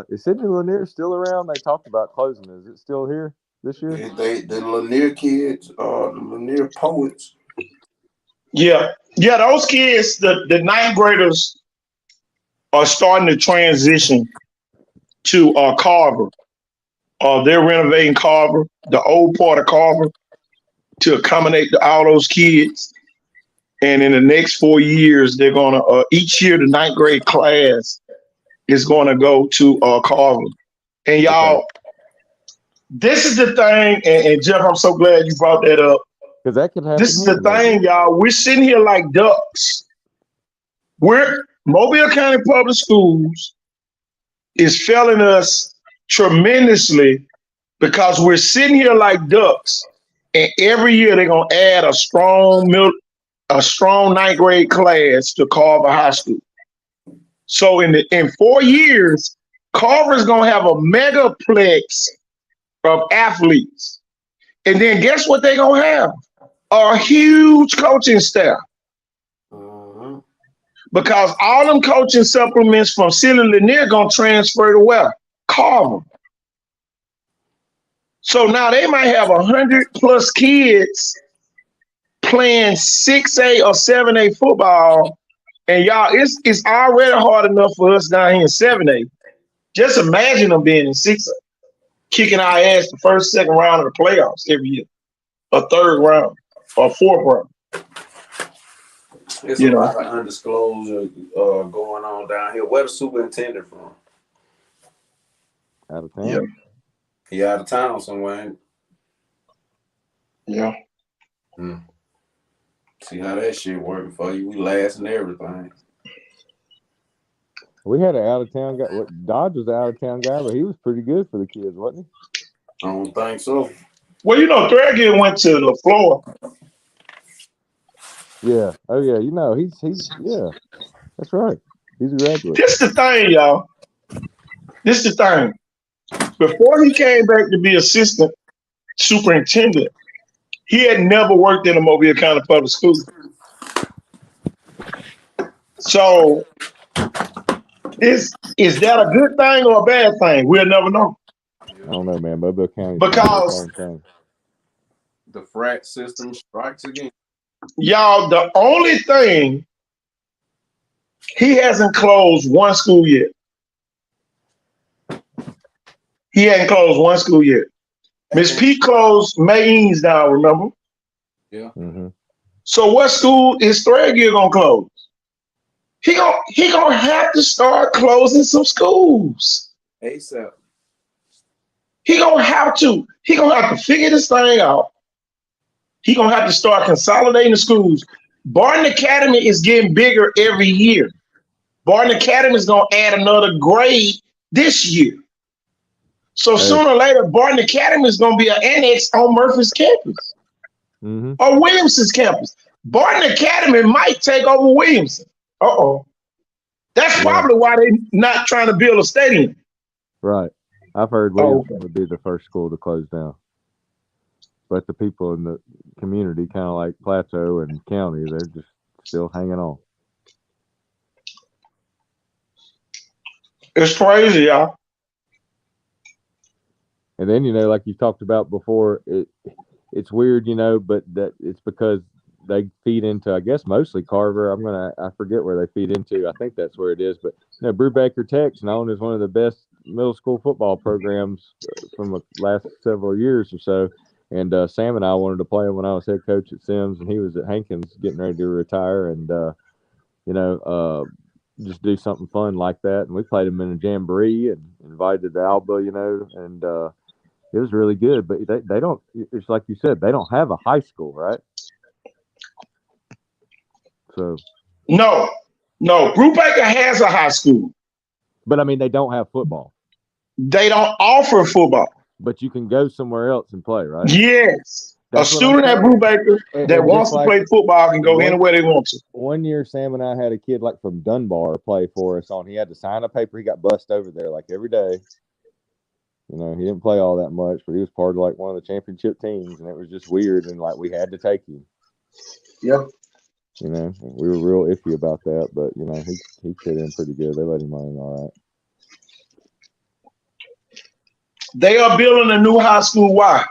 is Sidney Lanier still around? They talked about closing. Is it still here this year? The Lanier kids, the Lanier poets. Yeah. Yeah, those kids, the ninth graders are starting to transition to Carver. They're renovating Carver, the old part of Carver, to accommodate all those kids. And in the next 4 years, they're gonna each year the ninth grade class is gonna go to Carver. And Okay. y'all, this is the thing, and Jeff, I'm so glad you brought that up. Because that could This happen is here, the maybe. thing, y'all. We're sitting here like ducks. We're Mobile County Public Schools is failing us tremendously because we're sitting here like ducks, and every year they're gonna add a strong ninth grade class to Carver High School. So in 4 years, Carver's gonna have a megaplex of athletes, and then guess what they're gonna have? A huge coaching staff Mm-hmm. because all them coaching supplements from Silly Lanier gonna transfer to where? Carver. So now they might have 100+ kids playing 6A or 7A football. And y'all, it's already hard enough for us down here in 7A. Just imagine them being in 6A, kicking our ass the first, second round of the playoffs every year, a third round, or fourth round. It's a lot of undisclosure going on down here. Where the superintendent from? Out of town. Yeah. He out of town somewhere. Yeah. See how that shit working for you. We last and everything. We had an out of town guy. Dodge was an out of town guy, but he was pretty good for the kids, wasn't he? I don't think so. Well, Threadgill went to the Florida. Yeah. Oh yeah. He's yeah. That's right. He's a graduate. This the thing, y'all. This the thing. Before he came back to be assistant superintendent, he had never worked in a Mobile County public school. So is that a good thing or a bad thing? We'll never know. I don't know, man. Mobile County. Because the frat system strikes again. Y'all, the only thing, he hasn't closed one school yet. He hadn't closed one school yet. Miss P closed Maynes down, remember? Yeah. Mm-hmm. So what school is Threadgill gonna close? He gonna have to start closing some schools. ASAP. He gonna have to figure this thing out. He gonna have to start consolidating the schools. Barton Academy is getting bigger every year. Barton Academy is gonna add another grade this year. So sooner or later, Barton Academy is gonna be an annex on Murphy's campus or Williamson's campus. Barton Academy might take over Williamson. That's probably why they're not trying to build a stadium. Right. I've heard Williamson would be the first school to close down. But the people in the community, kind of like Plateau and County, they're just still hanging on. It's crazy, y'all. And then, like you talked about before, it's weird, but that it's because they feed into, I guess, mostly Carver. I forget where they feed into. I think that's where it is. But, Brubaker Tech's known as one of the best middle school football programs from the last several years or so. And Sam and I wanted to play him when I was head coach at Sims, and he was at Hankins getting ready to retire, and just do something fun like that. And we played him in a jamboree and invited Alba, and it was really good. But they don't. It's like you said, they don't have a high school, right? So no, Brubaker has a high school, but I mean they don't have football. They don't offer football. But you can go somewhere else and play, right? Yes. That's a student at Brubaker that wants to play football can go anywhere they want to. One year, Sam and I had a kid from Dunbar play for us he had to sign a paper. He got bussed over there every day. He didn't play all that much, but he was part of one of the championship teams, and it was just weird, and we had to take him. Yep. We were real iffy about that, but he fit in pretty good. They let him in all right. They are building a new high school. Why?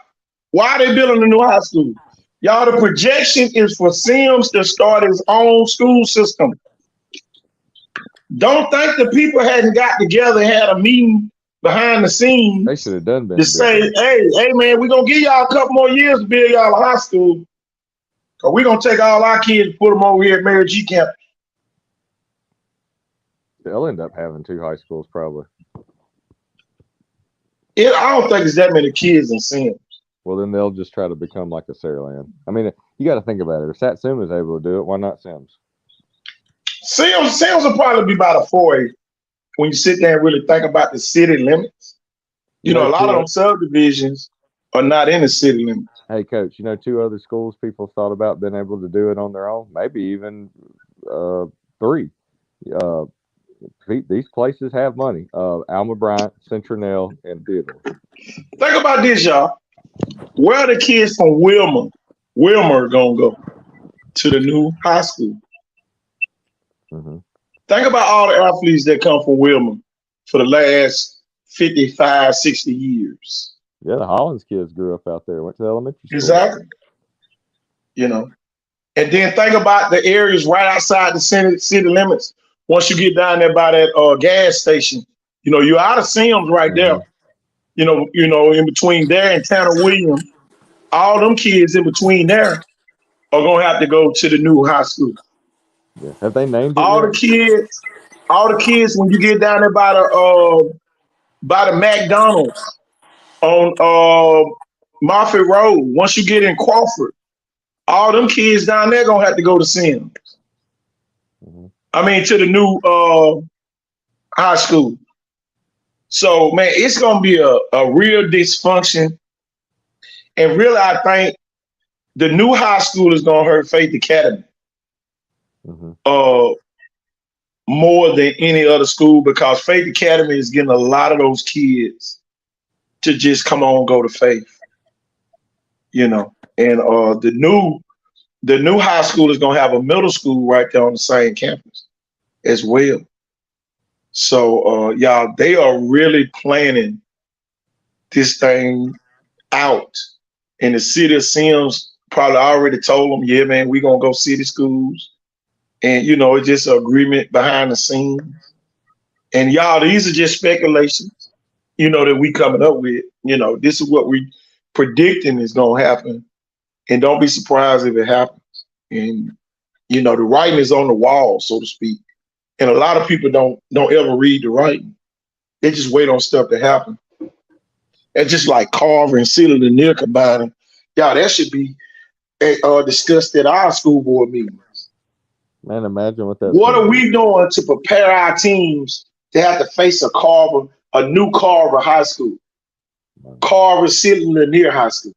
Why are they building a new high school? Y'all, the projection is for Sims to start his own school system. Don't think the people hadn't got together and had a meeting behind the scenes. They should have done to say, hey, man, we're going to give y'all a couple more years to build y'all a high school. Because we're going to take all our kids and put them over here at Mary G campus. They'll end up having 2 high schools probably. I don't think there's that many kids in Sims. Well, then they'll just try to become like a Saraland. I mean, you got to think about it. If Satsuma is able to do it, why not Sims? Sims will probably be about a 4A when you sit there and really think about the city limits. A lot of them subdivisions are not in the city limits. Hey, Coach, 2 other schools people thought about being able to do it on their own, maybe even 3. These places have money. Alma Bryant, Centronell, and Theodore. Think about this, y'all. Where are the kids from Wilmer gonna go to the new high school? Mm-hmm. Think about all the athletes that come from Wilmer for the last 55, 60 years. Yeah, the Hollins kids grew up out there, went to elementary school. Exactly. And then think about the areas right outside the city limits. Once you get down there by that gas station, you're out of Sims right there. In between there and Tanner Williams, all them kids in between there are gonna have to go to the new high school. Yeah. Have they named it All yet? all the kids when you get down there by the McDonald's on Moffett Road, once you get in Crawford, all them kids down there gonna have to go to Sims. Mm-hmm. I mean to the new high school. So man, it's gonna be a real dysfunction. And really I think the new high school is gonna hurt Faith Academy Mm-hmm. more than any other school because Faith Academy is getting a lot of those kids to just come on, go to Faith, you know. And the new high school is gonna have a middle school right there on the same campus as well. So y'all, they are really planning this thing out. And the city of Sims probably already told them, yeah, man, we're gonna go city schools. And you know, it's just an agreement behind the scenes. And y'all, these are just speculations, you know, that we coming up with. You know, this is what we predicting is gonna happen. And don't be surprised if it happens. And you know, the writing is on the wall, so to speak. And a lot of people don't ever read the writing. They just wait on stuff to happen. It's just like Carver and Sealer and Near combining. Y'all, that should be discussed at our school board meetings. Man, imagine what that. What are we doing to prepare our teams to have to face a new Carver High School, Carver Sealer and Near High School?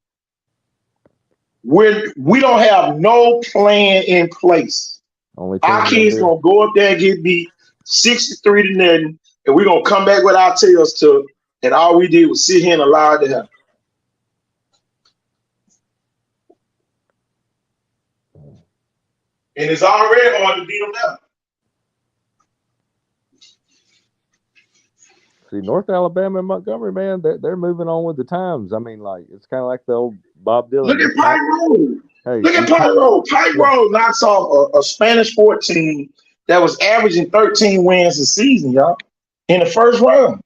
We don't have no plan in place. Our kids gonna go up there and get beat 63-0, and we're gonna come back with our tails to, and all we did was sit here and allow it to happen. And it's already hard to beat them now. See, North Alabama and Montgomery, man, they're moving on with the times. I mean, like, it's kind of like the old Bob Dylan. Look at Pike Road. Hey, look at Pike Road. Pike Road knocks off a Spanish 14 that was averaging 13 wins a season, y'all, in the first round.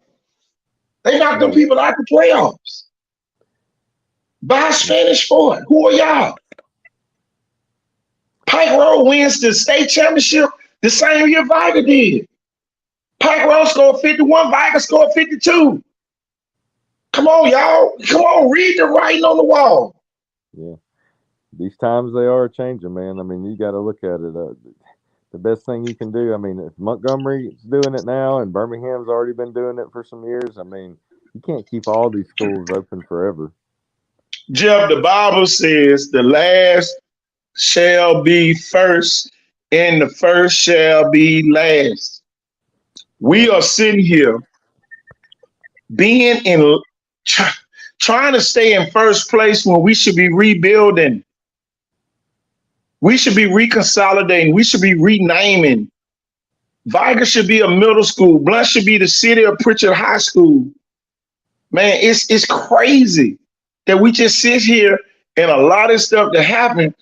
They knocked them people out the playoffs. By Spanish Fort. Who are y'all? Pike Road wins the state championship the same year Viger did. Pike Road scored 51, Viger scored 52. Come on, y'all. Come on, read the writing on the wall. Yeah. These times they are changing, man. I mean, you got to look at it. The best thing you can do, I mean, if Montgomery's doing it now and Birmingham's already been doing it for some years, I mean, you can't keep all these schools open forever. Jeff, the Bible says the last shall be first and the first shall be last. We are sitting here trying to stay in first place when we should be rebuilding. We should be reconsolidating. We should be renaming. Viger should be a middle school. Blunt should be the city of Pritchard High School. Man, it's crazy that we just sit here and allow this stuff to happen.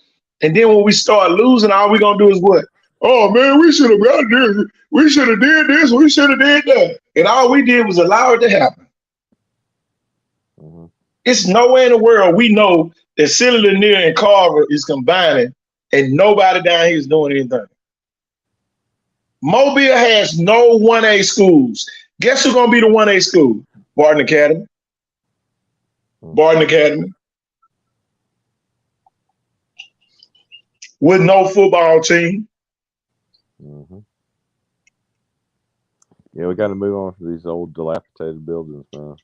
And then when we start losing, all we're going to do is what? Oh, man, we should have got this. We should have did this. We should have did that. And all we did was allow it to happen. Mm-hmm. It's nowhere in the world we know that Silly Lanier and Carver is combining and nobody down here is doing anything. Mobile has no 1A schools. Guess who's going to be the 1A school? Barton Academy. Barton Academy. With no football team. Mm-hmm. Yeah, we got to move on to these old dilapidated buildings now.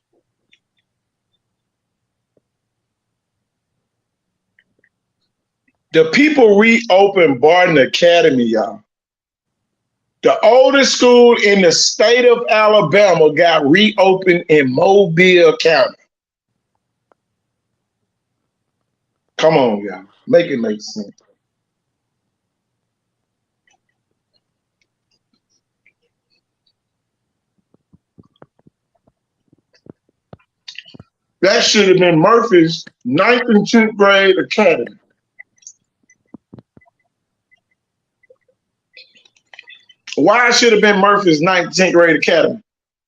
The people reopened Barton Academy, y'all. The oldest school in the state of Alabama got reopened in Mobile County. Come on, y'all. Make it make sense. That should have been Murphy's 9th and 10th grade academy. Why it should have been Murphy's 9th and 10th grade academy?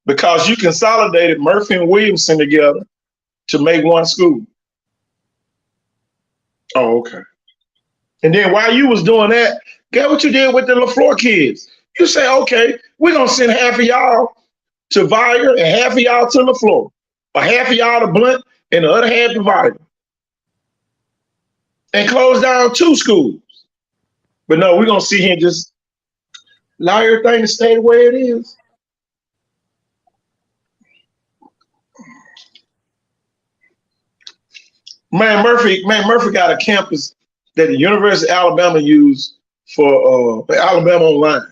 Because you consolidated Murphy and Williamson together to make one school. Oh, okay. And then while you was doing that, get what you did with the LaFleur kids. You say, okay, we're gonna send half of y'all to Vire and half of y'all to LaFleur, or half of y'all to Blunt and the other half to Vire, and close down 2 schools. But no, we're gonna sit here and just allow everything to stay the way it is. Man Murphy got a campus that the University of Alabama used for Alabama Online.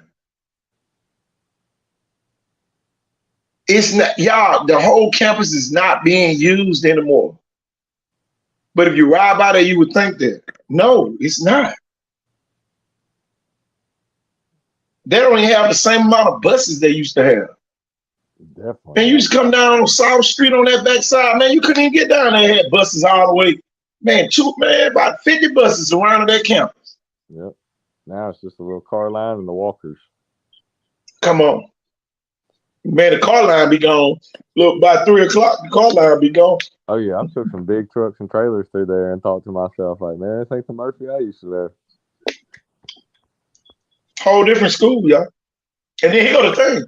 It's not, y'all, the whole campus is not being used anymore. But if you ride by there, you would think that. No, it's not. They don't even have the same amount of buses they used to have. Definitely. And you just come down on South Street on that backside, man, you couldn't even get down there. They had buses all the way. Man, about 50 buses around that campus. Yep. Now it's just a little car line and the walkers. Come on. Man, the car line be gone. Look, by 3 o'clock, the car line be gone. Oh, yeah. I took some big trucks and trailers through there and thought to myself, like, man, this ain't the Murphy I used to live. Whole different school, y'all. And then here's the thing.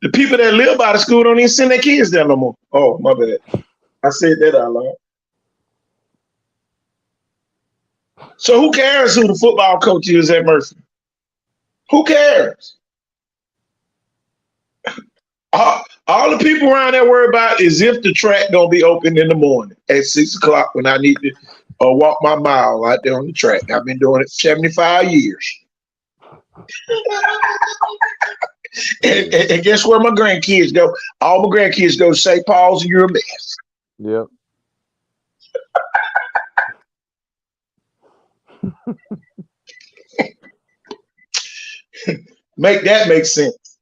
The people that live by the school don't even send their kids there no more. Oh, my bad. I said that out loud. So who cares who the football coach is at Murphy? Who cares? All the people around there worry about is if the track gonna be open in the morning at 6 o'clock when I need to walk my mile out there on the track. I've been doing it 75 years. and guess where my grandkids go? All my grandkids go to St. Paul's and you're a mess. Yep. Make sense.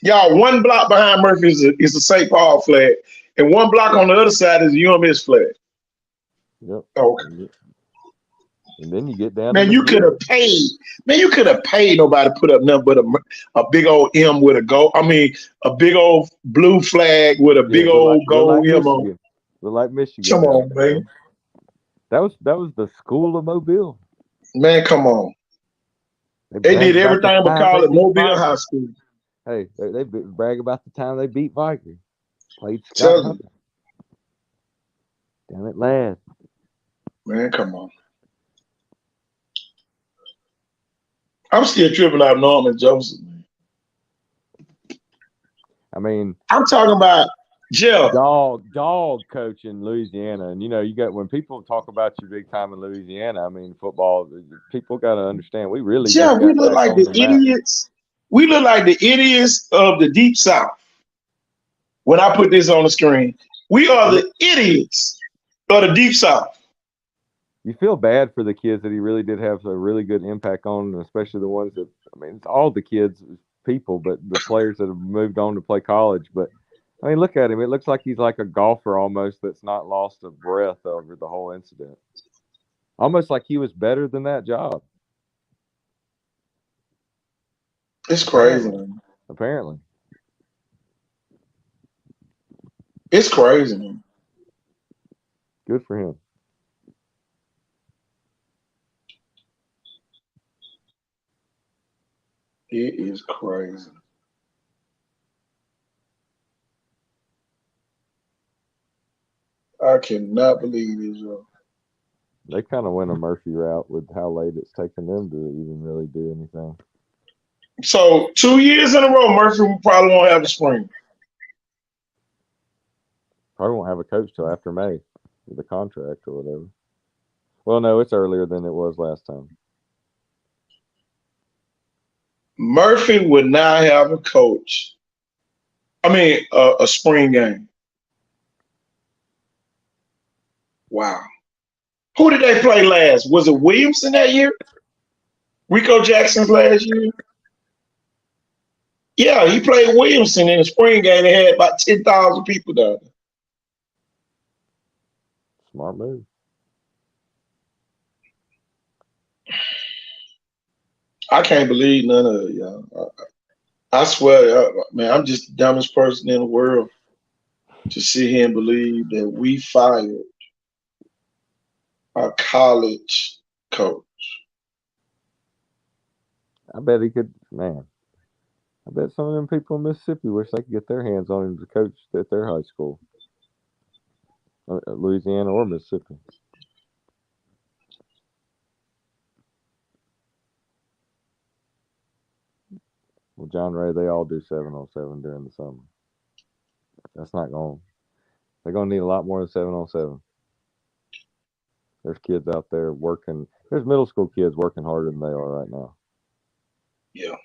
Y'all, 1 block behind Murphy is a St. Paul flag, and 1 block on the other side is a UMS flag. Yep. Okay. And then you get down. Man, you could have paid. Man, you could have paid nobody to put up nothing but a big old M with a gold. I mean, a big old blue flag with a big old gold M on. Look like Michigan. Come on, man. That was the school of Mobile. Man, come on. They did everything but call it Mobile High School. Hey, they brag about the time they beat Viking. Played Scott Hunter. Damn it, lad. Man, come on. I'm still tripping out Norman Joseph. I mean, I'm talking about Jeff. Dog coach in Louisiana. And, you got when people talk about you big time in Louisiana, I mean, football, people got to understand. We really Jeff, we look like the idiots. We look like the idiots of the Deep South. When I put this on the screen, we are the idiots of the Deep South. You feel bad for the kids that he really did have a really good impact on, especially the ones that, I mean, it's all the kids, people, but the players that have moved on to play college. But, I mean, look at him. It looks like he's like a golfer almost that's not lost a breath over the whole incident. Almost like he was better than that job. It's crazy. Apparently. It's crazy, man. Good for him. It is crazy. I cannot believe this, bro. They kind of went a Murphy route with how late it's taken them to even really do anything. So 2 years in a row, Murphy probably won't have a spring. Probably won't have a coach till after May with a contract or whatever. Well, no, it's earlier than it was last time. Murphy would not have a coach. I mean, a spring game. Wow. Who did they play last? Was it Williamson that year? Rico Jackson's last year? Yeah, he played Williamson in the spring game. They had about 10,000 people down there. Smart move. I can't believe none of it, y'all. I swear, man, I'm just the dumbest person in the world to sit here and believe that we fired a college coach. I bet he could, man. I bet some of them people in Mississippi wish they could get their hands on him to coach at their high school, Louisiana or Mississippi. Well, John Ray, they all do 7-on-7 during the summer. That's not going. They're going to need a lot more than 7-on-7. There's kids out there working. There's middle school kids working harder than they are right now. Yeah.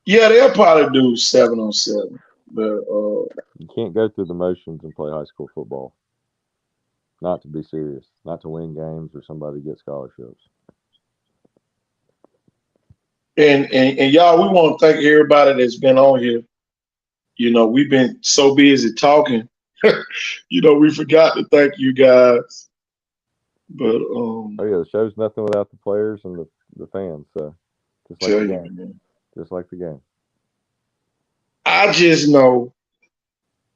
Yeah, they'll probably do 7-on-7, but You can't go through the motions and play high school football. Not to be serious, not to win games or somebody get scholarships. and y'all, we want to thank everybody that's been on here. You know, we've been so busy talking. You know, we forgot to thank you guys. But Oh yeah, the show's nothing without the players and the fans. So just like tell the you, game, man, just like the game. I just know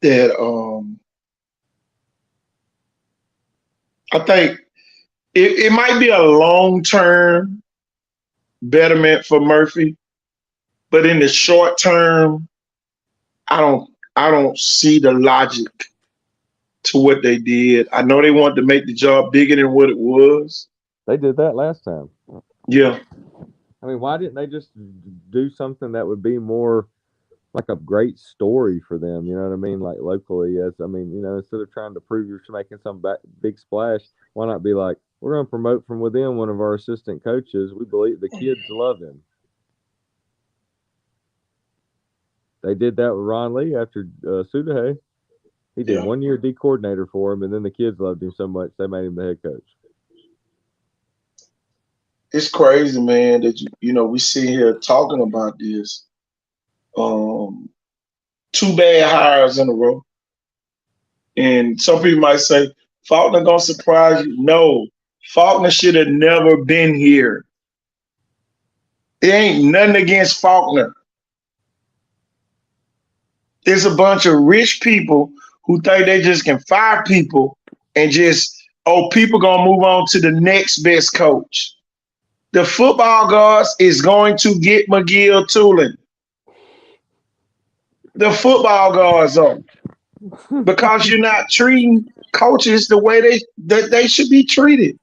that I think it might be a long-term betterment for Murphy, but in the short term, I don't see the logic to what they did. I know they wanted to make the job bigger than what it was. They did that last time. Yeah, I mean, why didn't they just do something that would be more like a great story for them? You know what I mean? Like locally, as I mean, instead of trying to prove you're making some big splash, why not be like, we're going to promote from within one of our assistant coaches. We believe the kids love him. They did that with Ron Lee after Sudahay. He did yeah. 1 year D coordinator for him, and then the kids loved him so much they made him the head coach. It's crazy, man, that we sit here talking about this. Two bad hires in a row. And some people might say, Faulkner gonna surprise you. No, Faulkner should have never been here. It ain't nothing against Faulkner. There's a bunch of rich people who think they just can fire people and just, people gonna move on to the next best coach. The football gods is going to get McGill Tooling. The football gods are. Because you're not treating coaches the way they should be treated.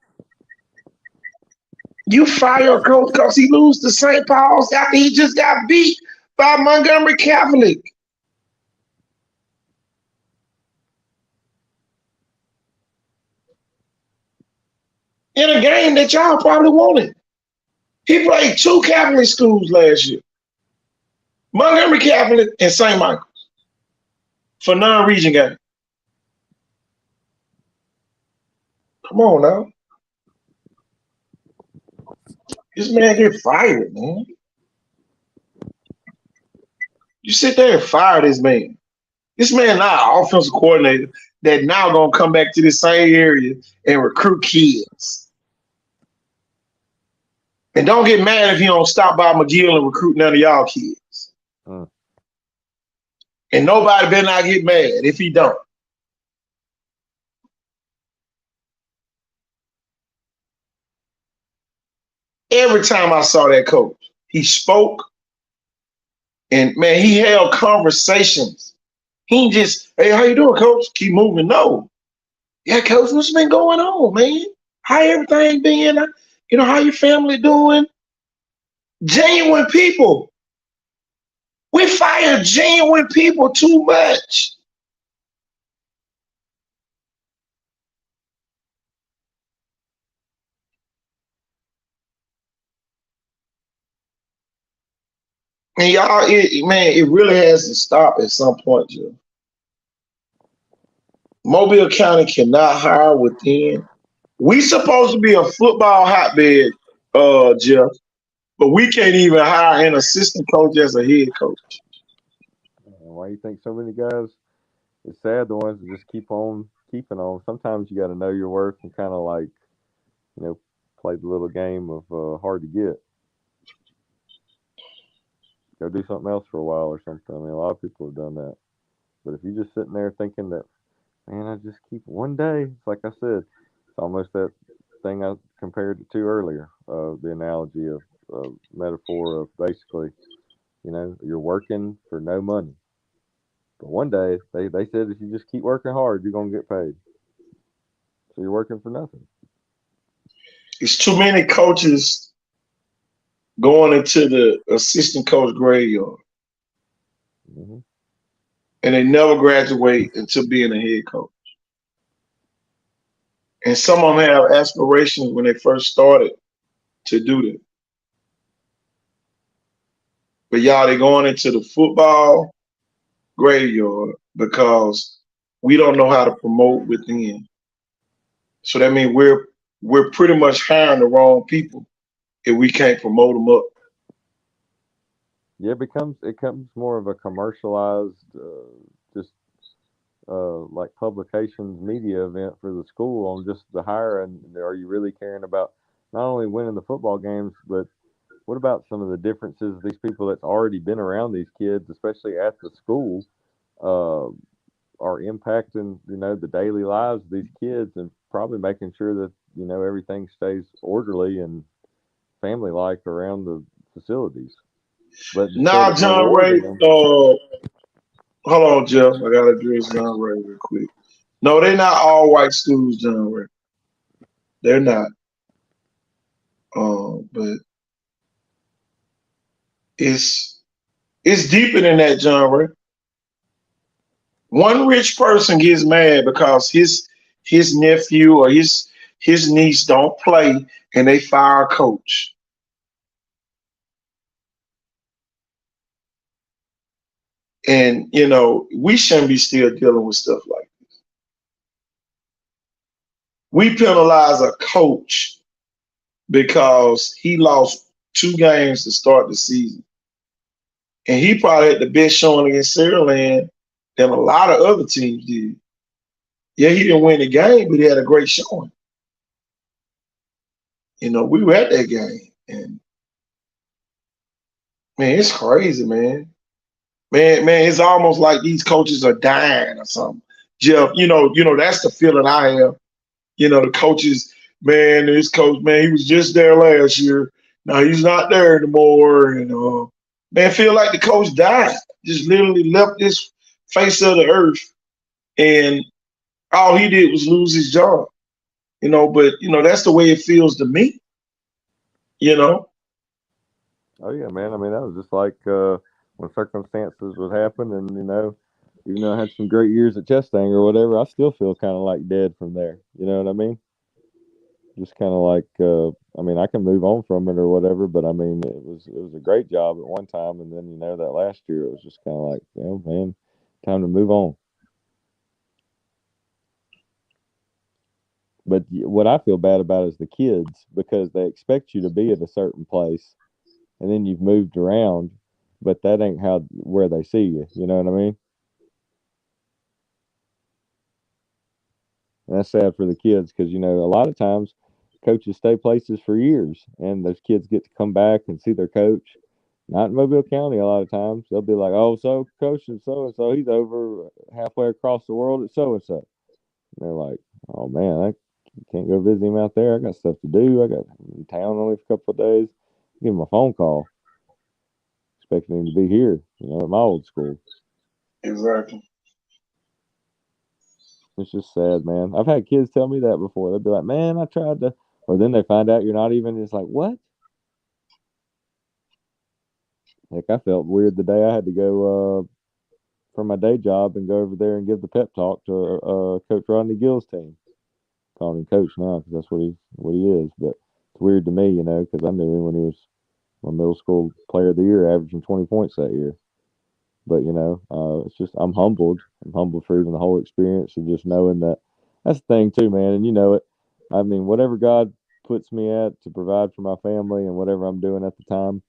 You fire a coach because he lose to St. Paul's after he just got beat by Montgomery Catholic. In a game that y'all probably wanted. He played 2 Catholic schools last year. Montgomery Catholic and St. Michael's for non-region game. Come on now. This man get fired, man. You sit there and fire this man. This man not an offensive coordinator that now gonna come back to the same area and recruit kids. And don't get mad if he don't stop by McGill and recruit none of y'all kids. And nobody better not get mad if he don't. Every time I saw that coach, he spoke and man, he held conversations. He ain't just, hey, how you doing, coach? Keep moving. No. Yeah, coach, what's been going on, man? How everything been? How your family doing? Genuine people. We fire genuine people too much. And y'all, it really has to stop at some point, Joe. Mobile County cannot hire within. We supposed to be a football hotbed, Jeff, but we can't even hire an assistant coach as a head coach. Why you think so many guys? It's sad the ones that just keep on keeping on. Sometimes you got to know your worth and kind of like, play the little game of hard to get. Go do something else for a while or something. I mean, a lot of people have done that. But if you're just sitting there thinking that, man, I just keep one day, it's like I said, it's almost that thing I compared it to earlier, the analogy of metaphor of basically, you're working for no money. But one day they said if you just keep working hard, you're gonna get paid. So you're working for nothing. It's too many coaches going into the assistant coach graveyard, Hmm. and they never graduate until being a head coach. And some of them have aspirations when they first started to do that. But y'all, they going into the football graveyard because we don't know how to promote within. So that means we're pretty much hiring the wrong people if we can't promote them up. Yeah, it becomes more of a commercialized, just like publications media event for the school on just the hire. And are you really caring about not only winning the football games, but what about some of the differences these people that's already been around these kids, especially at the school, uh, are impacting, the daily lives of these kids and probably making sure that, everything stays orderly and family like around the facilities. But instead Now, of John rewarding Ray, them, hold on, Jeff. I gotta address John Ray real quick. No, they're not all white schools, John Ray. They're not. But it's it's deeper than that, John Ray. One rich person gets mad because his nephew or his niece don't play and they fire a coach. And we shouldn't be still dealing with stuff like we penalize a coach because he lost 2 games to start the season. And he probably had the best showing against Saraland than a lot of other teams did. Yeah, he didn't win the game, but he had a great showing. We were at that game. And man, it's crazy, man. Man, it's almost like these coaches are dying or something. Jeff, that's the feeling I have. The coaches, man, this coach, man, he was just there last year. Now he's not there anymore. And man, feel like the coach died. Just literally left this face of the earth. And all he did was lose his job. But that's the way it feels to me, you know. oh yeah, man. I mean, that was just like when circumstances would happen, and even though I had some great years at Chestang or whatever, I still feel kind of like dead from there. You know what I mean? Just kind of like, I mean, I can move on from it or whatever, but I mean, it was a great job at one time, and then that last year it was just kind of like, man, time to move on. But what I feel bad about is the kids because they expect you to be at a certain place, and then you've moved around, but that ain't how where they see you. You know what I mean? And that's sad for the kids because a lot of times coaches stay places for years, and those kids get to come back and see their coach. Not in Mobile County, a lot of times they'll be like, "Oh, so coach and so he's over halfway across the world at so and so." And they're like, "Oh man, I can't go visit him out there. I got stuff to do. I got in town only for a couple of days." Give him a phone call, expecting him to be here. At my old school. Exactly. It's just sad, man. I've had kids tell me that before. They'll be like, "Man, I tried to," or then they find out you're not even. It's like, what? Heck, I felt weird the day I had to go for my day job and go over there and give the pep talk to Coach Rodney Gill's team. Calling him Coach now because that's what he is. But it's weird to me, because I knew him when he was my middle school player of the year, averaging 20 points that year. But it's just I'm humbled. I'm humbled for even the whole experience of just knowing that. That's the thing too, man. And you know it. I mean, whatever God puts me at to provide for my family and whatever I'm doing at the time,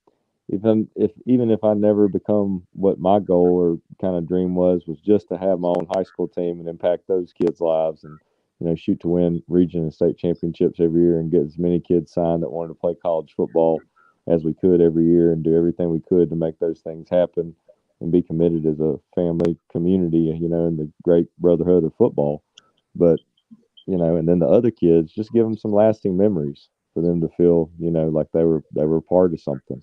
even if I never become what my goal or kind of dream was just to have my own high school team and impact those kids' lives and shoot to win region and state championships every year and get as many kids signed that wanted to play college football as we could every year and do everything we could to make those things happen. and be committed as a family community, you know, in the great brotherhood of football. But, you know, and then the other kids, just give them some lasting memories for them to feel, you know, like they were part of something.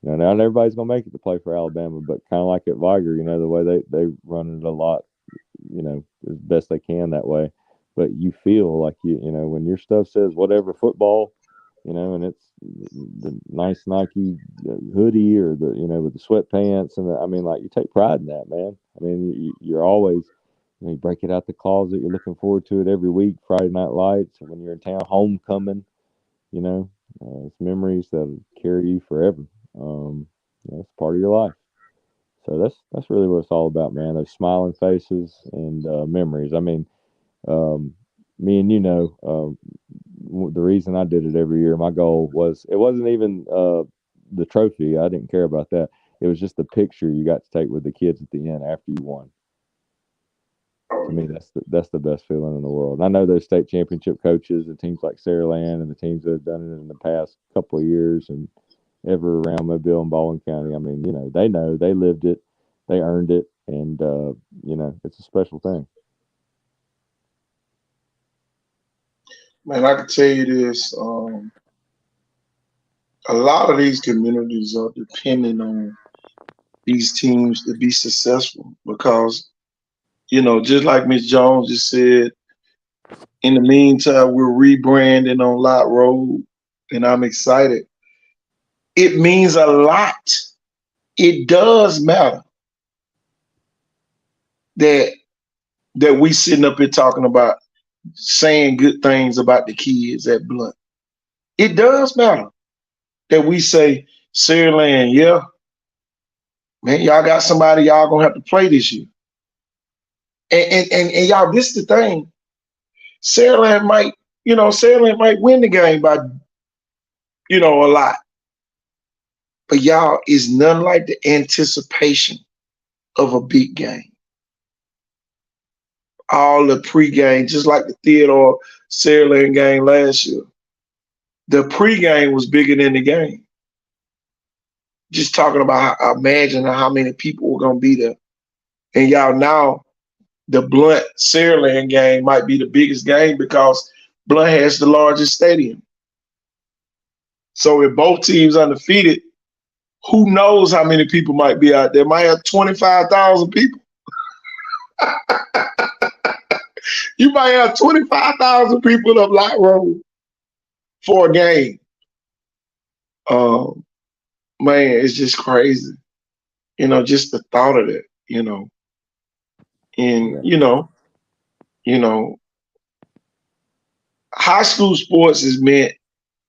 You know, not everybody's gonna make it to play for Alabama, but kind of like at Viger, you know, the way they run it a lot, you know, as best they can that way. But you feel like you know, when your stuff says whatever football, you know, and it's the nice Nike hoodie or the, you know, with the sweatpants and I mean, like you take pride in that, man. I mean, you're always, you know, you break it out the closet. You're looking forward to it every week. Friday Night Lights, or when you're in town, homecoming. You know, it's memories that carry you forever. You know, it's part of your life. So that's really what it's all about, man. Those smiling faces and memories. I mean, um, me and you know, the reason I did it every year, my goal was it wasn't even the trophy. I didn't care about that. It was just the picture you got to take with the kids at the end after you won. To me, that's the best feeling in the world. And I know those state championship coaches and teams like Saraland and the teams that have done it in the past couple of years and ever around Mobile and Baldwin County. I mean, you know they lived it, they earned it, and you know it's a special thing. Man, I can tell you this. A lot of these communities are depending on these teams to be successful because, just like Miss Jones just said, in the meantime, we're rebranding on Lot Road, and I'm excited. It means a lot. It does matter that we sitting up here talking about saying good things about the kids at Blunt. It does matter that we say, Saraland, yeah, man, y'all got somebody y'all gonna have to play this year. And y'all, this the thing. Saraland might win the game by, a lot. But y'all is none like the anticipation of a big game. All the pregame, just like the Theodore Saraland game last year. The pregame was bigger than the game. Just talking about imagine how many people were gonna be there. And y'all now the Blunt Saraland game might be the biggest game because Blunt has the largest stadium. So if both teams undefeated, who knows how many people might be out there? Might have 25,000 people. You might have 25,000 people up Lot Road for a game. Man, it's just crazy. Just the thought of it, And Yeah. you know, high school sports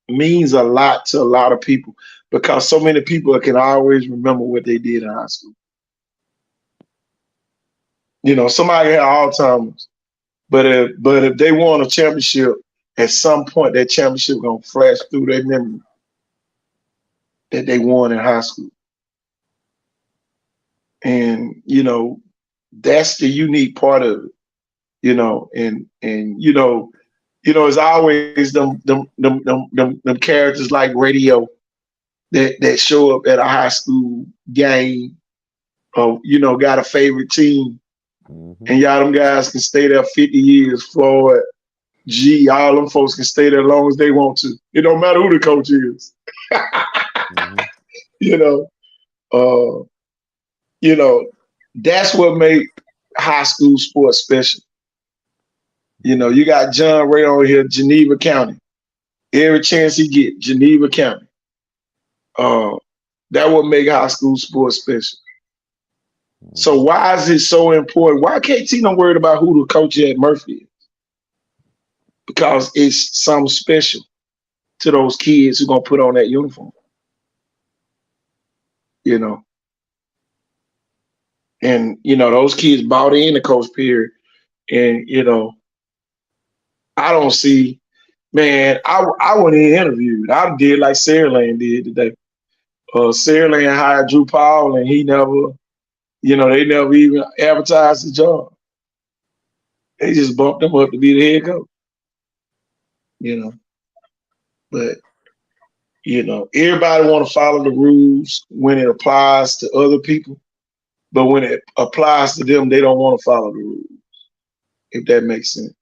means a lot to a lot of people because so many people can always remember what they did in high school. Somebody had Alzheimer's, but if they won a championship, at some point that championship gonna flash through their memory that they won in high school. And that's the unique part of it. It's always them characters like radio that show up at a high school game or got a favorite team. Mm-hmm. And y'all them guys can stay there 50 years. Floyd, G, all them folks can stay there as long as they want to. It don't matter who the coach is. Mm-hmm. you know, uh, that's what made high school sports special. You got John Ray on here, Geneva County. Every chance he get, Geneva County. That would make high school sports special. So why is it so important? Why can't T no worried about who the coach at Murphy is? Because it's something special to those kids who gonna put on that uniform. And those kids bought in the coach period. And I don't see, man, I went in interviewed. I did like Saraland did today. Saraland hired Drew Powell and he never, they never even advertised the job. They just bumped him up to be the head coach. But everybody want to follow the rules when it applies to other people. but when it applies to them, they don't want to follow the rules. If that makes sense.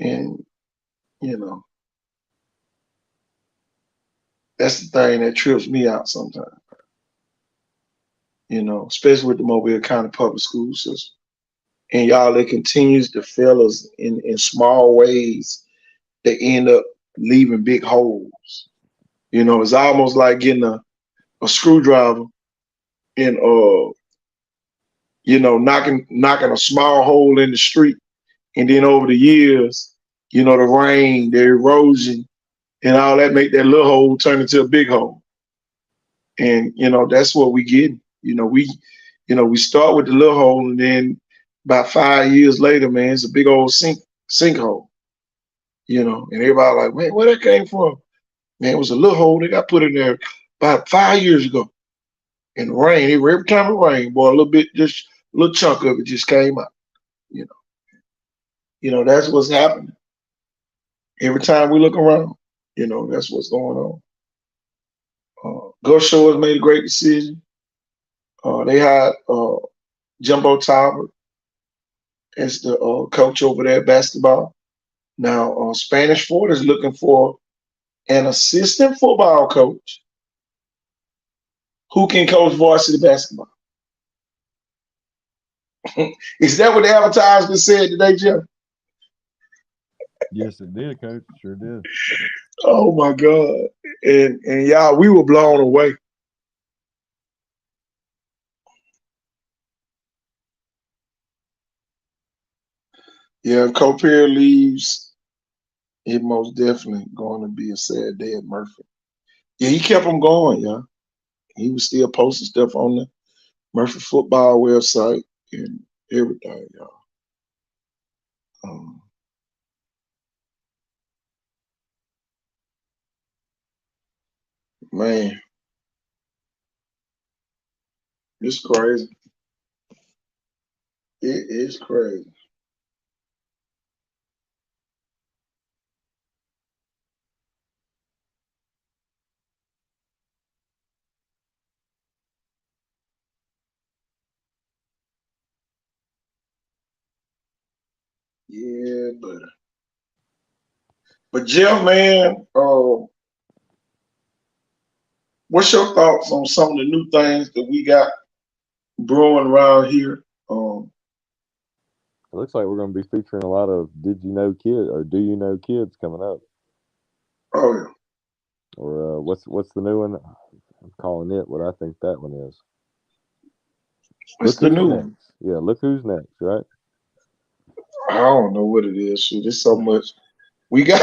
And you know, that's the thing that trips me out sometimes. You know, especially with the Mobile County public school system. And y'all, it continues to fail us in small ways that end up leaving big holes. You know, it's almost like getting a screwdriver and knocking a small hole in the street. And then over the years, you know, the rain, the erosion, and all that make that little hole turn into a big hole. And you know, that's what we get. We start with the little hole, and then about 5 years later, man, it's a big old sinkhole. You know, and everybody like, man, where that came from? Man, it was a little hole they got put in there about 5 years ago. And the rain, every time it rained, boy, a little bit, just a little chunk of it just came out. You know, that's what's happening. Every time we look around, that's what's going on. Gulf Shores made a great decision. They had Jumbo Talbot as the coach over there at basketball. Now, Spanish Fort is looking for an assistant football coach who can coach varsity basketball. Is that what the advertisement said today, Jim? Yes, it did, Coach. Sure did. Oh my God. And y'all, we were blown away. Yeah, if Copier leaves, it most definitely going to be a sad day at Murphy. Yeah, he kept him going, yeah. He was still posting stuff on the Murphy football website and everything, y'all. Man, it's crazy. It is crazy. Yeah, but Jeff, man, what's your thoughts on some of the new things that we got brewing around here? It looks like we're going to be featuring a lot of "Did you know kids" or "Do you know kids" coming up. Oh yeah. Or what's the new one? I'm calling it what I think that one is. What's Look the who's new next. one? Yeah, look who's next, right? I don't know what it is. Shoot, there's so much we got.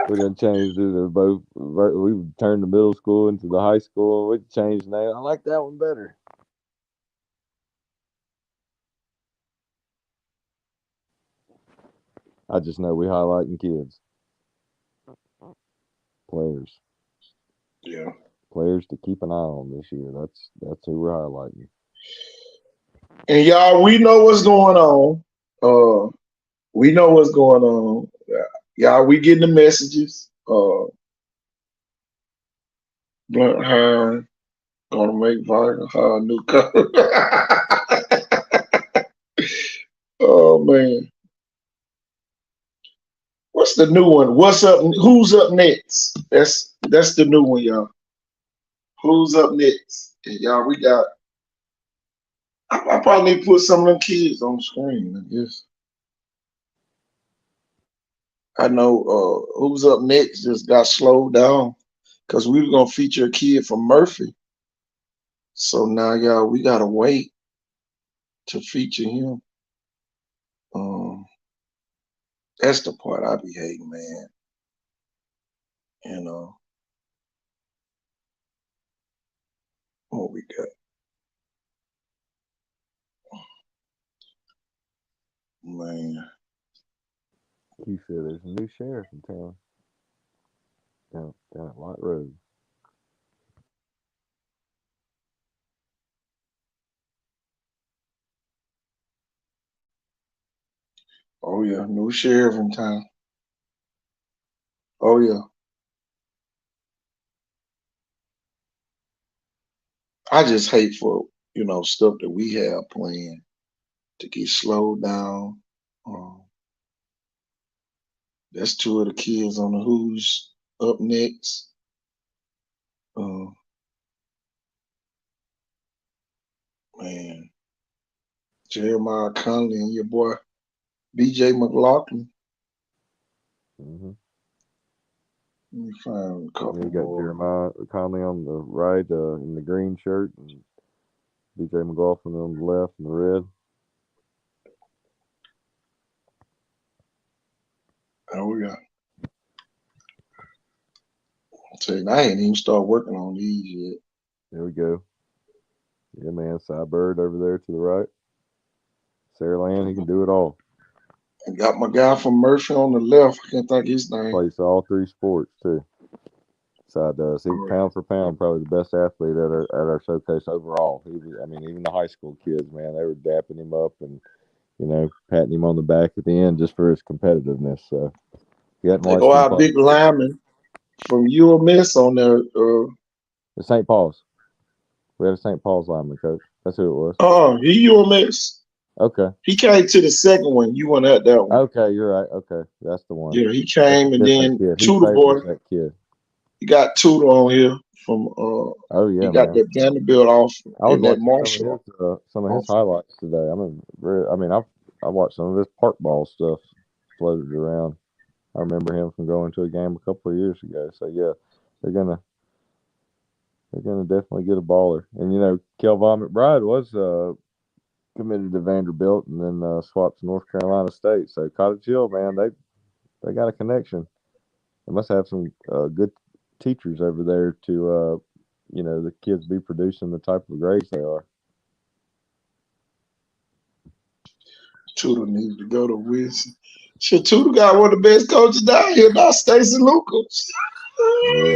We're gonna change to both. We turned the middle school into the high school. We changed the name. I like that one better. I just know we highlighting kids, players, Yeah. players to keep an eye on this year. That's who we're highlighting. And y'all, we know what's going on. We know what's going on. Y'all, we getting the messages. Blunt Hearn gonna make Vital her new cover. Oh man. What's the new one? What's up? Who's up next? That's the new one, y'all. Who's up next? And y'all, we got. I probably need to put some of them kids on the screen. I guess. I know who's up next just got slowed down because we were gonna feature a kid from Murphy. So now, y'all, we gotta wait to feature him. Um, that's the part I be hating, man. You know what we got, man. He said there's a new sheriff in town down at Light Road. Oh yeah, new sheriff in town. Oh yeah. I just hate for stuff that we have planned to get slowed down. Um, that's two of the kids on the Who's up next. Uh, man, Jeremiah Conley and your boy BJ McLaughlin. Hmm. Let me find a couple You got more. Jeremiah Conley on the right in the green shirt, and BJ McLaughlin on the left in the red. Oh, we got. Tell you, I ain't even start working on these yet. There we go. Yeah, man. Bird over there to the right. Saraland, he can do it all. I got my guy from Murphy on the left. I can't think his name. Plays all three sports too. Side does. He Oh, pound for pound probably the best athlete at our showcase overall. He was, I mean, even the high school kids, man, they were dapping him up and patting him on the back at the end just for his competitiveness. So if you hadn't they go watched him out play, big lineman from UMS on there. the St. Paul's. We had a St. Paul's lineman coach. That's who it was. Oh, he UMS. Okay. He came to the second one. You went at that one. Okay, you're right. Okay, that's the one. Yeah, he That's a came and different then kid. He Tudor boy. favors that kid. He got Tudor on here from Oh he yeah, got man. that Vanderbilt off I was and that watching Marshall some of his off. highlights today. I mean, I watched some of his park ball stuff floated around. I remember him from going to a game a couple of years ago. So yeah, they're gonna they're gonna definitely get a baller. And Kelvon McBride was committed to Vanderbilt and then swapped to North Carolina State. So Cottage Hill, man, they got a connection. They must have some good teachers over there to the kids be producing the type of grades they are. Tudor needs to go to Wilson. Shit, Tudor got one of the best coaches down here now, Stacy Lucas.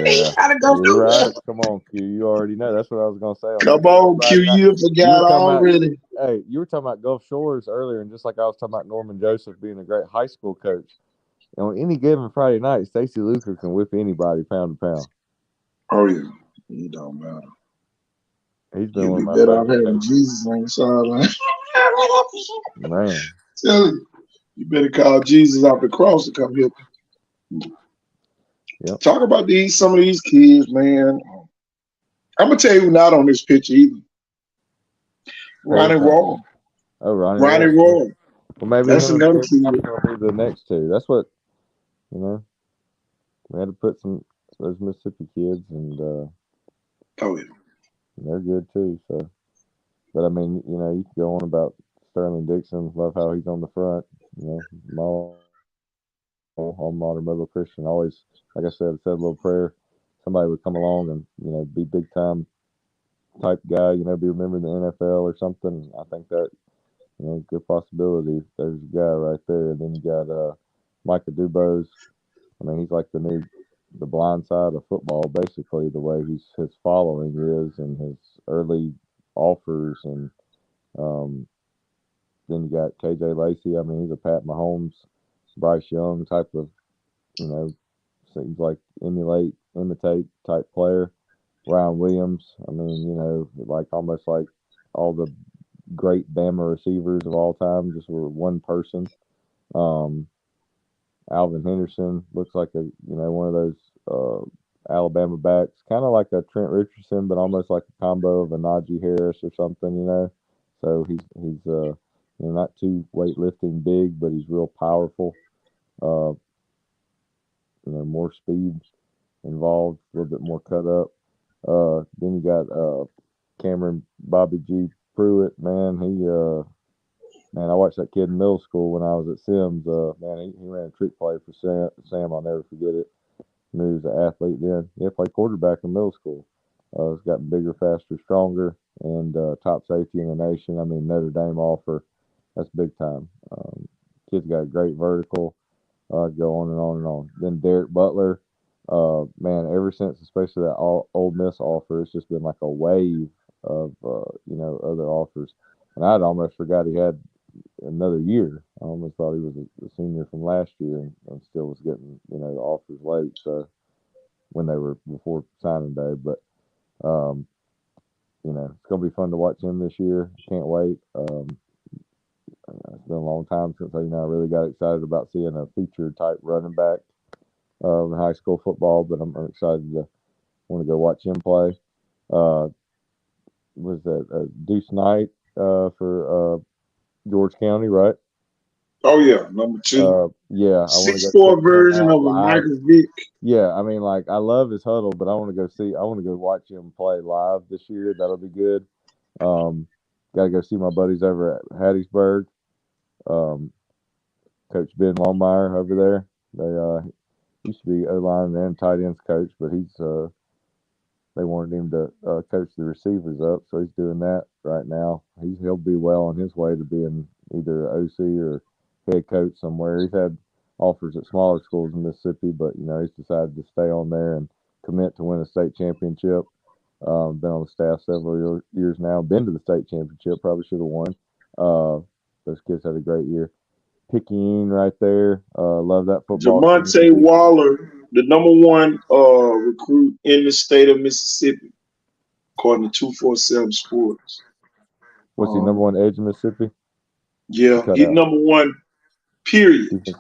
He Yeah, gotta go you're through right. there. Come on, Q. You already know. That's what I was gonna say on Come Thursday on, Q, Friday night. you You were forgot talking about already. hey, you were talking about Gulf Shores earlier, and just like I was talking about Norman Joseph being a great high school coach. And on any given Friday night, Stacy Luker can whip anybody pound to pound. Oh yeah, it don't matter. He's been You'd one be of my better off favorite having coaches. Jesus on the sideline. Man, Tell you, you better call Jesus off the cross to come here. yep. Talk about some of these kids, man. I'm gonna tell you who not on this picture either. Hey, Ronnie Raw. oh, Ronnie Ronnie Roy. Raw. Well, maybe That's him and another Derek kid. Thompson will be the next two. That's what you know. We had to put those Mississippi kids, and Oh yeah. they're good too. So, but I mean, you can go on about Sterling Dixon. Love how he's on the front. My alma mater, Mobile Christian. Always, like I said a little prayer. Somebody would come along and be big time type guy. Be remembered in the NFL or something. I think that good possibility. There's a guy right there. And then you got Micah Dubose. I mean, he's like the blind side of football, basically, the way his following is and his early offers. And um, then you got KJ Lacey. I mean, he's a Pat Mahomes, Bryce Young type of, you know, seems like imitate type player. Ryan Williams. I mean, like almost like all the great Bama receivers of all time just were one person. Um, Alvin Henderson looks like one of those Alabama backs, kind of like a Trent Richardson, but almost like a combo of a Najee Harris or something. So he's not too weightlifting big, but he's real powerful. Uh, more speed involved, a little bit more cut up. Then you got Cameron Bobby G Pruitt. Man, I watched that kid in middle school when I was at Sims. Man, he ran a trick play for Sam. I'll never forget it. He was an athlete then. He played quarterback in middle school. He's gotten bigger, faster, stronger, and top safety in the nation. I mean, Notre Dame offer. That's big time. Kid's got a great vertical. Go on and on and on. Then Derek Butler. Man, ever since especially that Old Miss offer, it's just been like a wave of other offers. And I'd almost forgot he had another year. I almost thought he was a senior from last year and still was getting, the offers late. So when they were before signing day, but it's gonna be fun to watch him this year. Can't wait. It's been a long time since I really got excited about seeing a feature type running back in high school football, but I'm excited to want to go watch him play. Uh, was that Deuce Knight for George County, right? Oh yeah, number 2. Yeah, I want to go check 6'4" him version out of a live. Michael Vick. Yeah, I mean, like I love his huddle, but I want to go see. I want to go watch him play live this year. That'll be good. Um, Got to go see my buddies over at Hattiesburg. Um, Coach Ben Longmire over there. They used to be O-line and tight ends coach, but they wanted him to coach the receivers up, so he's doing that right now. He'll be well on his way to being either OC or head coach somewhere. He's had offers at smaller schools in Mississippi, but he's decided to stay on there and commit to win a state championship. Been on the staff several years now. Been to the state championship. Probably should have won. Those kids had a great year. Picayune right there. Love that football Jamonte community. Waller, the number 1 recruit in the state of Mississippi, according to 247 Sports. What's he, number 1 edge in Mississippi? Yeah, Cut he's out. number 1. Period. Okay.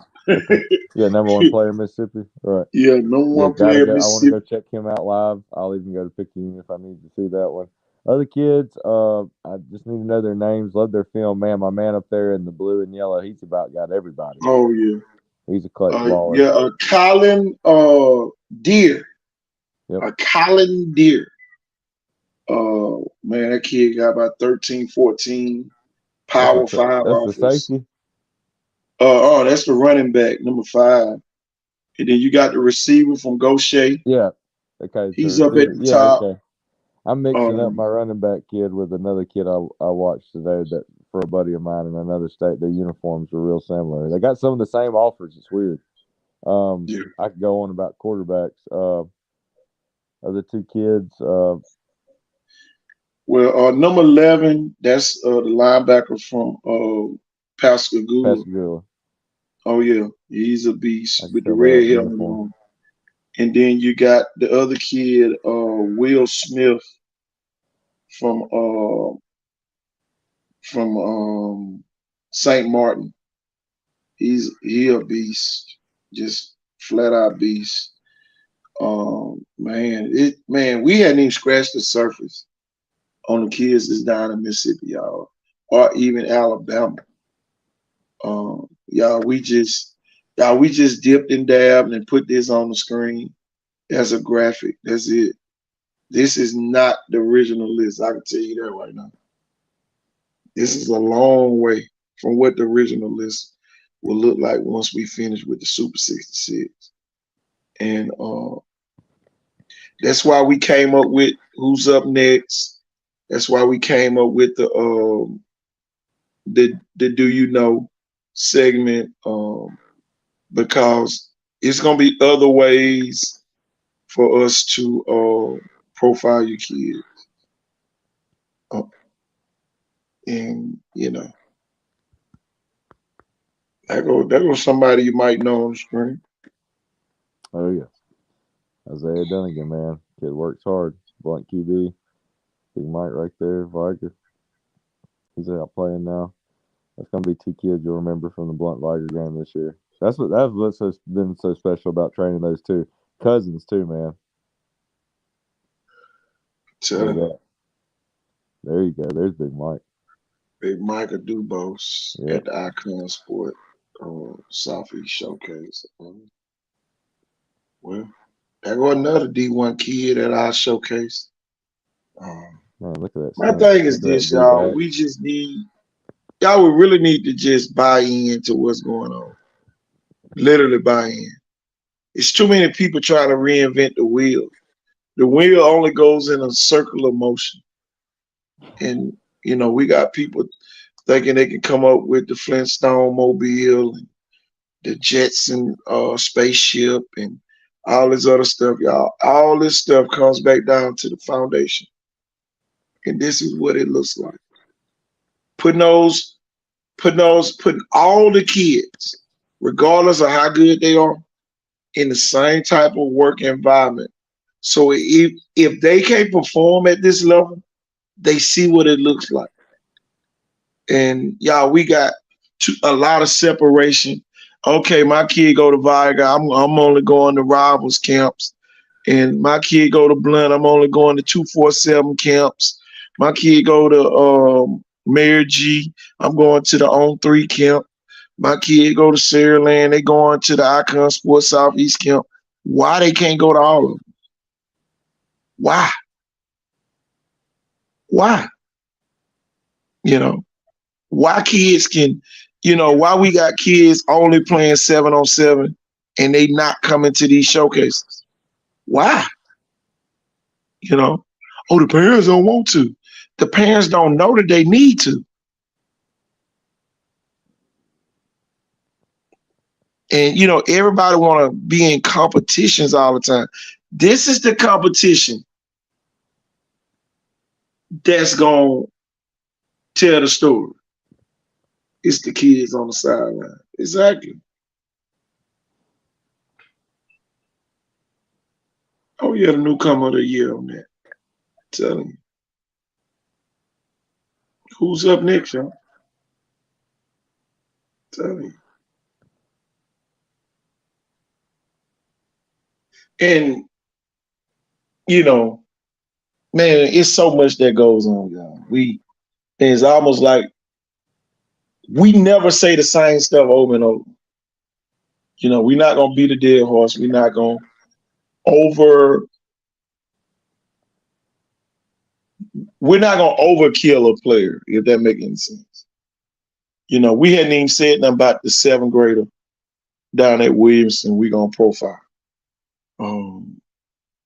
Yeah, number 1 player in Mississippi. All right. Yeah, number 1 Gotta player in go. I want to Mississippi. go check him out live. I'll even go to Picayune if I need to see that one. Other kids, I just need to know their names. Love their film, man. My man up there in the blue and yellow, he's about got everybody. Oh yeah, He's a clutch baller. yeah. Colin Deer. Yep. Colin Deer. Man, that kid got about 13, 14 Power 5 That's the offers. safety. That's the running back, number 5. And then you got the receiver from Gaucher. Yeah. Okay. He's so up at the yeah, top. okay. I'm mixing up my running back kid with another kid I watched today that for a buddy of mine in another state. Their uniforms were real similar. They got some of the same offers. It's weird. Yeah. I could go on about quarterbacks. Other 2 kids. Well, number 11, that's the linebacker from Pascagoula. Pascagoula. Oh yeah, he's a beast I can with the tell by red that helmet uniform. on. And then you got the other kid, Will Smith from St. Martin. He a beast, just flat out beast. Man, we hadn't even scratched the surface on the kids that's down in Mississippi, y'all, or even Alabama. We just dipped and dabbed and put this on the screen as a graphic. That's it. This is not the original list. I can tell you that right now. This is a long way from what the original list will look like once we finish with the Super 66. And that's why we came up with Who's Up Next. That's why we came up with the Do You Know segment, because it's gonna be other ways for us to profile your kids. And there goes somebody you might know on the screen. Oh yeah, Isaiah Dunnigan, man, kid works hard. Blunt QB, Big Mike right there, Viger. He's out playing now. That's gonna be 2 kids you'll remember from the Blunt Viger game this year. That's what's been so special about training those 2 cousins too, man. There you go. There's Big Mike. Big Micah Dubose Yeah. at the Icon Sport Southeast Showcase. Well, there go another D1 kid at our showcase. Man, look at that. My thing is this, y'all. We just y'all would really need to just buy into what's going on. Literally buy in. It's too many people trying to reinvent the wheel. The wheel only goes in a circular motion. And, we got people thinking they can come up with the Flintstone mobile and the Jetson spaceship and all this other stuff, y'all. All this stuff comes back down to the foundation. And this is what it looks like. Putting all the kids, regardless of how good they are, in the same type of work environment. So if they can't perform at this level, they see what it looks like. And y'all, we got a lot of separation. Okay, my kid go to Viga. I'm only going to rivals camps. And my kid go to Blunt. I'm only going to 247 camps. My kid go to Mayor G. I'm going to the On 3 camp. My kid go to Saraland. They going to the Icon Sports Southeast camp. Why they can't go to all of them? Why? Why? You know, why kids can, why we got kids only playing 7-on-7 and they not coming to these showcases? Why? Oh, the parents don't want to. The parents don't know that they need to. And, everybody want to be in competitions all the time. This is the competition that's going to tell the story. It's the kids on the sideline. Exactly. Oh, yeah, the newcomer of the year on that. I'm telling you. Who's up next, y'all? Tell me. And, man, it's so much that goes on, y'all. It's almost like we never say the same stuff over and over. We're not going to beat a dead horse. We're not going to overkill a player, if that makes any sense. We hadn't even said nothing about the 7th grader down at Williamson we going to profile.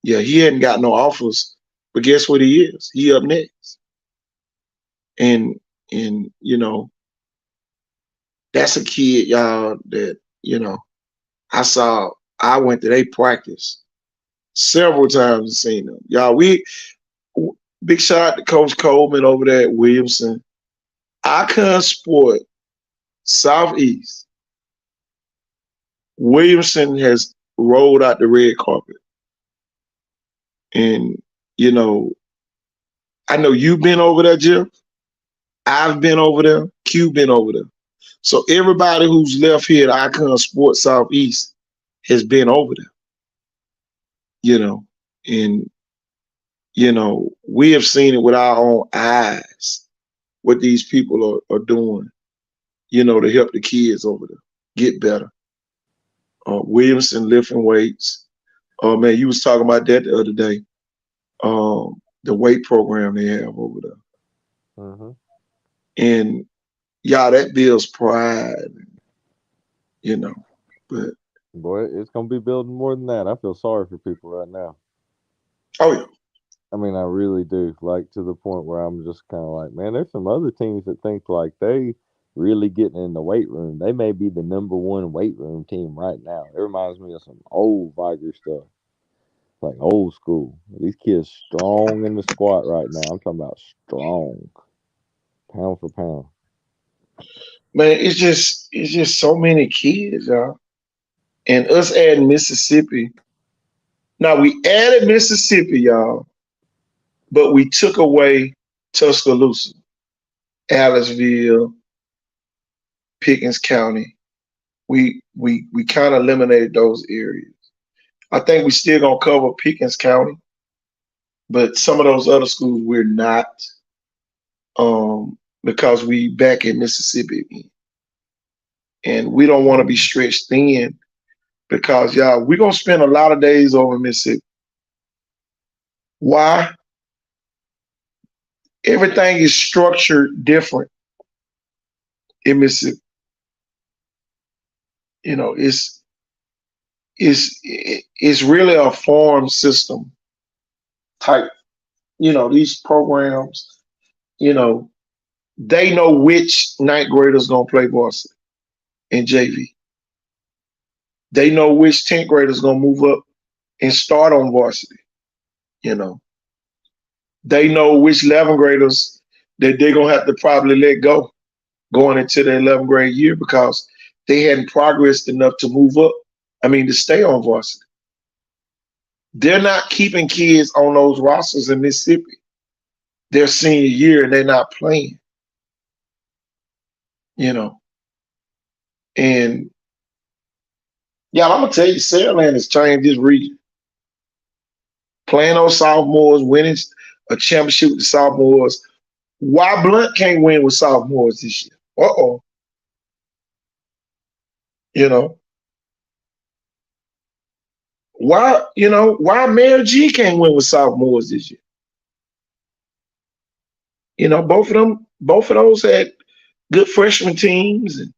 Yeah, he hadn't got no offers, but guess what he is? He up next. And that's a kid, y'all, that, I went to their practice several times and seen them. Y'all, big shout out to Coach Coleman over there at Williamson. Icon Sport Southeast. Williamson has rolled out the red carpet. And, I know you've been over there, Jeff. I've been over there. Q been over there. So everybody who's left here at Icon Sports Southeast has been over there. And, we have seen it with our own eyes, what these people are doing, to help the kids over there get better. Williamson lifting weights. Oh, man, you was talking about that the other day. The weight program they have over there. Mm-hmm. And, y'all, that builds pride, but. Boy, it's going to be building more than that. I feel sorry for people right now. Oh, yeah. I mean, I really do. Like, to the point where I'm just kind of like, man, there's some other teams that think like they really getting in the weight room. They may be the #1 weight room team right now. It reminds me of some old Viger stuff, like old school. These kids strong in the squat right now. I'm talking about strong, pound for pound. Man, it's just so many kids, y'all. And us adding Mississippi. Now, we added Mississippi, y'all, but we took away Tuscaloosa, Aliceville, Pickens County. We kind of eliminated those areas. I think we still gonna cover Pickens County, but some of those other schools we're not, because we back in Mississippi again. And we don't want to be stretched thin because, y'all, we're gonna spend a lot of days over in Mississippi. Why? Everything is structured different in Mississippi. It's really a farm system type. These programs, they know which 9th graders gonna play varsity in JV. They know which 10th graders gonna move up and start on varsity. They know which 11th graders that they're gonna have to probably let go going into the 11th grade year because they hadn't progressed enough to move up. To stay on varsity. They're not keeping kids on those rosters in Mississippi. their senior year and they're not playing, you know. And yeah, I'm gonna tell you, Saraland has changed this region. Playing those sophomores, winning a championship with the sophomores. Why Blunt can't win with sophomores this year? Uh-oh. You know. Why Mayor G can't win with sophomores this year? You know, both of those had good freshman teams, and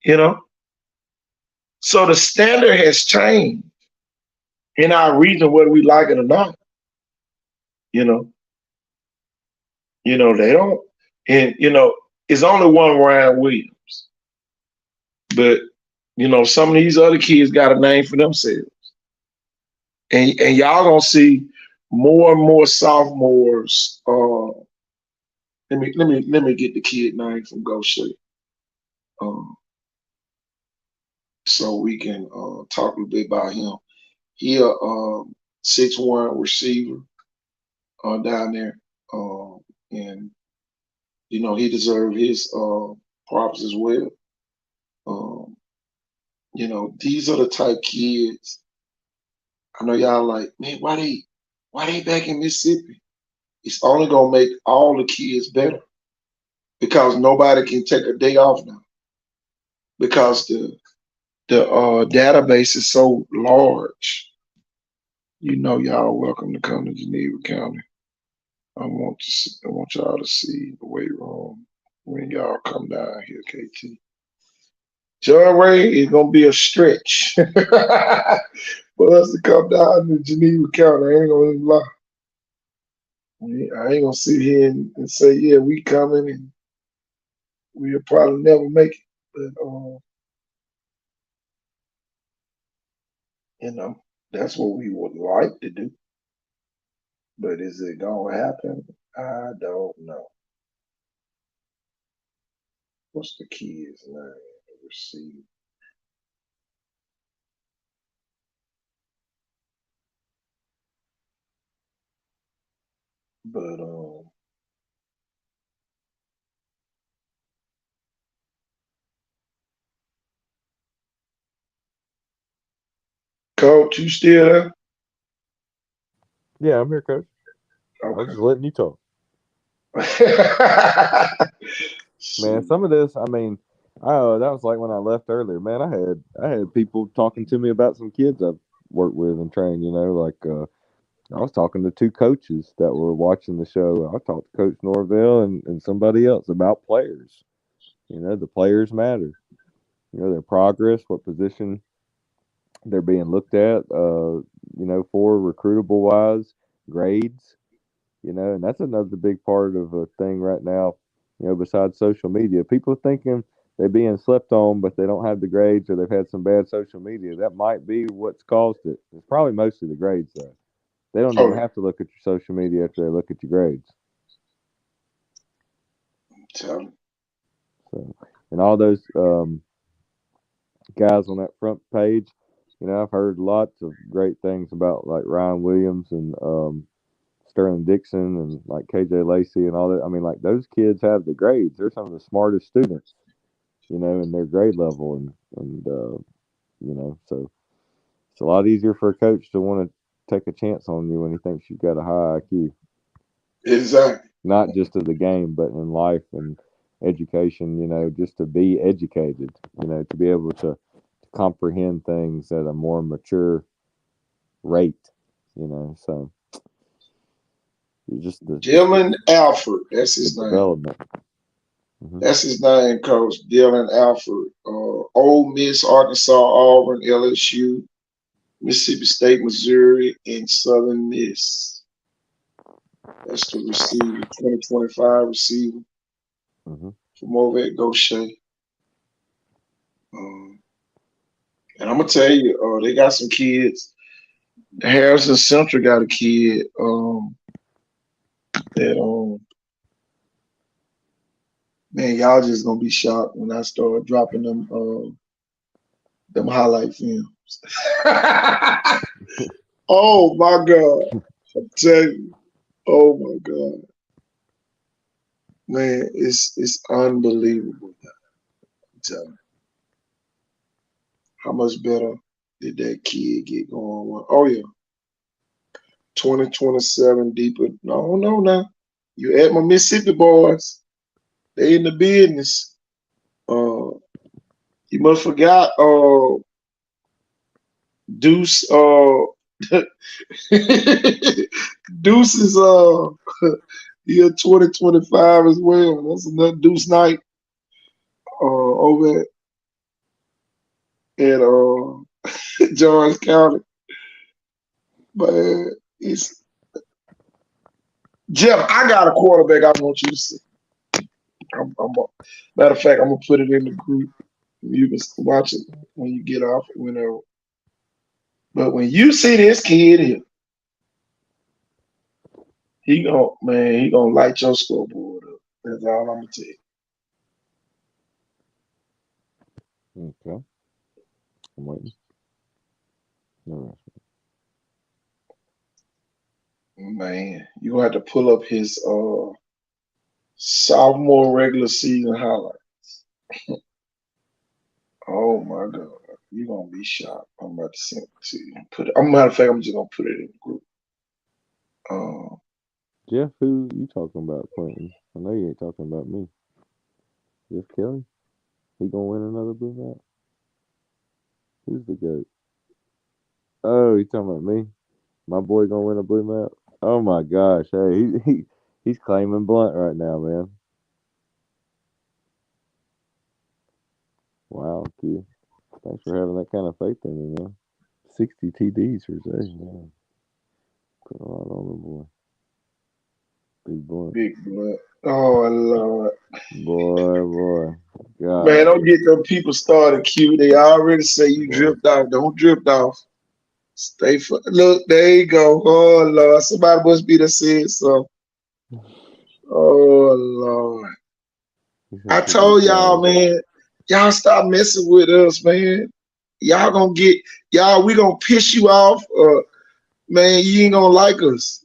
you know, so the standard has changed in our region, whether we like it or not. You know, they don't, and it's only one Ryan Williams, but some of these other kids got a name for themselves, and y'all gonna see more and more sophomores. Let me get the kid name from Goshen, so we can talk a little bit about him. He a 6'1" receiver down there, and he deserved his props as well. These are the type kids. I know y'all like, man, why they back in Mississippi? It's only gonna make all the kids better because nobody can take a day off now because the database is so large. Y'all welcome to come to Geneva County. I want y'all to see the weight room when y'all come down here, KT. Joy Ray is gonna be a stretch for us to come down to Geneva County. I ain't gonna even lie. I ain't gonna sit here and say, yeah, we coming and we'll probably never make it. But that's what we would like to do. But is it gonna happen? I don't know. What's the kid's name? Receive. But Coach, you still there? Yeah, I'm here, Coach. I was Okay. just letting you talk. Man, some of this, I mean, that was like when I left earlier. Man, I had people talking to me about some kids I've worked with and trained. Like I was talking to two coaches that were watching the show. I talked to Coach Norvell and somebody else about players. The players matter. Their progress, what position they're being looked at. For recruitable wise, grades. And that's another big part of a thing right now. Besides social media, people are thinking they're being slept on, but they don't have the grades or they've had some bad social media. That might be what's caused it. It's probably mostly the grades, though. They don't even have to look at your social media after they look at your grades. So, and all those guys on that front page, I've heard lots of great things about like Ryan Williams and Sterling Dixon and like KJ Lacey and all that. I mean, like those kids have the grades. They're some of the smartest students, in their grade level, and so it's a lot easier for a coach to want to take a chance on you when he thinks you've got a high IQ. Exactly. Not just of the game, but in life and education. Just to be educated. To be able to comprehend things at a more mature rate. So. Just Dylan Alford, that's his name. Development. Mm-hmm. That's his name, Coach Dylan Alford. Ole Miss, Arkansas, Auburn, LSU, Mississippi State, Missouri, and Southern Miss. That's the receiver, 2025 receiver from over at Goshen. And I'm gonna tell you, they got some kids. Harrison Central got a kid that man, y'all just gonna be shocked when I start dropping them highlight films. Oh my God. I'm telling you. Oh my God. Man, it's unbelievable. I'm telling you. How much better did that kid get going? Oh yeah, 2027 deeper. No, no, now you at my Mississippi boys. They in the business. Uh, you must forgot. Deuce. Deuce is year 2025 as well. That's another Deuce night. Over at Johns County. But it's Jeff. I got a quarterback. I want you to see. Matter of fact, I'm gonna put it in the group. You can watch it when you get off, whenever. But when you see this kid here, he gonna light your scoreboard up. That's all I'm gonna tell Okay, I'm waiting. No, you. Man, you gonna have to pull up his sophomore regular season highlight. Oh my god, you gonna be shocked. I'm about to send it to you. Matter of fact, I'm just gonna put it in the group. Uh, Jeff, who you talking about, Quentin? I know you ain't talking about me. Jeff Kelly? He gonna win another blue map? Who's the GOAT? Oh, you talking about me? My boy gonna win a blue map? Oh my gosh! Hey, he's claiming Blunt right now, man. Wow, Q. Thanks for having that kind of faith in me, man. 60 TDs for Zay, man. Put a lot on the boy. Big Blunt. big blood. Oh Lord. Boy. Man, God. don't get them people started, Q. They already say you Boy. drift off. Don't drift off. Stay for look, there you go. Oh Lord. Somebody must be the said so. Oh Lord. He I said pick up told y'all, Charlie. man, y'all stop messing with us, man. Y'all gonna get we gonna piss you off. Man, you ain't gonna like us.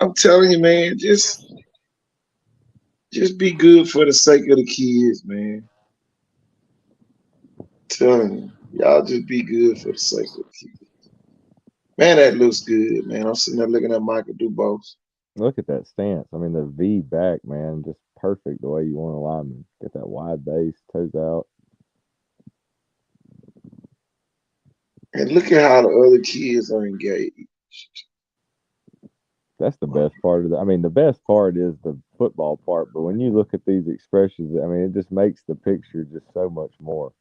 I'm telling you, man, just be good for the sake of the kids, man. Telling you. Y'all just be good for the sake of the kids. Man, that looks good, man. I'm sitting there looking at Michael Dubose. Look at that stance. I mean, the V back, man, just perfect the way you want a lineman. Get that wide base, toes out. And look at how the other kids are engaged. That's the best part of the. I mean, the best part is the football part, but when you look at these expressions, I mean, it just makes the picture just so much more.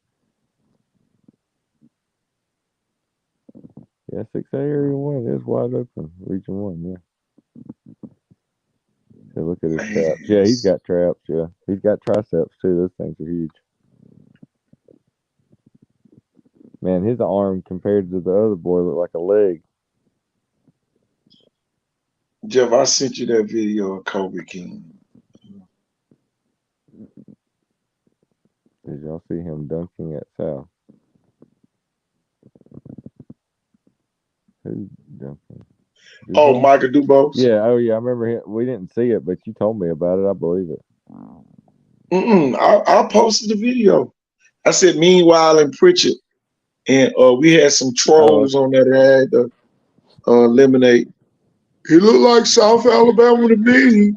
Yeah, 6A area one is wide open. Region one, yeah. So look at his Man, traps. Yeah, he's got traps. Yeah, he's got triceps too. Those things are huge. Man, his arm compared to the other boy looked like a leg. Jeff, I sent you that video of Kobe King. Did y'all see him dunking at South? Who's dunking? Oh, Duval? Michael Dubose? Yeah. Oh, yeah. I remember him. We didn't see it, but you told me about it. I believe it. I posted the video. I said, meanwhile in Pritchard, and we had some Oh, trolls on that that had to eliminate. He looked like South Alabama to me.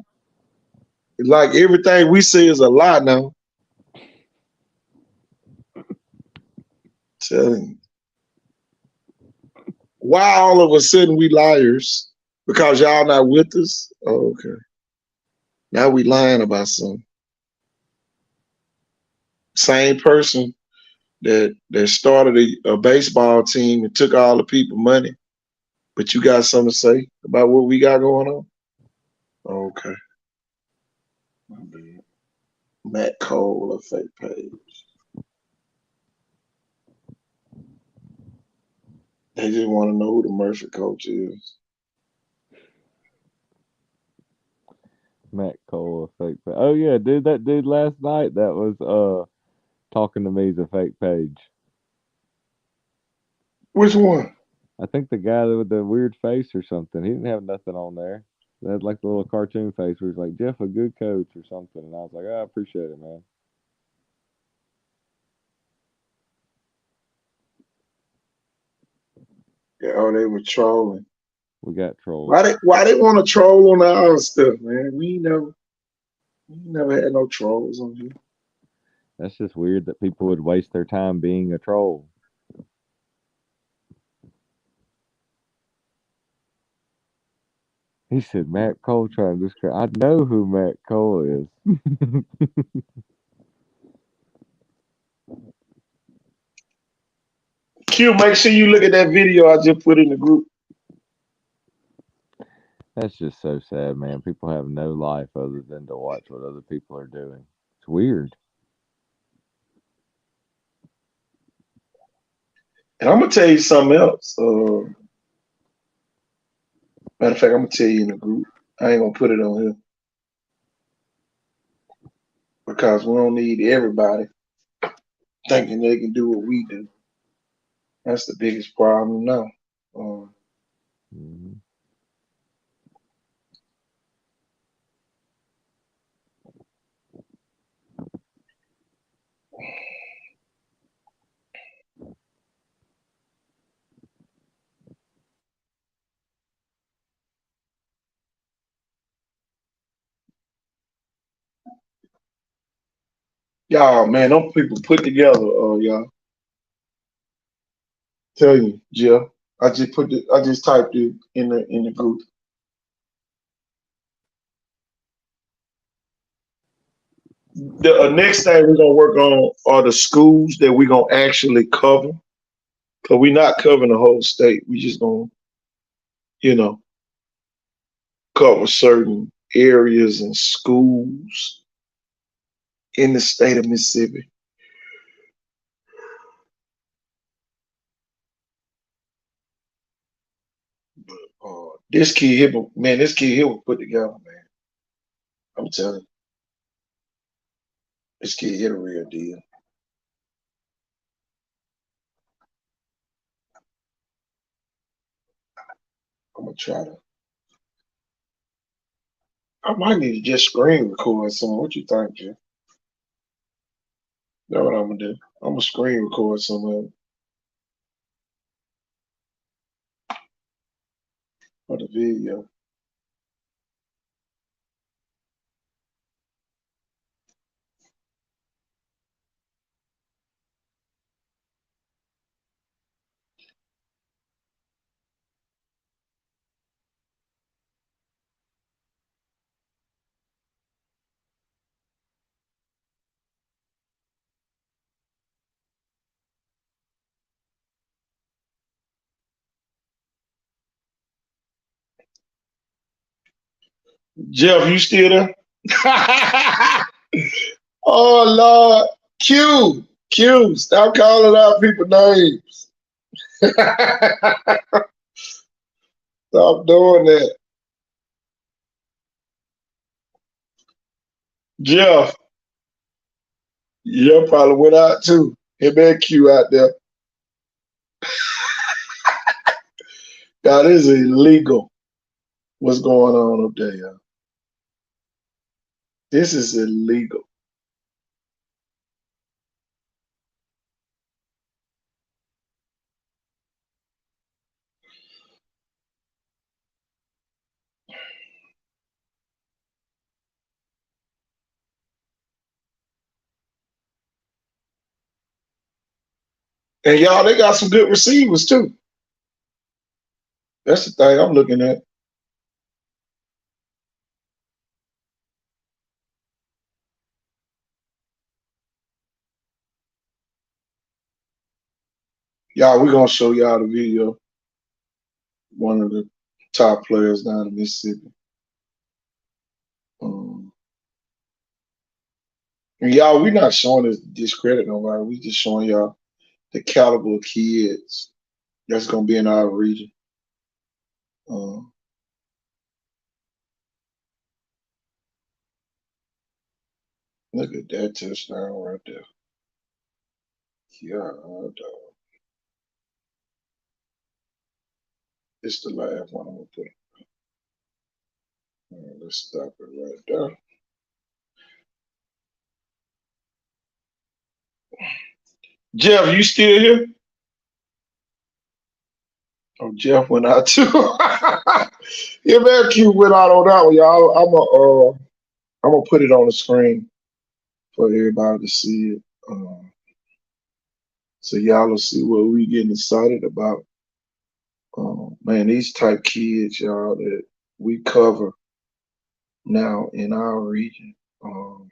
Like everything we say is a lie now. Telling you. Why all of a sudden we liars? Because y'all not with us? Oh, okay. Now we lying about something. Same person that started a baseball team and took all the people money. But you got something to say about what we got going on? Okay. My bad. Matt Cole, a fake page. They just want to know who the Murphy coach is. Matt Cole, a fake page. Oh, yeah, dude. That dude last night that was talking to me is a fake page. Which one? I think the guy with the weird face or something. He didn't have nothing on there. They had like the little cartoon face where he's like, Jeff, a good coach or something. And I was like, I appreciate it, man. Yeah, oh, they were trolling. We got trolls. Why they want to troll on our stuff, man? We never had no trolls on here. That's just weird that people would waste their time being a troll. He said, Matt Cole trying to describe. I know who Matt Cole is. Q, make sure you look at that video I just put in the group. That's just so sad, man. People have no life other than to watch what other people are doing. It's weird. And I'm gonna tell you something else. Matter of fact, I'm gonna tell you in the group. I ain't gonna put it on here because we don't need everybody thinking they can do what we do. That's the biggest problem now. Mhm. Y'all, man, them people put together. Y'all, tell you, Jeff. I just typed it in the group. The next thing we're gonna work on are the schools that we're gonna actually cover. Cause we're not covering the whole state. We just gonna, you know, cover certain areas and schools in the state of Mississippi. This kid here, man, this kid here was put together, man. I'm telling you, this kid here the real deal. I'm gonna try to. I might need to just screen record some. What you think, Jim? That's what I'm gonna do. I'm gonna screen record some of it for the video. Jeff, you still there? Oh Lord, Q, stop calling out people names. Stop doing that, Jeff. You probably went out too. Him and Q out there. That is illegal. What's going on up there, y'all? This is illegal. And y'all, they got some good receivers too. That's the thing I'm looking at. Y'all, we're gonna show y'all the video. One of the top players down in Mississippi. Um, and y'all, we're not showing this to discredit nobody. We just showing y'all the caliber of kids that's gonna be in our region. Um, Look at that touchdown right there. Yeah, dog. It's the last one I'm gonna put. Let's stop it right there. Jeff, you still here? Oh, Jeff went out too. Yeah, man, Q went out on that one, y'all. I'm gonna put it on the screen for everybody to see it. So y'all will see what we getting excited about. Man, these type kids, y'all, that we cover now in our region. Um,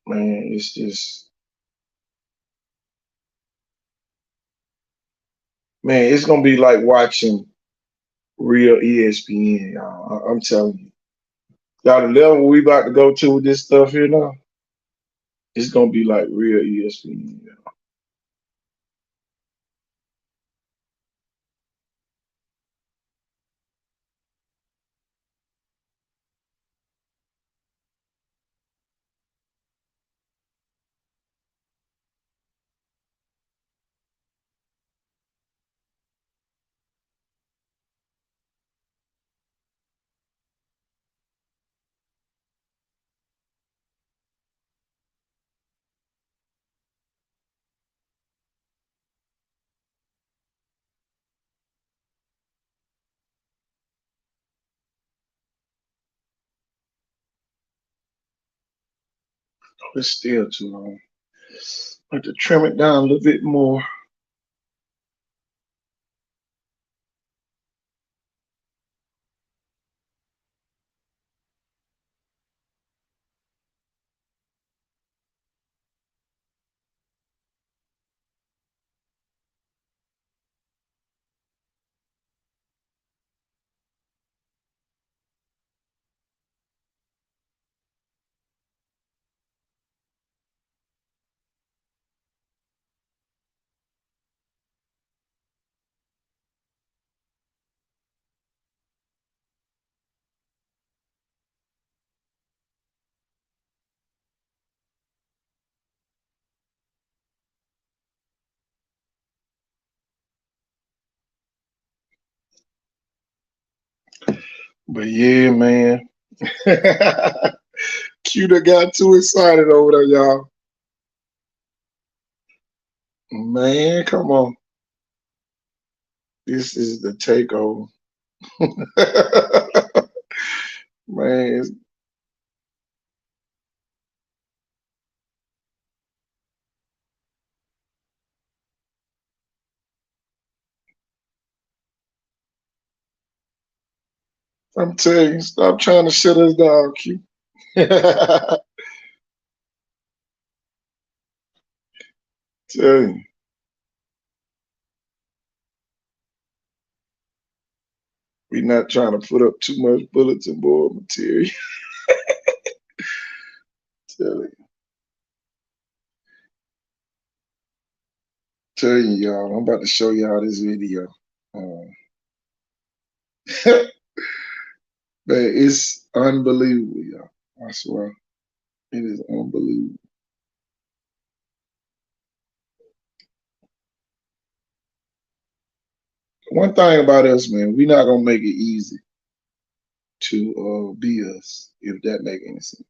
man, it's just, man, it's gonna be like watching real ESPN, y'all. I'm telling you, y'all, the level we about to go to with this stuff here now, it's gonna be like real ESPN. It's still too long. I have to trim it down a little bit more. But yeah, man. Q that got too excited over there, y'all. Man, come on. This is the takeover. Man, I'm telling you, stop trying to shut us down, Q. Telling you, we not trying to put up too much bulletin board material. Telling you, telling you, y'all. I'm about to show y'all this video. Um, Man, it's unbelievable, y'all. I swear, it is unbelievable. One thing about us, man, we not gonna make it easy to be us, if that make any sense.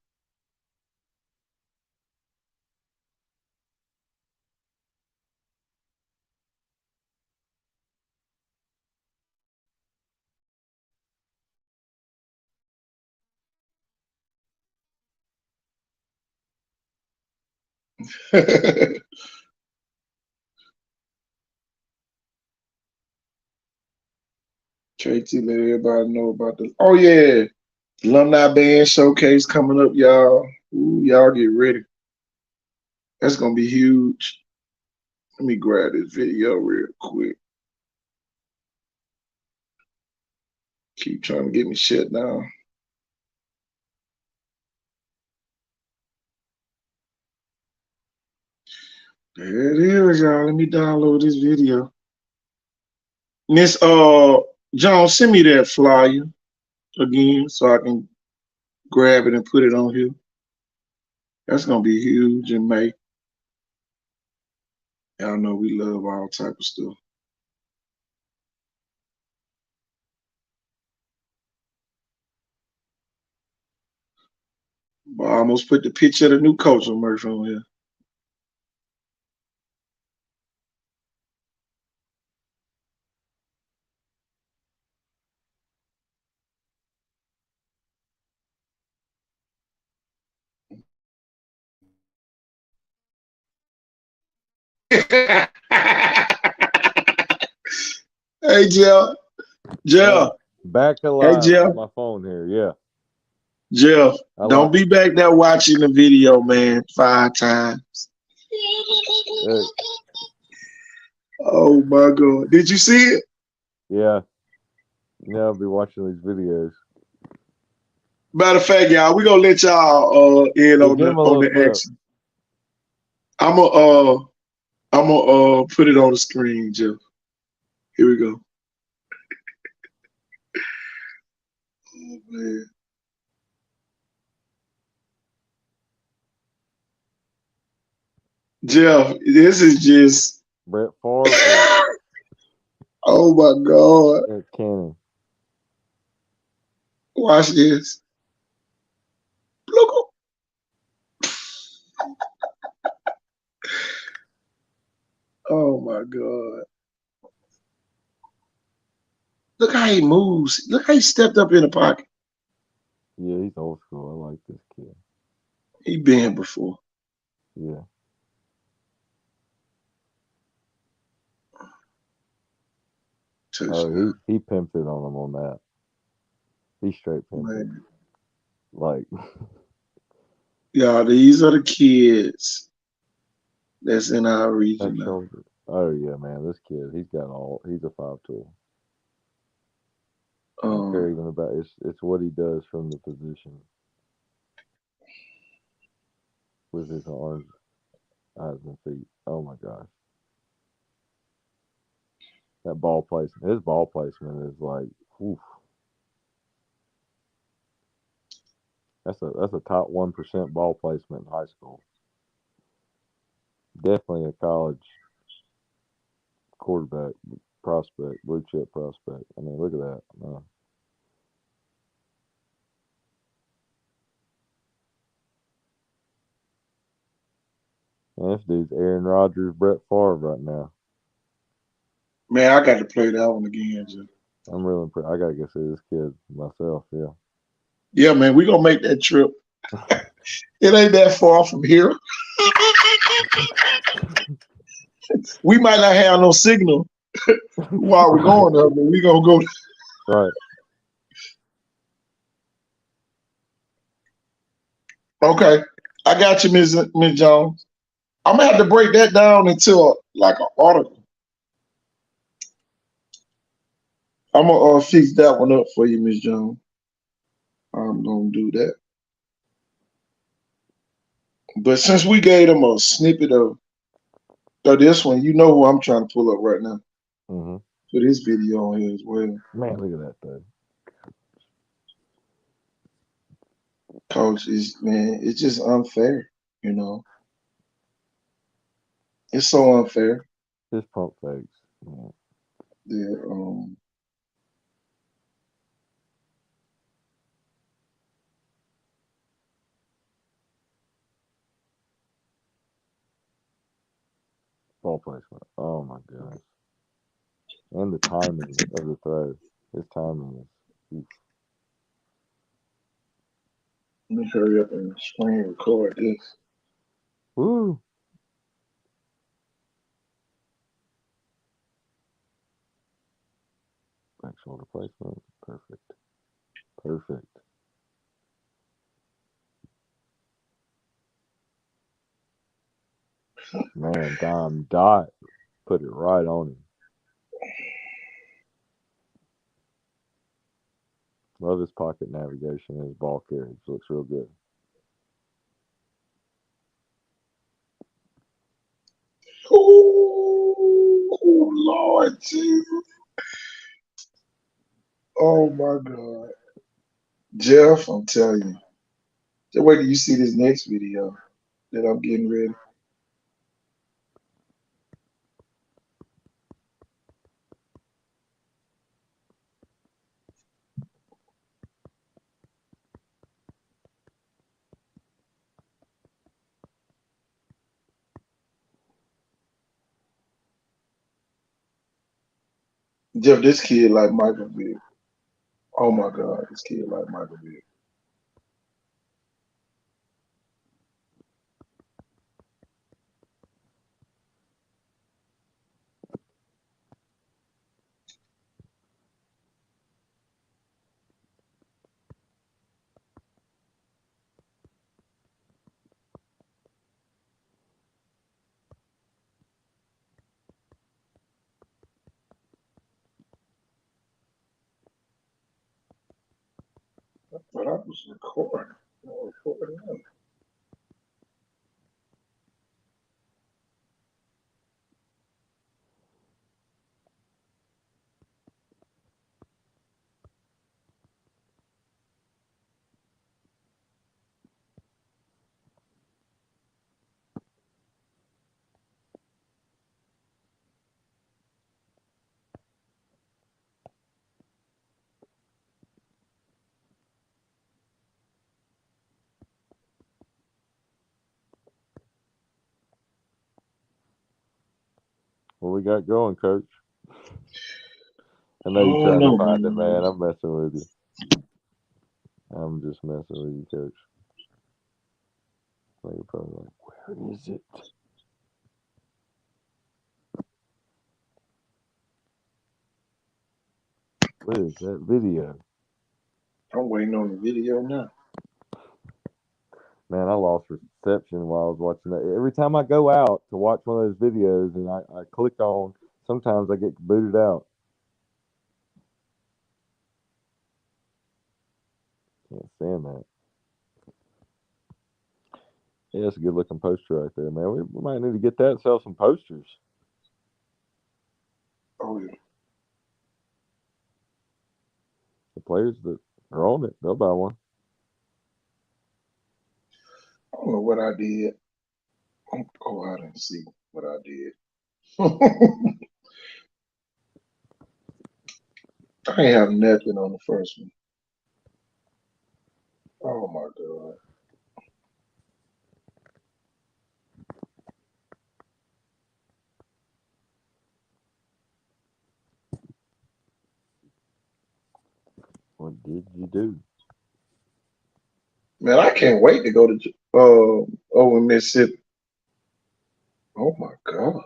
KT, let everybody know about this. Oh yeah, alumni band showcase coming up, y'all. Ooh, y'all get ready. That's gonna be huge. Let me grab this video real quick. Keep trying to get me shut down. There it is, y'all. Let me download this video. Miss John, send me that flyer again so I can grab it and put it on here. That's gonna be huge in May. Y'all know we love all type of stuff. I almost put the picture of the new coach on Murphy on here. Hey, Jeff. Jeff. Back Hey, alive Jeff. with my phone here. Yeah. Jeff, I don't like be back there watching the video, man, 5 times. Oh my God. Did you see it? yeah. I'll be watching these videos. Matter of fact, y'all, we're gonna let y'all in Yeah, on give the them a little clip. action. I'm gonna put it on the screen, Jeff. Here we go. Oh man. Jeff, this is just Brett Favre oh my God. at Cannon. Watch this. Look. Oh my God. Look how he moves. Look how he stepped up in the pocket. Yeah, he's old school. I like this kid. He been here before. Yeah. Oh, Touchdown. he pimped it on him on that. He straight pimped it. Man. Like, Y'all, these are the kids that's in our that region now. shoulder. Oh, yeah, man. This kid, he's a 5 tool. I don't care even about it's what he does from the position with his arms, eyes, and feet. Oh, my gosh. That ball placement, his ball placement is like, oof. That's a top 1% ball placement in high school. Definitely a college quarterback prospect, blue chip prospect. I mean, look at that. Man, this dude's Aaron Rodgers, Brett Favre right now. Man, I got to play that one again, Jeff. I'm really impressed. I gotta go see this kid myself. Yeah. Yeah, man, we gonna make that trip. It ain't that far from here. We might not have no signal while we're going there, but we gonna go. Right. Okay, I got you, Miss Jones. I'm gonna have to break that down into like an article. I'm gonna fix that one up for you, Miss Jones. I'm gonna do that. But since we gave them a snippet of this one, you know who I'm trying to pull up right now Mm-hmm. for this video on here as well. Man, look at that though. Coach is man, it's just unfair, you know. It's so unfair. His pump fakes. Man. That Ball placement. Oh my goodness. And the timing of the throw. His timing is. Oof. let me hurry up and screen record this. Woo. Back shoulder placement. Perfect. Perfect. Man, Dime Dot put it right on him. Love his pocket navigation and his ball carriage. Looks real good. Oh, Lord Jesus. Oh my God. Jeff, I'm telling you. Just wait till you see this next video that I'm getting ready. Jeff, this kid like Michael Vick. Oh my God, this kid like Michael Vick. But I was recording. I was recording that. What we got going, Coach? I know you're Oh trying to no, find it, man. man. I'm messing with you. I'm just messing with you, Coach. So you're probably like, where is it? Where is that video? I'm waiting on the video now. Man, I lost reception while I was watching that. Every time I go out to watch one of those videos and I click on, sometimes I get booted out. Can't stand that. Yeah, that's a good looking poster right there, man. We might need to get that and sell some posters. Oh yeah. The players that are on it, they'll buy one. I don't know what I did. Oh, I didn't see what I did. I ain't have nothing on the first one. Oh my God. What did you do? Man, I can't wait to go to over in Mississippi. Oh my God.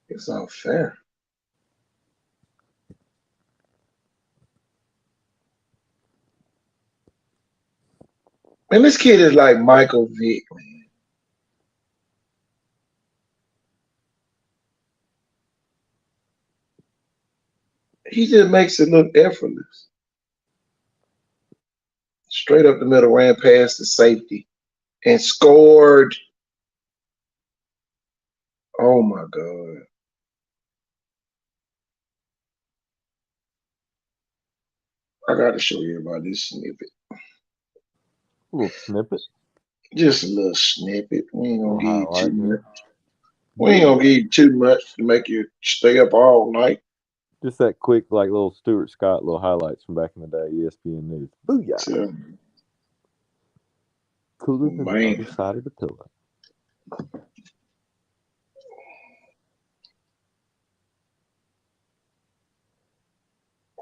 It's unfair. Man, this kid is like Michael Vick, man. He just makes it look effortless. Straight up the middle, ran past the safety and scored. Oh my God. I got to show everybody this snippet. A little snippet, Just a little snippet. We ain't a gonna little give you too highlight much. here. We ain't gonna give you too much to make you stay up all night. Just that quick, like little Stuart Scott, little highlights from back in the day, ESPN News. Booyah! So, Cooler than the man. other side of the pillow.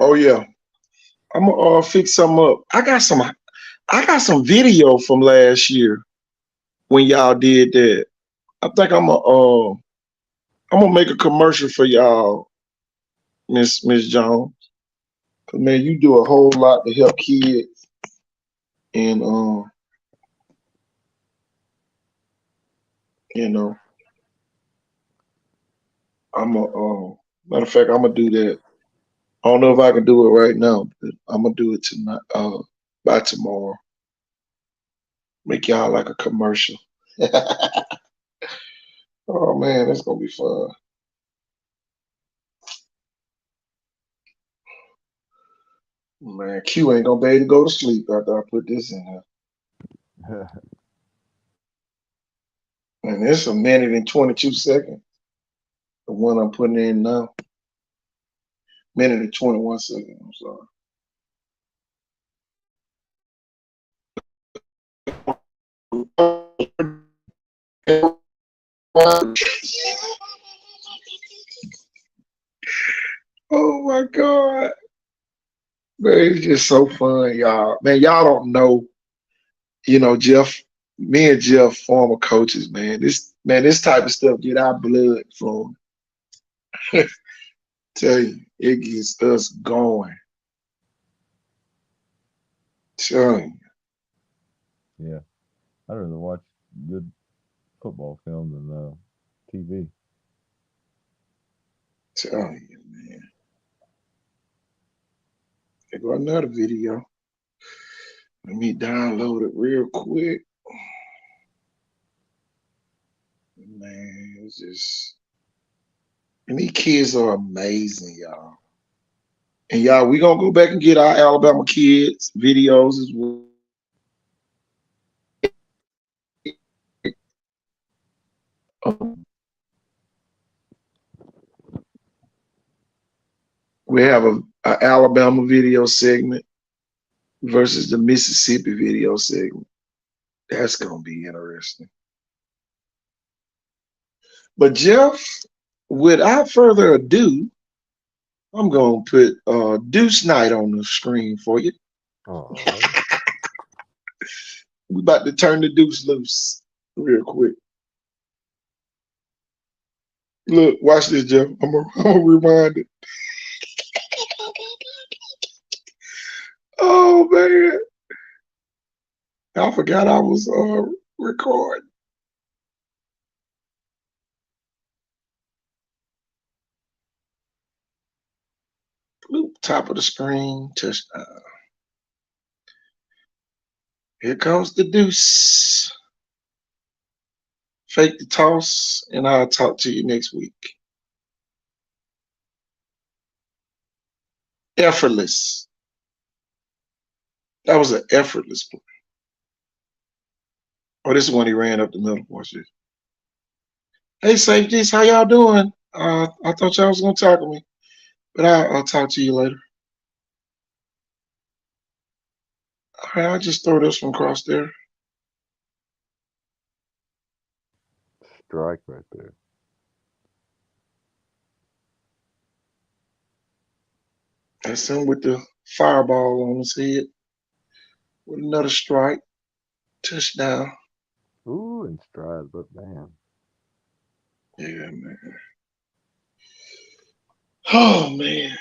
Oh yeah. I'm gonna fix something up. I got some video from last year when y'all did that. I think I'm gonna make a commercial for y'all, Miss Jones. 'Cause man, you do a whole lot to help kids, and you know, I'm a matter of fact, I'm gonna do that. I don't know if I can do it right now, but I'm gonna do it tonight. By tomorrow, make y'all like a commercial. Oh man, it's gonna be fun. Man, Q ain't gonna be able to go to sleep after I put this in here. And it's a minute and 22 seconds. The one I'm putting in now. Minute and 21 seconds. I'm sorry. Oh my God. Man, it's just so fun, y'all. Man, y'all don't know, Jeff, me and Jeff, former coaches, man. This type of stuff get our blood flowing. Tell you, it gets us going. Tell you, Yeah, I'd rather watch good football film than TV. tell you, man. There go another video. Let me download it real quick. Man, it's just, and these kids are amazing, y'all. And y'all, we gonna go back and get our Alabama kids videos as well. We have a Alabama video segment versus the Mississippi video segment. That's gonna be interesting. But Jeff, without further ado, I'm gonna put Deuce Night on the screen for you. Oh, We about to turn the Deuce loose real quick. Look, watch this, Jeff. I'm gonna rewind it. Oh man, I forgot I was recording. Bloop, top of the screen, touchdown. Here comes the Deuce. Fake the toss, and I'll talk to you next week. Effortless. That was an effortless play. Oh, this is when he ran up the middle. Watch this. Hey, safeties, how y'all doing? I thought y'all was gonna tackle me, but I'll talk to you later. All right, I'll just throw this one across there. strike right there. That's him with the fireball on his head with another strike. Touchdown. Ooh, in stride, but man. Yeah, man. Oh man.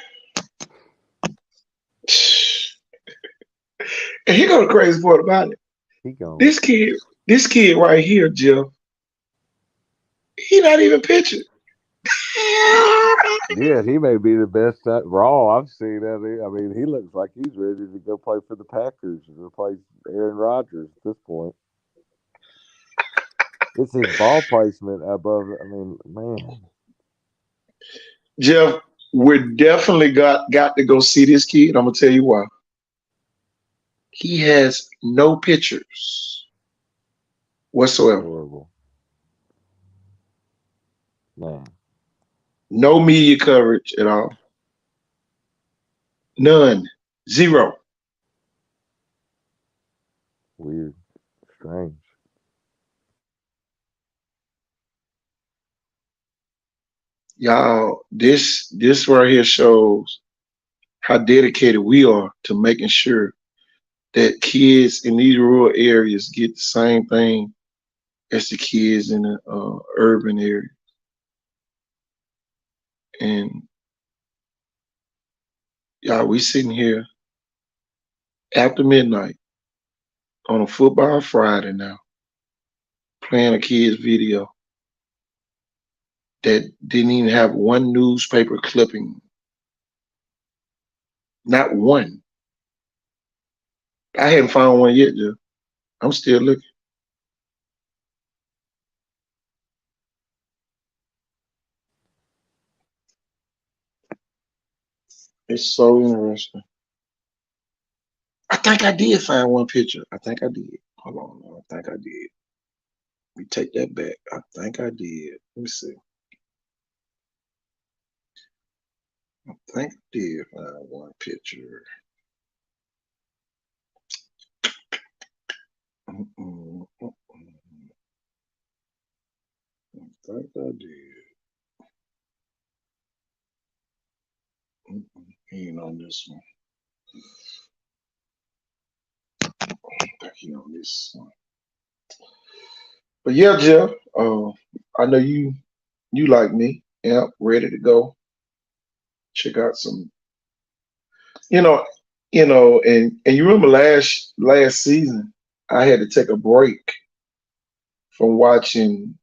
And here go the crazy part about it. He gone. This kid, this kid right here, Jeff, he not even pitching. Yeah, he may be the best raw I've seen. I mean, he looks like he's ready to go play for the Packers and replace Aaron Rodgers at this point. It's his ball placement above. I mean, man. Jeff, we definitely got to go see this kid. I'm gonna tell you why. He has no pictures whatsoever. Horrible. Man. No media coverage at all. None. Zero. Weird. Strange. Y'all, this right here shows how dedicated we are to making sure that kids in these rural areas get the same thing as the kids in the urban area. And y'all, we sitting here after midnight on a football Friday now, playing a kid's video that didn't even have one newspaper clipping. Not one. I haven't found one yet, Jeff. I'm still looking. It's so interesting. I think I did find one picture. I think I did. Hold on. I think I did. Let me take that back. I think I did. Let me see. I think I did find one picture. Mm-mm, mm-mm. I think I did. He ain't on this one. I think he on this one. But yeah, Jeff. I know you like me. Yeah, ready to go. Check out some. You know, and you remember last season, I had to take a break from watching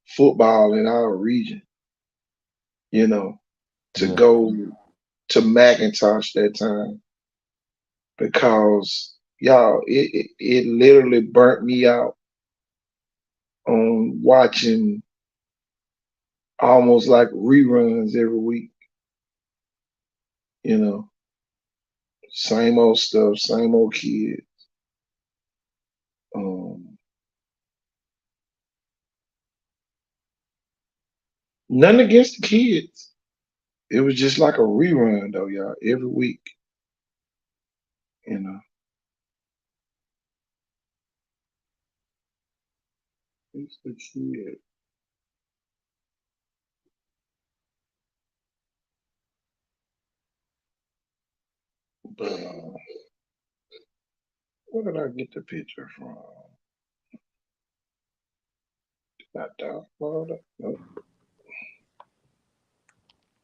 football in our region. You know, to Yeah. go to Macintosh that time because y'all, it literally burnt me out on watching almost like reruns every week. You know, same old stuff, same old kid. Um, Nothing against the kids. It was just like a rerun though, y'all, every week. You know, it's the kid. But where did I get the picture from? Not download it. Nope.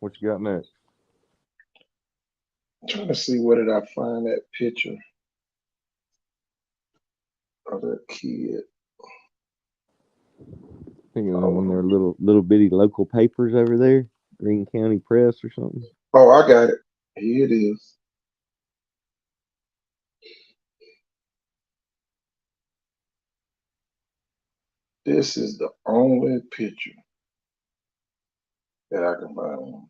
What you got next? I'm trying to see where did I find that picture of that kid. I think it was in one of their Oh, little bitty local papers over there, Green County Press or something. oh, I got it. Here it is. This is the only picture that I can find.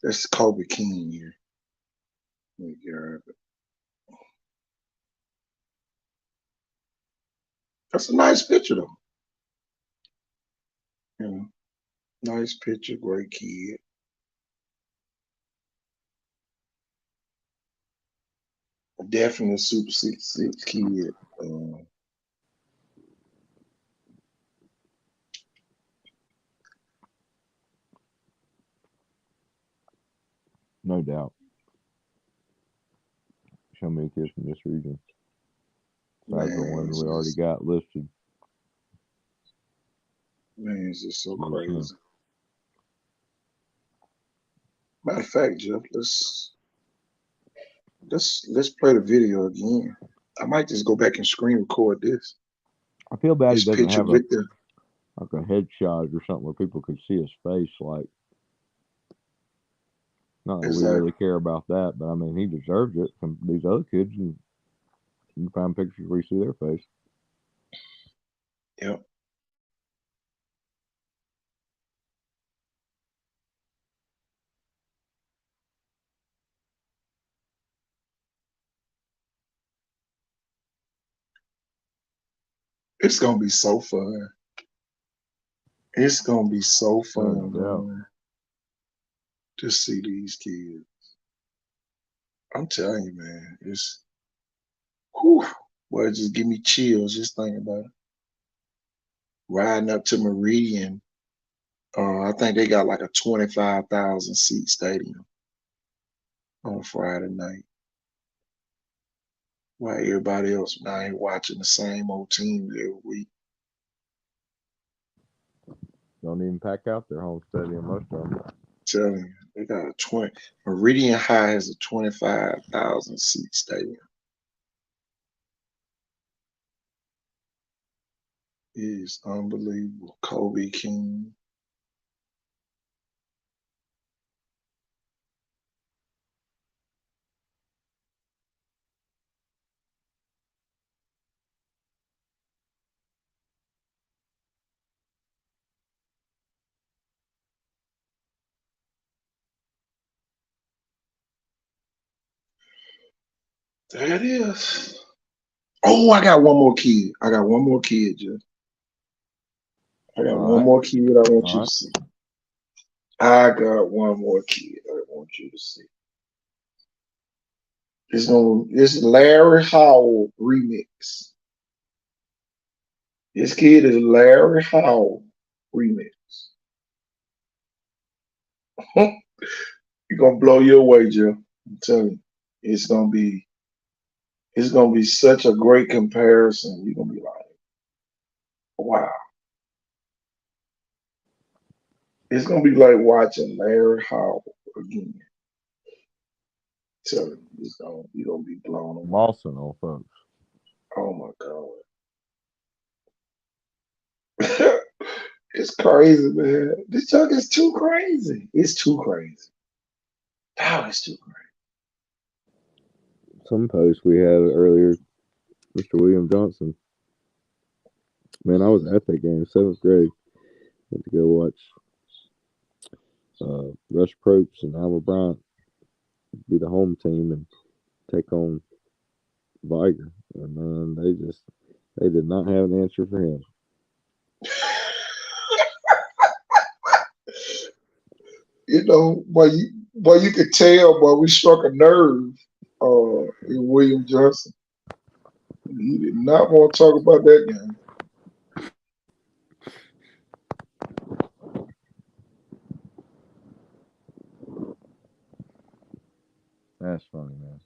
That's Kobe King here. Let me get her. That's a nice picture though. You know, nice picture, great kid. Definitely a Super Six kid. Um, No doubt. Show me a kid from this region. Besides the man, ones we already got listed. it's just so Mhm. crazy. Matter of fact, Jeff, let's play the video again. I might just go back and screen record this. I feel bad he This doesn't picture have a with the like a headshot or something where people could see his face. Like, not that we exactly. really care about that, but I mean, he deserves it from these other kids. And you can find pictures where you see their face. Yep. It's gonna be so fun. It's gonna be so No fun, doubt. man, to see these kids. I'm telling you, man, it's whew, boy, it just give me chills just thinking about it. Riding up to Meridian. I think they got like a 25,000 seat stadium on a Friday night. While everybody else now ain't watching the same old teams every week. Don't even pack out their home stadium, most of them. Telling you, they got a 20. Meridian High has a 25,000 seat stadium. It is unbelievable. Kobe King. There it is. Oh, I got one more kid. I got one more kid, Jeff. I got All one right. more kid I want All you to right. see. I got one more kid I want you to see. This Larry Howell remix. This kid is Larry Howell remix. You're gonna blow you away, Joe. I'm telling you, it's gonna be such a great comparison. You're gonna be like, wow. It's gonna be like watching Larry Howard again. Tell you, you're gonna be blown away. Lawson, old folks. Oh my God. It's crazy, man. This junk is too crazy. It's too crazy. Oh, it's too crazy. Some post we had earlier, Mr. William Johnson. Man, I was at that game, 7th grade. Went to go watch Rush Probst and Alma Bryant be the home team and take on Viger. And man, they did not have an answer for him. You know, boy, you could tell, boy, we struck a nerve in William Johnson. He did not want to talk about that game. That's funny, man.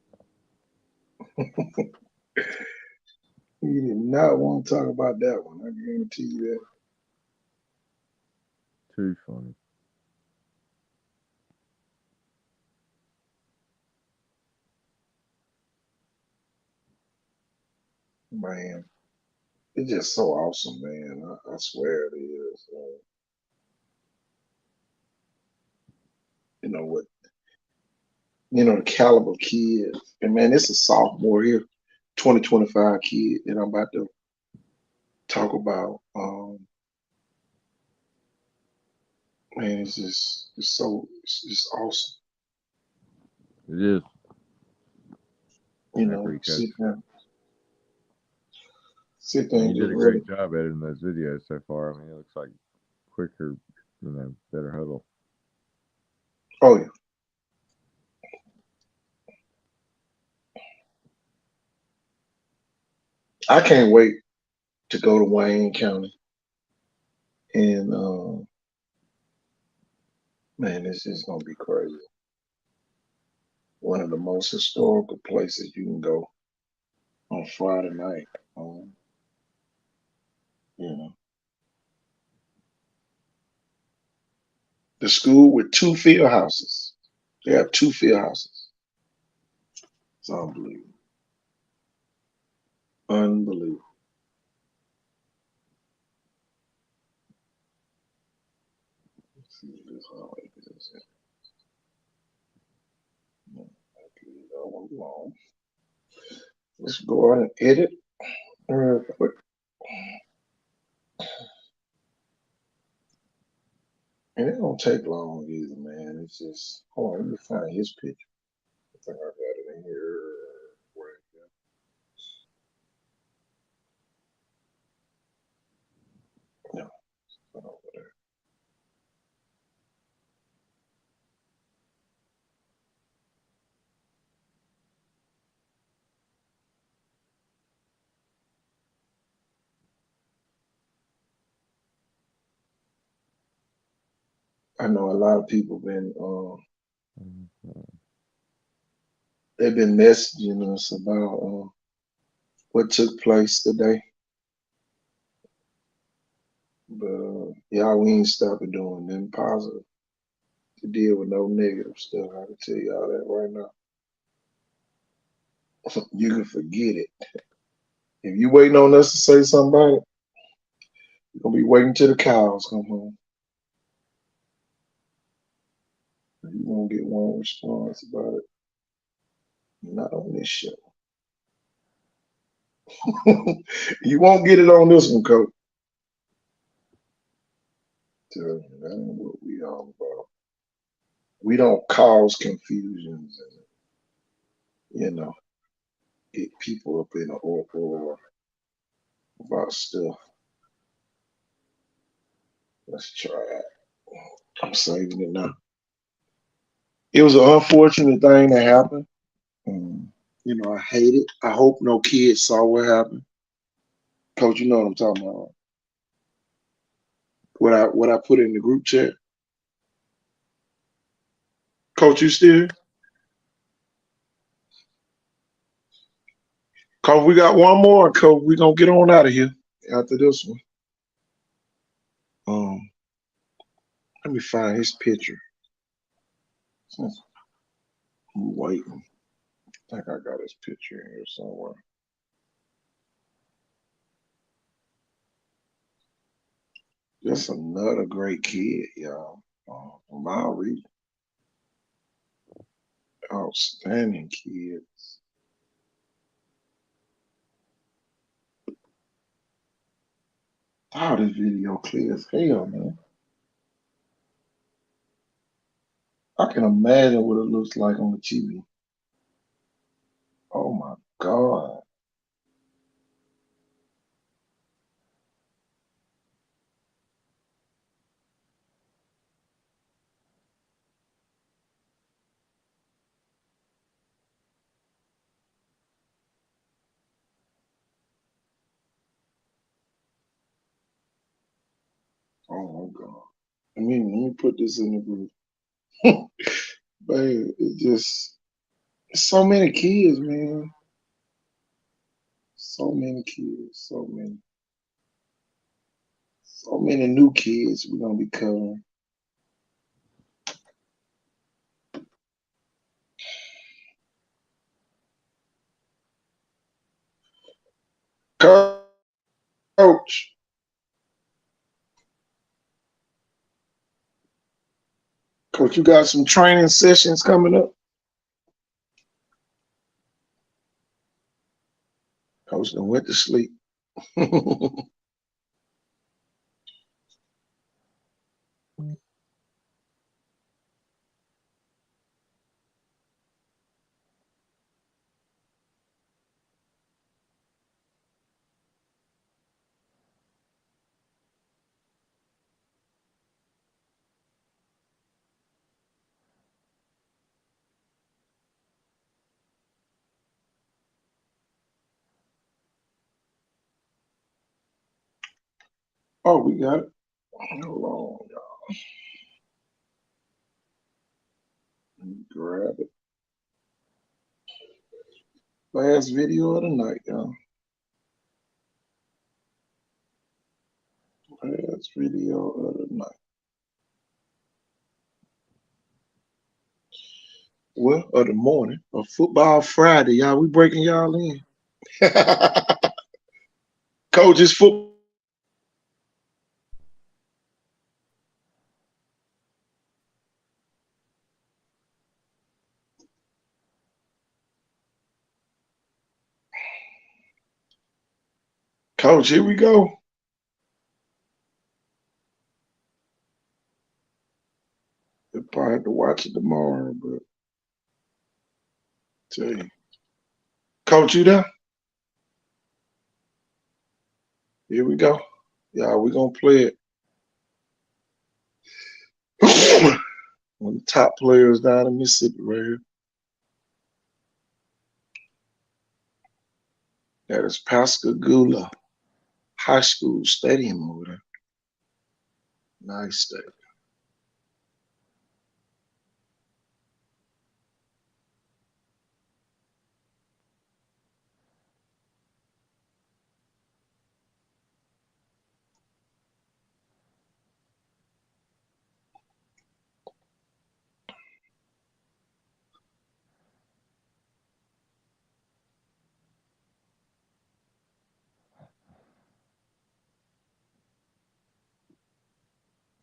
He did not want to talk about that one. I guarantee you that. Too funny. Man, it's just so awesome, man. I swear it is. You know what? You know the caliber kids. And man, it's a sophomore here, 2025 kid that I'm about to talk about. Man, it's just awesome. It is. You I know, agree, Coach. sit there and You just did a really. great job editing those videos so far. I mean, it looks like quicker, better huddle. Oh yeah. I can't wait to go to Wayne County. And man, this is gonna be crazy. One of the most historical places you can go on Friday night. You know, the school with 2 field houses. They have 2 field houses. It's unbelievable. Unbelievable. Let's see if this how it is. No, okay, that one long. Let's go on and edit real quick. And it don't take long either, man. It's just hold on, let me find his picture. I think I got it in here. Where is it? No, it's not over there. I know a lot of people been they've been messaging us about what took place today. But y'all, we ain't stopping doing nothing positive to deal with no negative stuff. I can tell y'all that right now. You can forget it. If you waiting on us to say something about it, you're gonna be waiting till the cows come home. You won't get one response about it. Not on this show. You won't get it on this one, Coach. Tell you, that ain't what we all about. We don't cause confusions and get people up in an uproar about stuff. Let's try it. I'm saving it now. It was an unfortunate thing that happened. I hate it. I hope no kids saw what happened. Coach, you know what I'm talking about. What I put in the group chat. Coach, you still here? Coach, we got one more. Coach, we gonna get on out of here after this one. Um, Let me find his picture. Since I'm waiting. I think I got his picture in here somewhere. Just another great kid, y'all. From our region. Outstanding kid. Oh, this video clear as hell, man. I can imagine what it looks like on the TV. Oh my God. Oh my God. Let me put this in the group. Babe, it's so many kids, man. So many kids. So many new kids we're gonna be covering. Coach, Coach, you got some training sessions coming up? Coach done went to sleep. Oh, we got it. Hold on, y'all. Let me grab it. Last video of the night, y'all. Last video of the night. Well, of the morning. A football Friday, y'all. We breaking y'all in. Coach, it's football. Coach, here we go. We'll probably have to watch it tomorrow, but tell you. Coach, you there? Here we go. Y'all, we gonna play it. One of the top players down in Mississippi right here. That is Pascagoula High School Stadium over there. Nice stadium.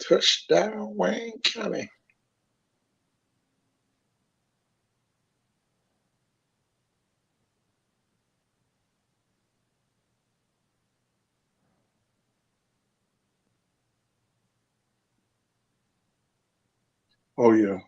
Touchdown, Wayne County. Oh, yeah.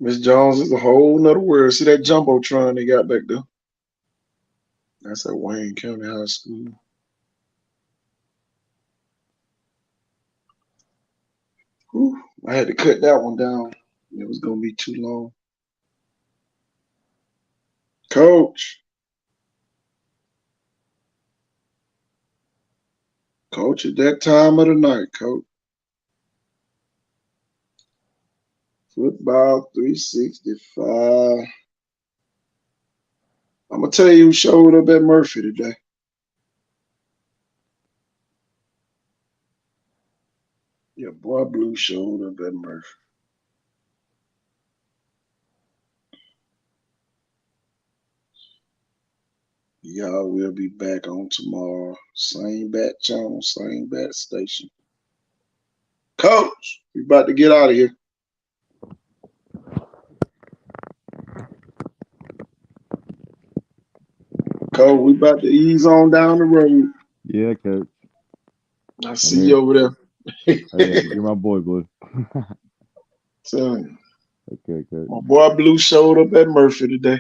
Miss Jones is a whole nother world. See that Jumbotron they got back there? That's at Wayne County High School. Whew, I had to cut that one down. It was gonna be too long. Coach, coach, at that time of the night, coach. Football 365. I'm gonna tell you who showed up at Murphy today. Your boy Blue showed up at Murphy. Y'all will be back on tomorrow. Same bat channel, same bat station. Coach, we about to get out of here. Coach, we about to ease on down the road. Yeah, coach. I see you over there. Oh, yeah, you're my boy, Blue. Telling you. Okay, coach. My boy Blue showed up at Murphy today.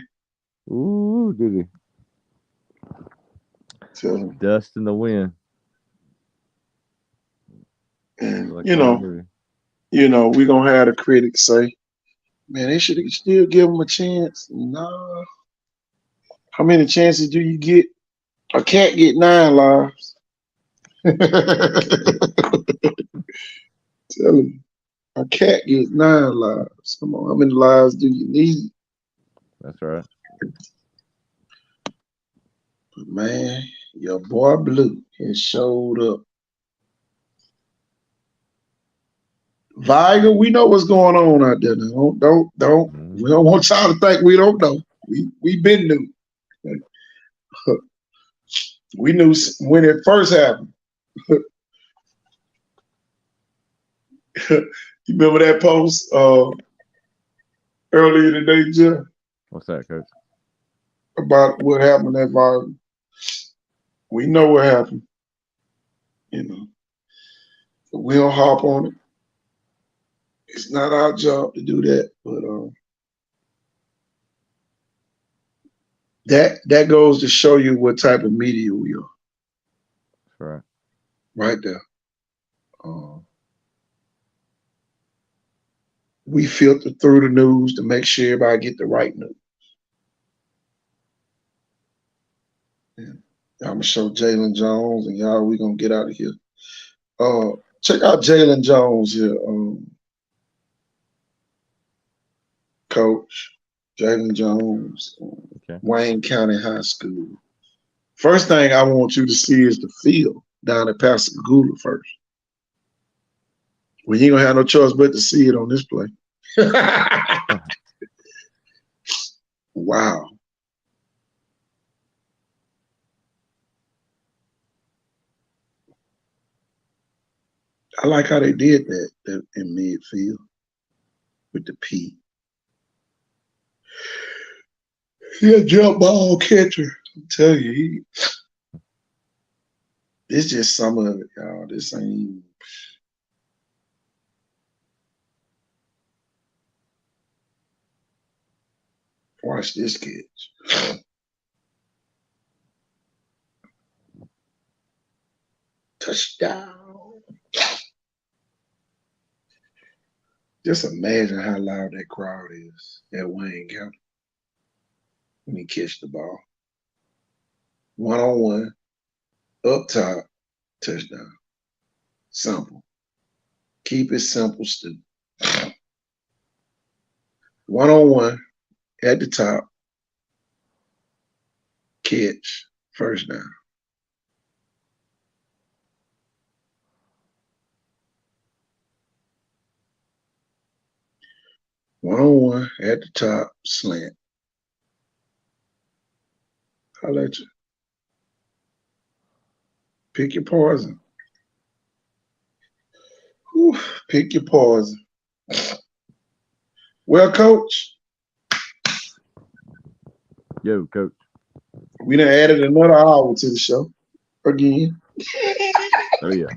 Ooh, did he? Telling you. Dust in the wind. And Like you that know, movie. we're gonna have the critics say, man, they should still give him a chance. Nah. How many chances do you get? A cat get 9 lives. Telling you. A cat gets 9 lives. Come on, how many lives do you need? That's right. But man, your boy Blue has showed up. Viger, we know what's going on out there. Now. Don't. We don't want y'all to think we don't know. We been new. We knew when it first happened. You remember that post earlier today, Jeff, What's that, coach? about what happened at Viger? We know what happened. But we don't hop on it. It's not our job to do that, but that goes to show you what type of media we are. That's right. Right there. We filter through the news to make sure everybody get the right news. Yeah. I'm gonna show Jalen Jones, and y'all, we gonna get out of here. Check out Jalen Jones here, Coach. Jalen Jones, Okay. Wayne County High School. First thing I want you to see is the field down at Pascagoula first. Well, you ain't gonna have no choice but to see it on this play. Wow. I like how they did that in midfield with the P. He a jump ball catcher. I'm telling you, it's just some of it, y'all. This ain't even. Watch this catch. Touchdown. Just imagine how loud that crowd is at Wayne County when he catch the ball. 1-on-1, up top, touchdown. Simple. Keep it simple, Stu. 1-on-1, at the top, catch, first down. One-on-one, at the top, slant. I'll let you. Pick your poison. Whew, pick your poison. Well, Coach. Yo, coach. We done added another hour to the show again. Oh, yeah.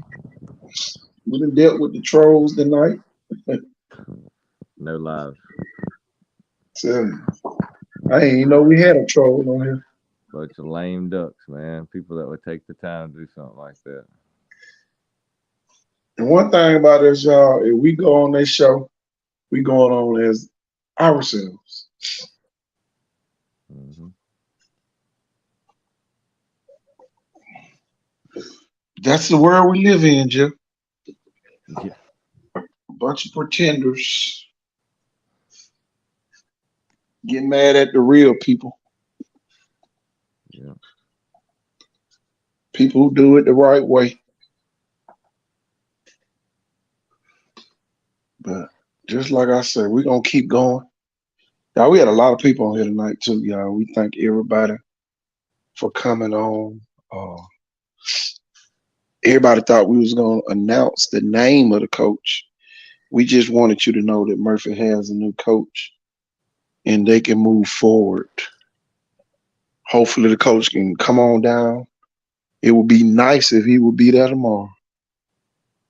We done dealt with the trolls tonight. No live. Tell me. I didn't even know we had a troll on here. Bunch of lame ducks, man. People that would take the time to do something like that. And one thing about this, y'all, if we go on this show, we going on as ourselves. Mm-hmm. That's the world we live in, Jeff. Yeah. A bunch of pretenders get mad at the real people. Yeah. People who do it the right way. But just like I said, we're gonna keep going. Y'all, we had a lot of people on here tonight too, y'all. We thank everybody for coming on. Uh, everybody thought we was gonna announce the name of the coach. We just wanted you to know that Murphy has a new coach and they can move forward. Hopefully the coach can come on down. It would be nice if he would be there tomorrow,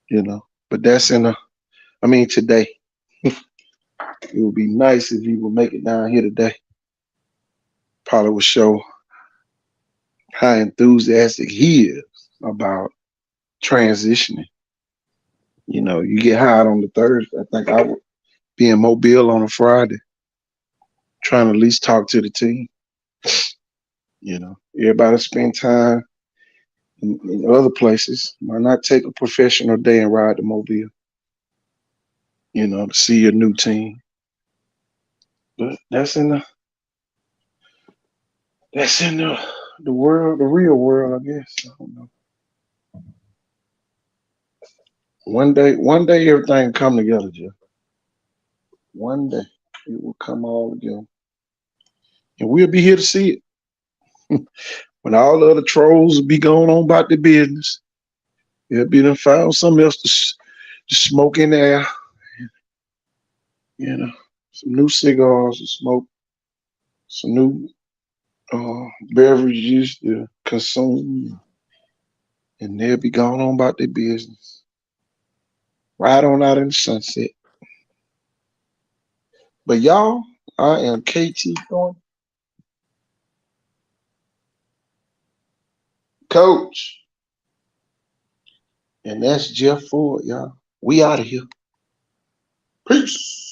you know. But that's today. It would be nice if he would make it down here today. Probably would show how enthusiastic he is about transitioning. You know, you get hired on the Thursday. I think I would be in Mobile on a Friday, trying to at least talk to the team. You know, everybody spend time in other places. Why not take a professional day and ride to Mobile? You know, to see your new team. But that's in the world, the real world, I guess. I don't know. One day, everything come together, Jeff. One day, it will come all together, and we'll be here to see it. When all the other trolls will be going on about their business, they'll be done found something else to smoke in the air. You know, some new cigars to smoke, some new beverages to consume, and they'll be going on about their business. Right on out in the sunset. But y'all, I am KT Thornton, coach, and that's Jeff Ford, y'all. We out of here. Peace.